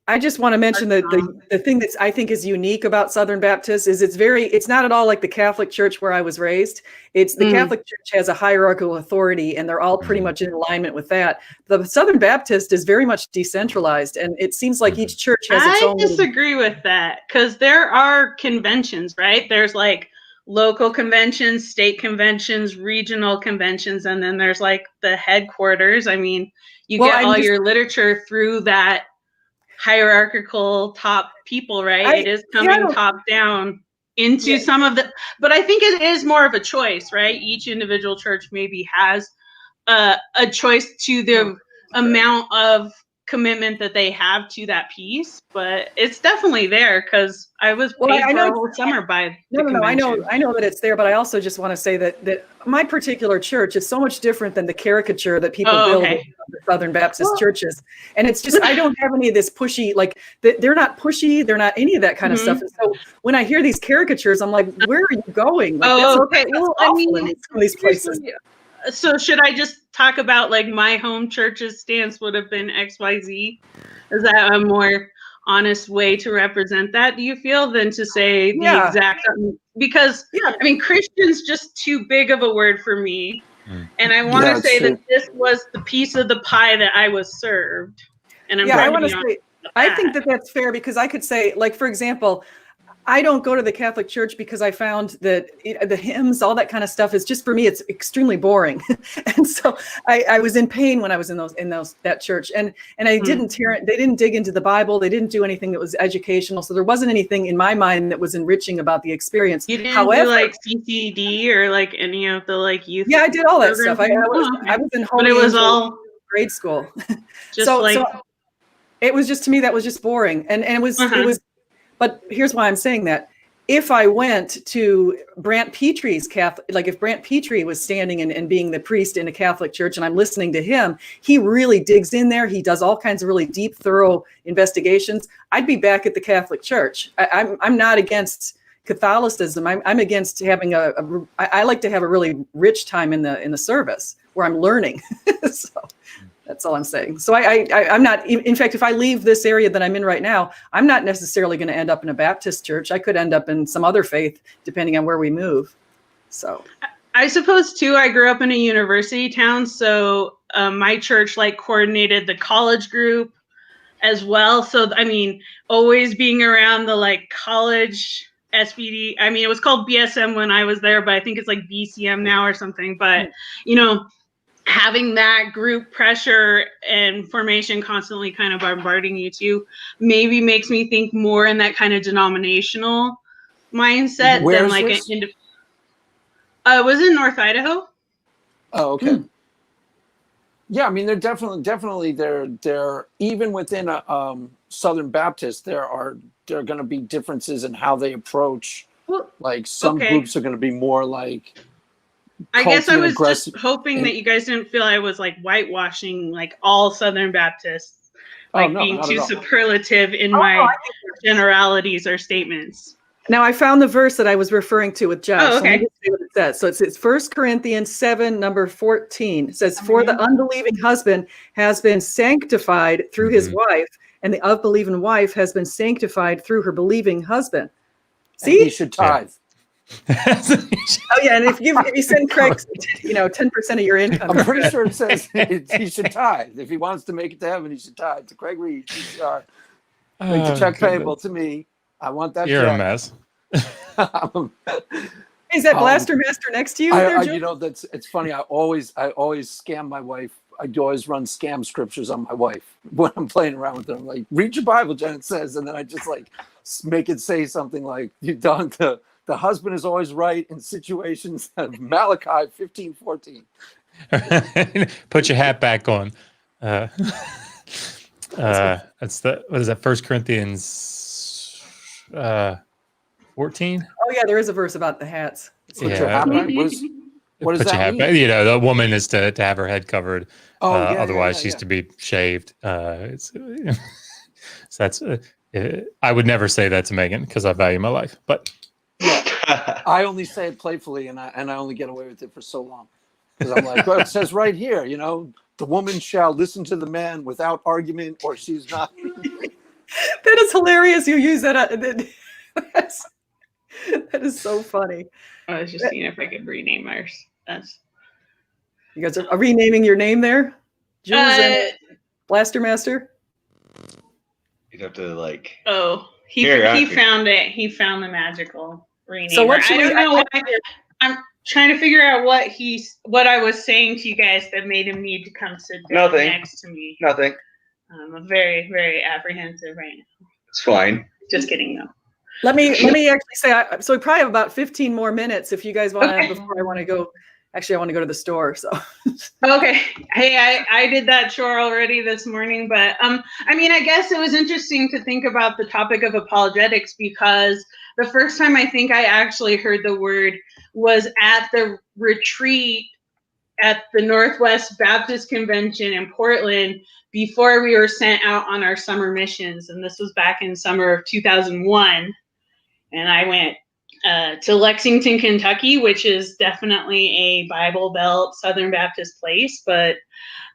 I just want to mention that the thing that I think is unique about Southern Baptist is it's not at all like the Catholic Church where I was raised. It's the Catholic Church has a hierarchical authority, and they're all pretty much in alignment with that. The Southern Baptist is very much decentralized, and it seems like each church has its own. I disagree with that, because there are conventions, right? There's like local conventions, state conventions, regional conventions, and then there's like the headquarters. I mean, you get all your literature through that hierarchical top people, right? It is coming top down into some of the, but I think it is more of a choice, right? Each individual church maybe has a choice to the amount of commitment that they have to that piece, but it's definitely there because I was paid for a whole summer by the convention. I know that it's there, but I also just want to say that my particular church is so much different than the caricature that people build of the Southern Baptist churches. And it's just, I don't have any of this pushy, like they're not pushy, they're not any of that kind of stuff. And so when I hear these caricatures, I'm like, where are you going? Like, well, I mean, some of these places. So should I just talk about like my home church's stance would have been XYZ? Is that a more honest way to represent that, do you feel, than to say the exact? Because I mean, Christian's just too big of a word for me. And I want to say that this was the piece of the pie that I was served. And I think that that's fair, because I could say, like, for example, I don't go to the Catholic Church because I found that the hymns, all that kind of stuff is just, for me, it's extremely boring. And so I was in pain when I was in that church. And I didn't they didn't dig into the Bible. They didn't do anything that was educational. So there wasn't anything in my mind that was enriching about the experience. You didn't do like CCD or like any of the like youth? Yeah, I did all that stuff. I was in home, but it was all grade school. Just so it was just, to me, that was just boring. And it was, But here's why I'm saying that. If I went to Brant Petrie's Catholic, like if Brant Petrie was standing and being the priest in a Catholic church and I'm listening to him, he really digs in there. He does all kinds of really deep, thorough investigations. I'd be back at the Catholic Church. I'm not against Catholicism. I'm against having I like to have a really rich time in the service where I'm learning. So that's all I'm saying. So I'm not, in fact, if I leave this area that I'm in right now, I'm not necessarily going to end up in a Baptist church. I could end up in some other faith depending on where we move. So I suppose too, I grew up in a university town. So my church like coordinated the college group as well. So, I mean, always being around the like college SBD. I mean, it was called BSM when I was there, but I think it's like BCM now or something. But, you know, having that group pressure and formation constantly kind of bombarding you too maybe makes me think more in that kind of denominational mindset Where than is like this? It was in North Idaho. Oh, okay. Yeah, I mean, they're definitely they're even within a Southern Baptist, there are going to be differences in how they approach. Like some groups are going to be more like. I guess I was aggressive. just hoping that you guys didn't feel I was like whitewashing like all Southern Baptists, like being too superlative in my generalities or statements. Now I found the verse that I was referring to with Josh. Oh, okay. Let me just see what it says. So it's 1 Corinthians 7, number 14. It says, for the unbelieving husband has been sanctified through his wife, and the unbelieving wife has been sanctified through her believing husband. See? And he should tithe. Oh yeah, and if you send Craig, 10% of your income. I'm pretty sure it says he should tithe. If he wants to make it to heaven, he should tithe. To Craig Reed, make the check payable to me. I want that. You're check. a mess. Is that BlasterMaster next to you? It's funny. I always scam my wife. I always run scam scriptures on my wife when I'm playing around with her. I'm like, read your Bible, Jen, it says, and then I just like make it say something like, the husband is always right in situations of Malachi 15:14. Put your hat back on. That's what is that? 1 Corinthians 14. Oh yeah, there is a verse about the hats. Put your hat back. What does that mean? You know, the woman is to have her head covered. Otherwise, she's to be shaved. So that's. I would never say that to Megan because I value my life, but. Yeah, I only say it playfully, and I only get away with it for so long because I'm like, well, it says right here, the woman shall listen to the man without argument, or she's not. That is hilarious. You use that. That is so funny. I was just seeing if I could rename ours. You guys are renaming your name there, Jules and BlasterMaster. You'd have to like. Oh, he found it. He found the magical rename. So what should I don't know why. I'm trying to figure out what I was saying to you guys that made him need to come sit down next to me. Nothing. I'm very, very apprehensive right now. It's fine. Just kidding, though. Let me actually say. So we probably have about 15 more minutes if you guys want to. Before I want to go. Actually, I want to go to the store. So. Okay. Hey, I did that chore already this morning, but I mean, I guess it was interesting to think about the topic of apologetics because the first time I think I actually heard the word was at the retreat at the Northwest Baptist Convention in Portland before we were sent out on our summer missions, and this was back in summer of 2001, and I went to Lexington, Kentucky, which is definitely a Bible Belt Southern Baptist place. But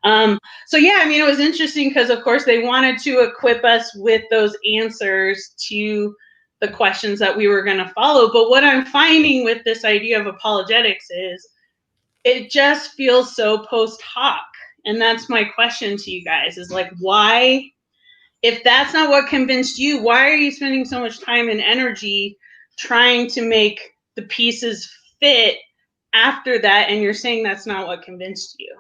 so, yeah, I mean, it was interesting because, of course, they wanted to equip us with those answers to the questions that we were going to follow. But what I'm finding with this idea of apologetics is it just feels so post hoc. And that's my question to you guys is like, why, if that's not what convinced you, why are you spending so much time and energy trying to make the pieces fit after that, and you're saying that's not what convinced you?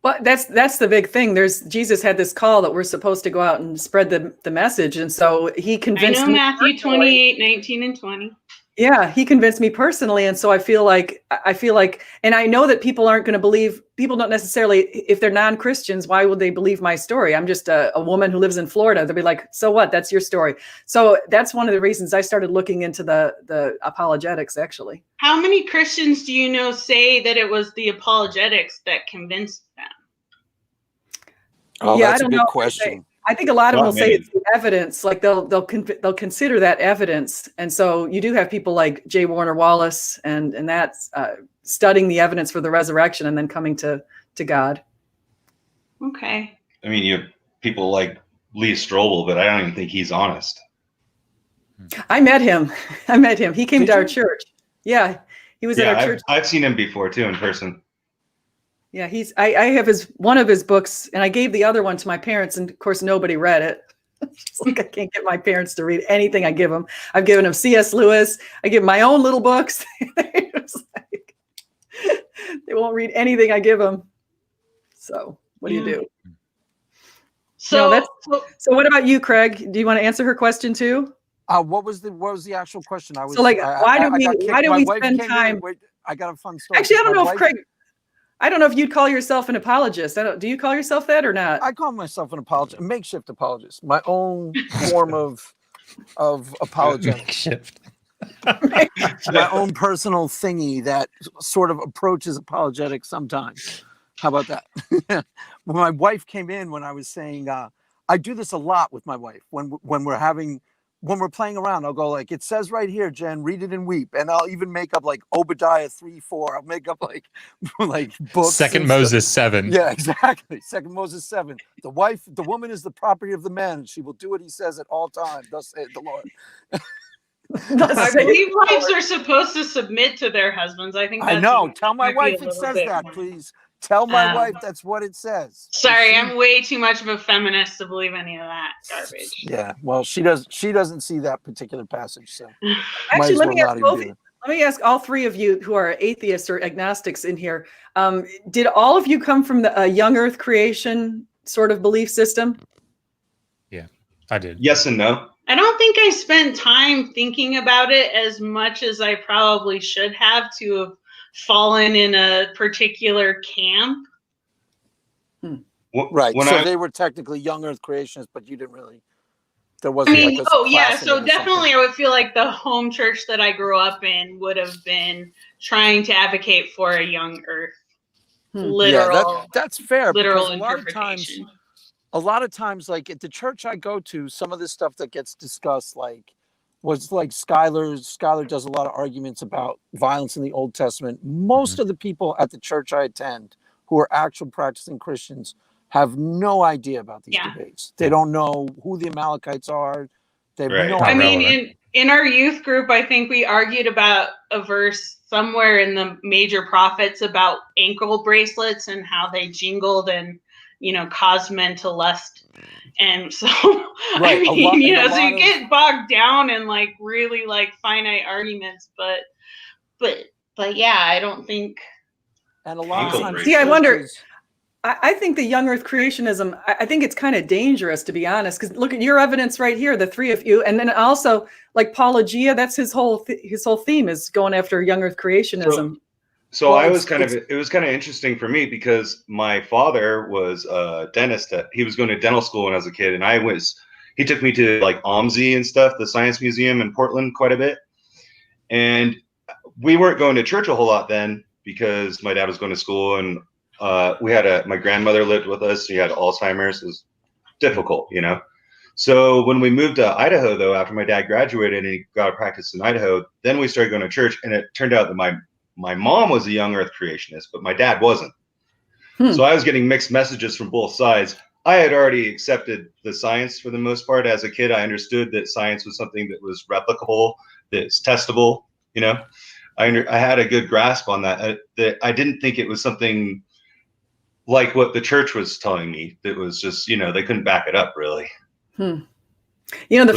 Well, that's the big thing. Jesus had this call that we're supposed to go out and spread the message, and so he convinced me. I know Matthew 28, 19, and 20. Yeah, he convinced me personally, and so I feel like, and I know that people aren't going to believe. People don't necessarily, if they're non-Christians, why would they believe my story? I'm just a woman who lives in Florida. They'll be like, so what? That's your story. So that's one of the reasons I started looking into the apologetics. Actually, How many Christians do you know say that it was the apologetics that convinced them? Oh, yeah, that's I don't a know. big question. I think a lot of them Not will say many. it's the evidence. Like they'll consider that evidence, and so you do have people like J. Warner Wallace and that's studying the evidence for the resurrection and then coming to God. Okay. I mean, you have people like Lee Strobel, but I don't even think he's honest. I met him. He came Did to our you? church. Yeah, he was at Yeah, our church. I've seen him before too in person. Yeah, I have one of his books, and I gave the other one to my parents, and of course nobody read it. It's like I can't get my parents to read anything I give them. I've given them C.S. Lewis. I give my own little books. It's like, they won't read anything I give them. So what do you do? So, So what about you, Craig? Do you want to answer her question too? What was the actual question? So like, why do we wife spend came time? in. Wait, I got a fun story. Actually, I don't My know if wife- Craig. I don't know if you'd call yourself an apologist. Do you call yourself that or not? I call myself an apologist, a makeshift apologist, my own form of apologetic, Makeshift. my own personal thingy that sort of approaches apologetics sometimes. How about that? When my wife came in, when I was saying, I do this a lot with my wife when we're playing around, I'll go like, it says right here, Jen, read it and weep. And I'll even make up like Obadiah 3:4. I'll make up like books. Second Moses 7. Yeah, exactly. Second Moses 7. The woman is the property of the man. She will do what he says at all times. Thus saith the Lord. I believe wives are supposed to submit to their husbands. I think that's I know. Tell my might be wife a it little says bit that, more. please. Tell my wife that's what it says. Sorry, I'm way too much of a feminist to believe any of that garbage. Yeah, well, she doesn't see that particular passage, so Actually, let me ask all three of you who are atheists or agnostics in here. Did all of you come from the young Earth creation sort of belief system? Yeah, I did. Yes and no. I don't think I spent time thinking about it as much as I probably should have to have fallen in a particular camp. Right. So they were technically young Earth creationists, but you didn't really. There wasn't. I mean, like a yeah. class in it So or definitely, something. I would feel like the home church that I grew up in would have been trying to advocate for a young Earth, literal. Yeah, that's fair. Literal Because interpretation. a lot of times, like at the church I go to, some of this stuff that gets discussed, was like Skylar does a lot of arguments about violence in the Old Testament. Most of the people at the church I attend who are actual practicing Christians have no idea about these debates. They don't know who the Amalekites are. They have no idea. I mean, in our youth group, I think we argued about a verse somewhere in the major prophets about ankle bracelets and how they jingled and, caused men to lust. And so, right. I mean, so you get bogged down in like really like finite arguments, but yeah, I don't think. And a lot of times, I wonder. I think the young Earth creationism, I think it's kind of dangerous, to be honest, because look at your evidence right here, the three of you. And then also like Apologia, that's his whole theme is going after young Earth creationism. So it was kind of interesting for me because my father was a dentist. He was going to dental school when I was a kid. And he took me to like OMSI and stuff, the Science Museum in Portland quite a bit. And we weren't going to church a whole lot then because my dad was going to school and my grandmother lived with us. She had Alzheimer's. It was difficult, So when we moved to Idaho, though, after my dad graduated and he got a practice in Idaho, then we started going to church. And it turned out that my mom was a young Earth creationist, but my dad wasn't. So I was getting mixed messages from both sides. I had already accepted the science for the most part. As a kid, I understood that science was something that was replicable, that's testable. I had a good grasp on that. That I didn't think it was something like what the church was telling me. That was just, they couldn't back it up really. The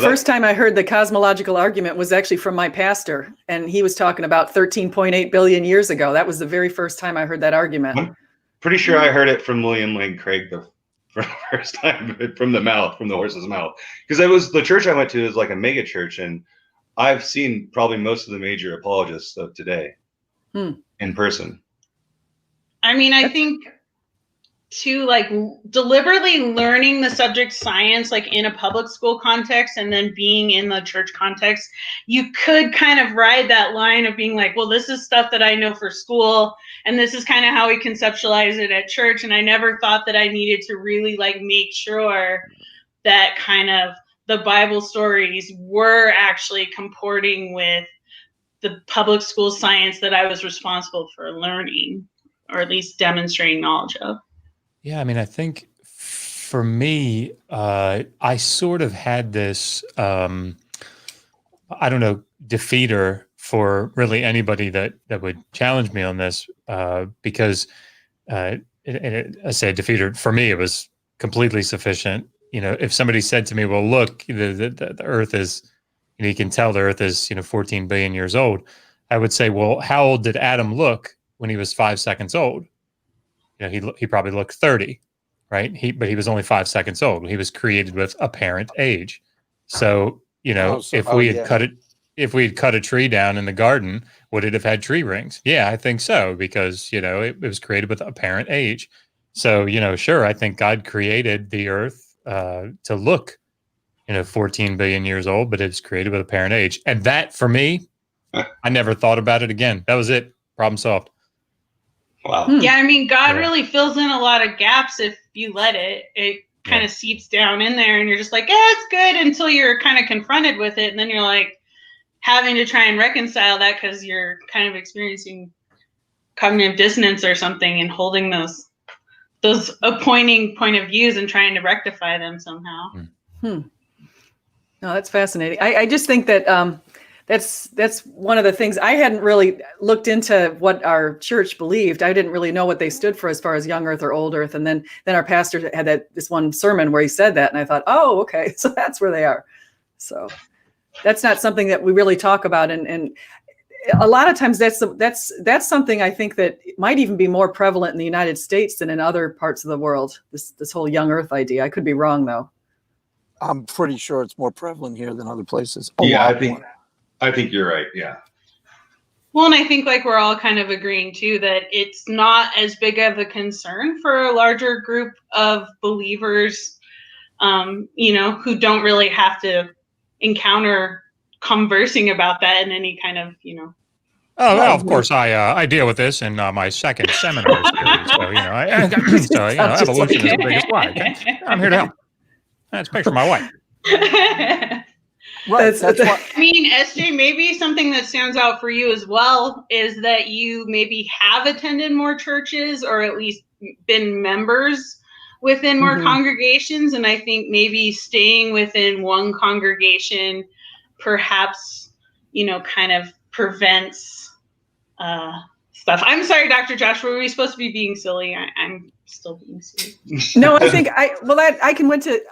first time I heard the cosmological argument was actually from my pastor, and he was talking about 13.8 billion years ago. That was the very first time I heard that argument. I'm pretty sure I heard it from William Lane Craig for the first time from the horse's mouth. Because it was the church I went to is like a mega church, and I've seen probably most of the major apologists of today in person. I mean, I think to like deliberately learning the subject science like in a public school context and then being in the church context, you could kind of ride that line of being like, well, this is stuff that I know for school and this is kind of how we conceptualize it at church, and I never thought that I needed to really like make sure that kind of the Bible stories were actually comporting with the public school science that I was responsible for learning, or at least demonstrating knowledge of. Yeah, I mean, I think for me, I sort of had this, I don't know, defeater for really anybody that would challenge me on this, because I say defeater, for me, it was completely sufficient. You know, if somebody said to me, well, look, the Earth is, you know, you can tell the Earth is, 14 billion years old. I would say, well, how old did Adam look when he was 5 seconds old? You know, he probably looked 30, right? But he was only 5 seconds old. He was created with apparent age. So, if we had cut a tree down in the garden, would it have had tree rings? Yeah, I think so, because, it was created with apparent age. So, sure, I think God created the Earth to look, 14 billion years old, but it's created with apparent age. And that, for me, I never thought about it again. That was it. Problem solved. Wow. Yeah, I mean, God really fills in a lot of gaps if you let it. It kind of seeps down in there, and you're just like, it's good, until you're kind of confronted with it, and then you're like having to try and reconcile that because you're kind of experiencing cognitive dissonance or something, and holding those appointing point of views and trying to rectify them somehow. No, that's fascinating. I just think that that's one of the things. I hadn't really looked into what our church believed. I didn't really know what they stood for as far as young earth or old earth. And then our pastor had this one sermon where he said that, and I thought, oh, okay, so that's where they are. So that's not something that we really talk about. And a lot of times that's something I think that might even be more prevalent in the United States than in other parts of the world. This whole young earth idea. I could be wrong though. I'm pretty sure it's more prevalent here than other places. Yeah, I think you're right. Yeah. Well, and I think like we're all kind of agreeing too that it's not as big of a concern for a larger group of believers, who don't really have to encounter conversing about that in any kind of, Oh, well, of course, I deal with this in my second seminar series. So, evolution is the biggest why. Okay? I'm here to help. That's a picture of my wife. Right. That's what I mean, SJ, maybe something that stands out for you as well is that you maybe have attended more churches, or at least been members within more congregations. And I think maybe staying within one congregation perhaps, kind of prevents stuff. I'm sorry, Dr. Josh, were we supposed to be being silly? I'm still being silly. No, I think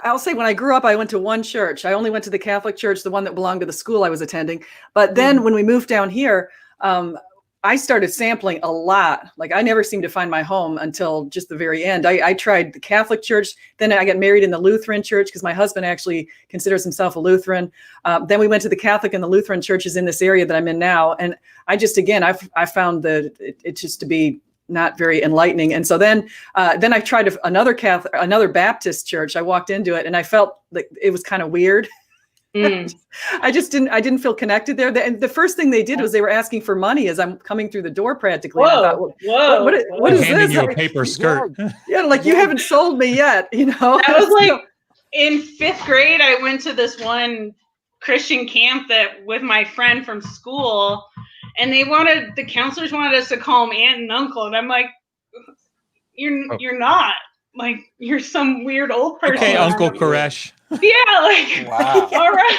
I'll say when I grew up, I went to one church. I only went to the Catholic church, the one that belonged to the school I was attending. But then when we moved down here, I started sampling a lot. Like I never seemed to find my home until just the very end. I tried the Catholic church. Then I got married in the Lutheran church because my husband actually considers himself a Lutheran. Then we went to the Catholic and the Lutheran churches in this area that I'm in now. And I just, again, I found that it just to be not very enlightening. And so then I tried another Baptist church. I walked into it and I felt like it was kind of weird. I didn't feel connected there. And the first thing they did was they were asking for money as I'm coming through the door practically. Whoa, I thought, what is handing this? you a paper skirt. Yeah, like you haven't sold me yet, I was like, in 5th grade, I went to this one Christian camp that with my friend from school, and the counselors wanted us to call them aunt and uncle. And I'm like, you're not. Like, you're some weird old person. Okay, Uncle Koresh. Yeah, like, wow. All right.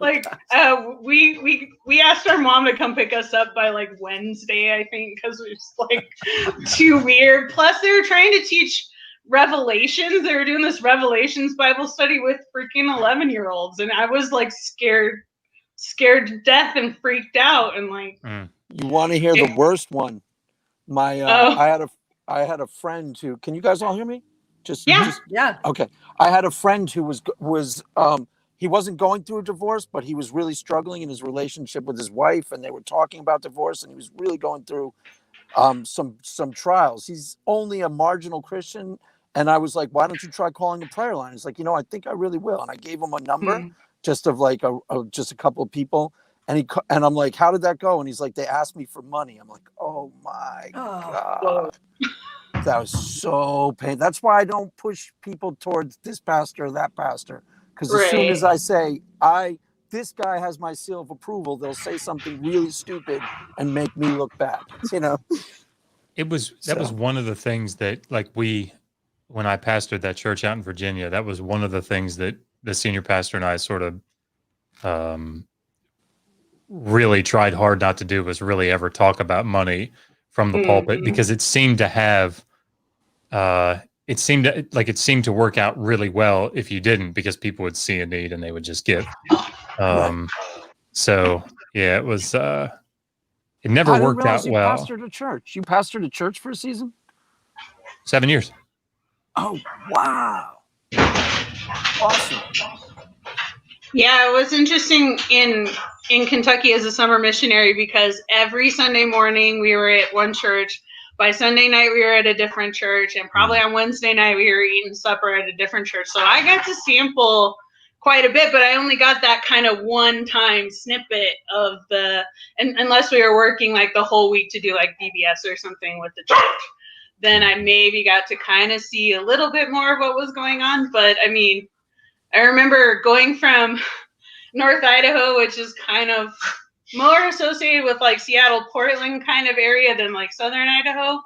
Like, we asked our mom to come pick us up by like Wednesday, I think, because it was like too weird. Plus, they were trying to teach Revelations. They were doing this Revelations Bible study with freaking 11-year-olds, and I was like scared to death and freaked out. And like, you want to hear the worst one? I had a friend who. Can you guys all hear me? Yeah. Okay. I had a friend who was he wasn't going through a divorce, but he was really struggling in his relationship with his wife, and they were talking about divorce, and he was really going through some trials. He's only a marginal Christian, and I was like, why don't you try calling the prayer line? He's like, I think I really will. And I gave him a number just of like just a couple of people, and I'm like, how did that go? And he's like, they asked me for money. I'm like, oh my God. That was so painful. That's why I don't push people towards this pastor or that pastor. Because as soon as I say, this guy has my seal of approval, they'll say something really stupid and make me look bad. That was one of the things that, like, when I pastored that church out in Virginia, that was one of the things that the senior pastor and I sort of really tried hard not to do, was really ever talk about money from the pulpit, because it seemed to have it seemed to work out really well if you didn't, because people would see a need and they would just give. So yeah, it was it never worked out well. You pastored a church. You pastored a church for a season? 7 years. Oh wow. Awesome. Yeah, it was interesting in Kentucky as a summer missionary, because every Sunday morning we were at one church. By Sunday night, we were at a different church, and probably on Wednesday night, we were eating supper at a different church. So I got to sample quite a bit, but I only got that kind of one-time snippet of unless we were working like the whole week to do like VBS or something with the church, then I maybe got to kind of see a little bit more of what was going on. But I mean, I remember going from North Idaho, which is kind of more associated with like Seattle, Portland kind of area than like Southern Idaho.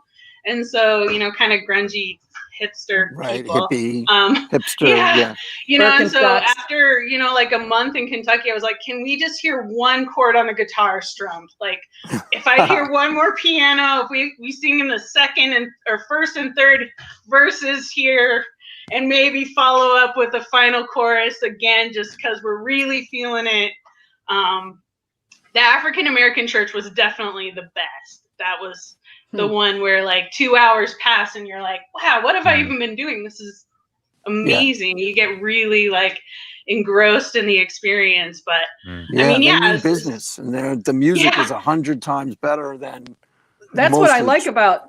And so, kind of grungy hipster people. Hippie, hipster, yeah. And so after, like a month in Kentucky, I was like, can we just hear one chord on the guitar strummed? Like, if I hear one more piano, if we sing in the second or first and third verses here, and maybe follow up with the final chorus again, just because we're really feeling it. The African American church was definitely the best. That was the one where like 2 hours pass and you're like, wow, what have I even been doing? This is amazing. You get really like engrossed in the experience. But they mean business, and the music is 100 times better than. That's what I like about.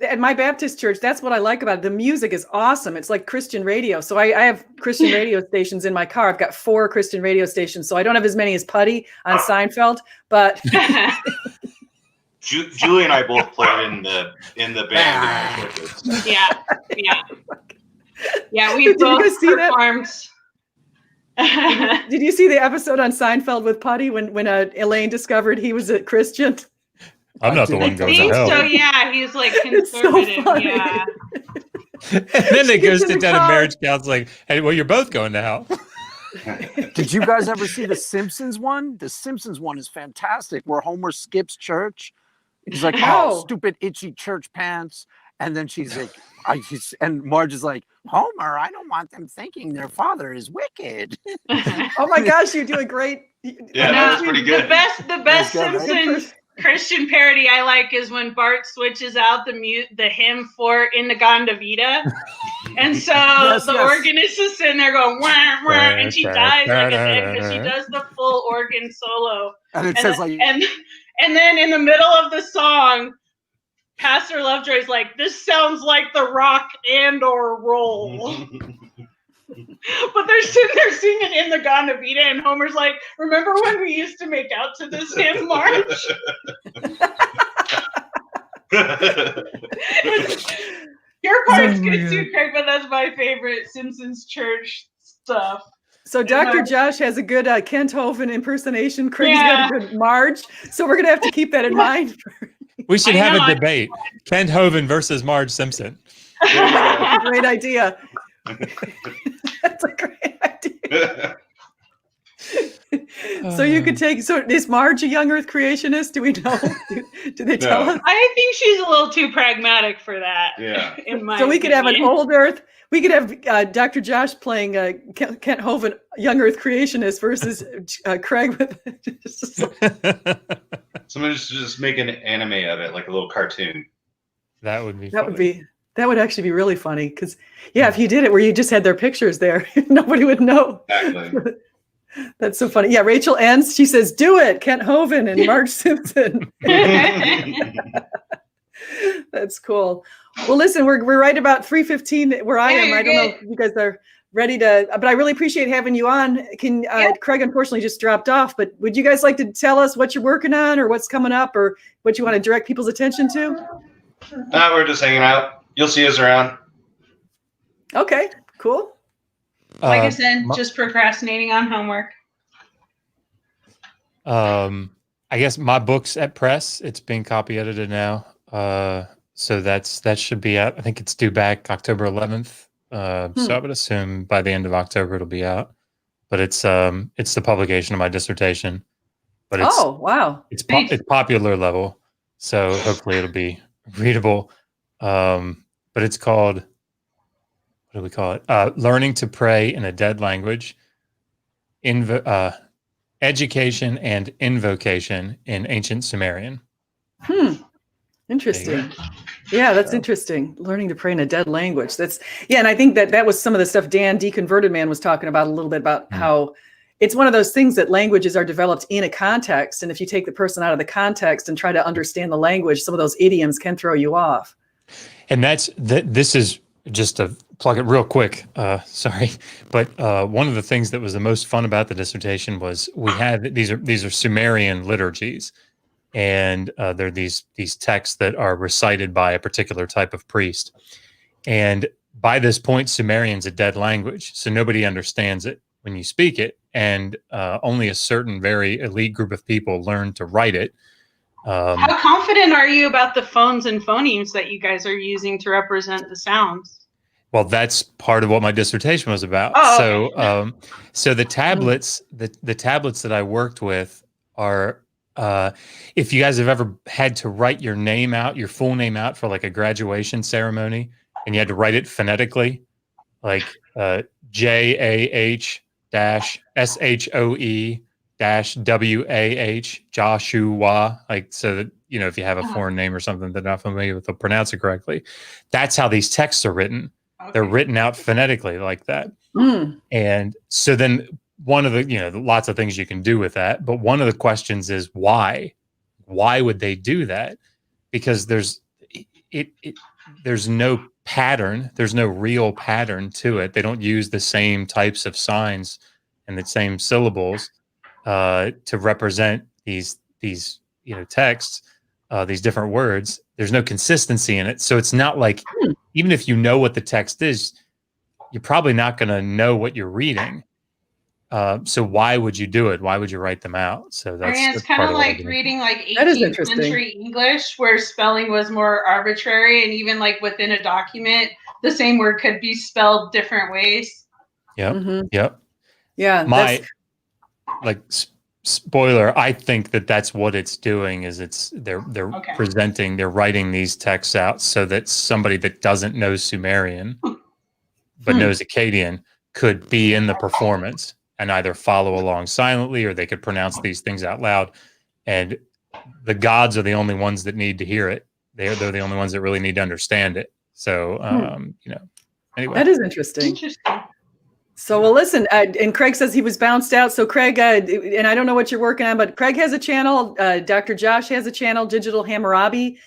At my Baptist church, that's what I like about it. The music is awesome. It's like Christian radio. So I have Christian radio stations in my car. I've got 4 Christian radio stations. So I don't have as many as Putty on Seinfeld, but Julie and I both played in the band. Yeah. We both performed. Did you see the episode on Seinfeld with Putty when Elaine discovered he was a Christian? I'm not the one going to hell. So yeah, he's like conservative. So yeah. And then they go sit down in marriage counseling. Hey, well, you're both going to hell. Did you guys ever see the Simpsons one? The Simpsons one is fantastic, where Homer skips church. He's like, oh, stupid itchy church pants. And then she's like, and Marge is like, Homer, I don't want them thinking their father is wicked. Oh my gosh, you're doing great. Yeah, that was pretty good. The best Simpsons Christian parody I like is when Bart switches out the hymn for In the Ganda Vita. And so the organist is sitting there going, wah, wah, and she dies like at the end because she does the full organ solo. And it says like... And then in the middle of the song, Pastor Lovejoy's like, this sounds like the rock and or roll. But they're sitting there singing In the Ganda Vita, and Homer's like, remember when we used to make out to this hymn, Marge? Your part's good too, Craig, but that's my favorite Simpsons church stuff. So Dr. Josh has a good Kent Hovind impersonation. Craig's got a good Marge. So we're going to have to keep that in mind. We should have a debate. Kent Hovind versus Marge Simpson. Great idea. That's a great idea. So you could take. So is Marge a young Earth creationist? Do we know? Do they tell us? I think she's a little too pragmatic for that. Yeah. So we could have an old Earth. We could have Dr. Josh playing Kent Hovind, young Earth creationist, versus Craig with. Someone just make an anime of it, like a little cartoon. That would be. That would actually be really funny because, if you did it where you just had their pictures there, nobody would know. Exactly. That's so funny. Yeah, Rachel Enns, she says, do it, Kent Hovind and Marge Simpson. That's cool. Well, listen, we're right about 3:15 where I am. I don't know if you guys are ready to, but I really appreciate having you on. Craig unfortunately just dropped off, but would you guys like to tell us what you're working on or what's coming up or what you want to direct people's attention to? We're just hanging out. You'll see us around. Okay, cool. Like I said, just procrastinating on homework. I guess my book's at press. It's being copy edited now. So that should be out. I think it's due back October 11th. So I would assume by the end of October it'll be out. But it's the publication of my dissertation. But it's wow. It's popular level. So hopefully it'll be readable. But it's called, what do we call it? Learning to Pray in a Dead Language. Education and Invocation in Ancient Sumerian. Interesting. Yeah, that's interesting. Learning to pray in a dead language. And I think that was some of the stuff Dan Deconverted Man was talking about a little bit about how it's one of those things that languages are developed in a context. And if you take the person out of the context and try to understand the language, some of those idioms can throw you off. And this is just to plug it real quick. Sorry. But one of the things that was the most fun about the dissertation was we had, these are Sumerian liturgies. And they're these texts that are recited by a particular type of priest. And by this point, Sumerian's a dead language, so nobody understands it when you speak it, and only a certain very elite group of people learn to write it. How confident are you about the phones and phonemes that you guys are using to represent the sounds? Well, that's part of what my dissertation was about. So the tablets, the tablets that I worked with are. If you guys have ever had to write your name out, your full name out for like a graduation ceremony, and you had to write it phonetically, like JAHSHOE-WAH, Joshua, like, so that, you know, if you have a foreign name or something that they're not familiar with, they'll pronounce it correctly. That's how these texts are written. Okay. They're written out phonetically like that. And so then one of the, lots of things you can do with that, but one of the questions is why would they do that? Because there's no pattern. There's no real pattern to it. They don't use the same types of signs and the same syllables to represent these texts, these different words. There's no consistency in it. So it's not like, even if you know what the text is, you're probably not going to know what you're reading. So why would you do it? Why would you write them out? So that's kind of like reading like 18th century English, where spelling was more arbitrary, and even like within a document, the same word could be spelled different ways. Yep. Yeah. Spoiler, I think that's what it's doing. Is they're presenting, they're writing these texts out so that somebody that doesn't know Sumerian but knows Akkadian could be in the performance and either follow along silently, or they could pronounce these things out loud. And the gods are the only ones that need to hear it. They're the only ones that really need to understand it. So, anyway. That is interesting. So, well, listen, and Craig says he was bounced out. So Craig, and I don't know what you're working on, but Craig has a channel. Dr. Josh has a channel, Digital Hammurabi.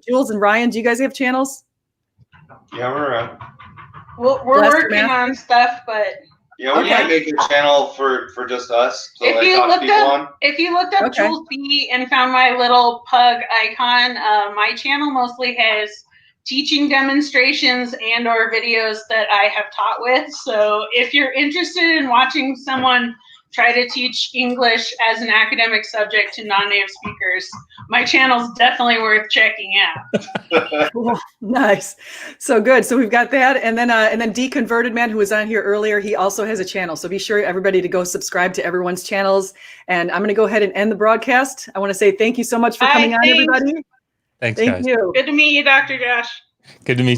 Jules and Ryan, do you guys have channels? Yeah, we're around. We're working on stuff, but... Yeah, we might make a channel for just us. So if you looked up Jules B and found my little pug icon, my channel mostly has teaching demonstrations and or videos that I have taught with. So if you're interested in watching someone try to teach English as an academic subject to non-native speakers, my channel's definitely worth checking out. Cool. Nice. So good. So we've got that. And then Deconverted Man, who was on here earlier, he also has a channel. So be sure everybody to go subscribe to everyone's channels. And I'm going to go ahead and end the broadcast. I want to say thank you so much for coming on, everybody. Thanks, thank guys. you. Good to meet you, Dr. Josh. Good to meet you.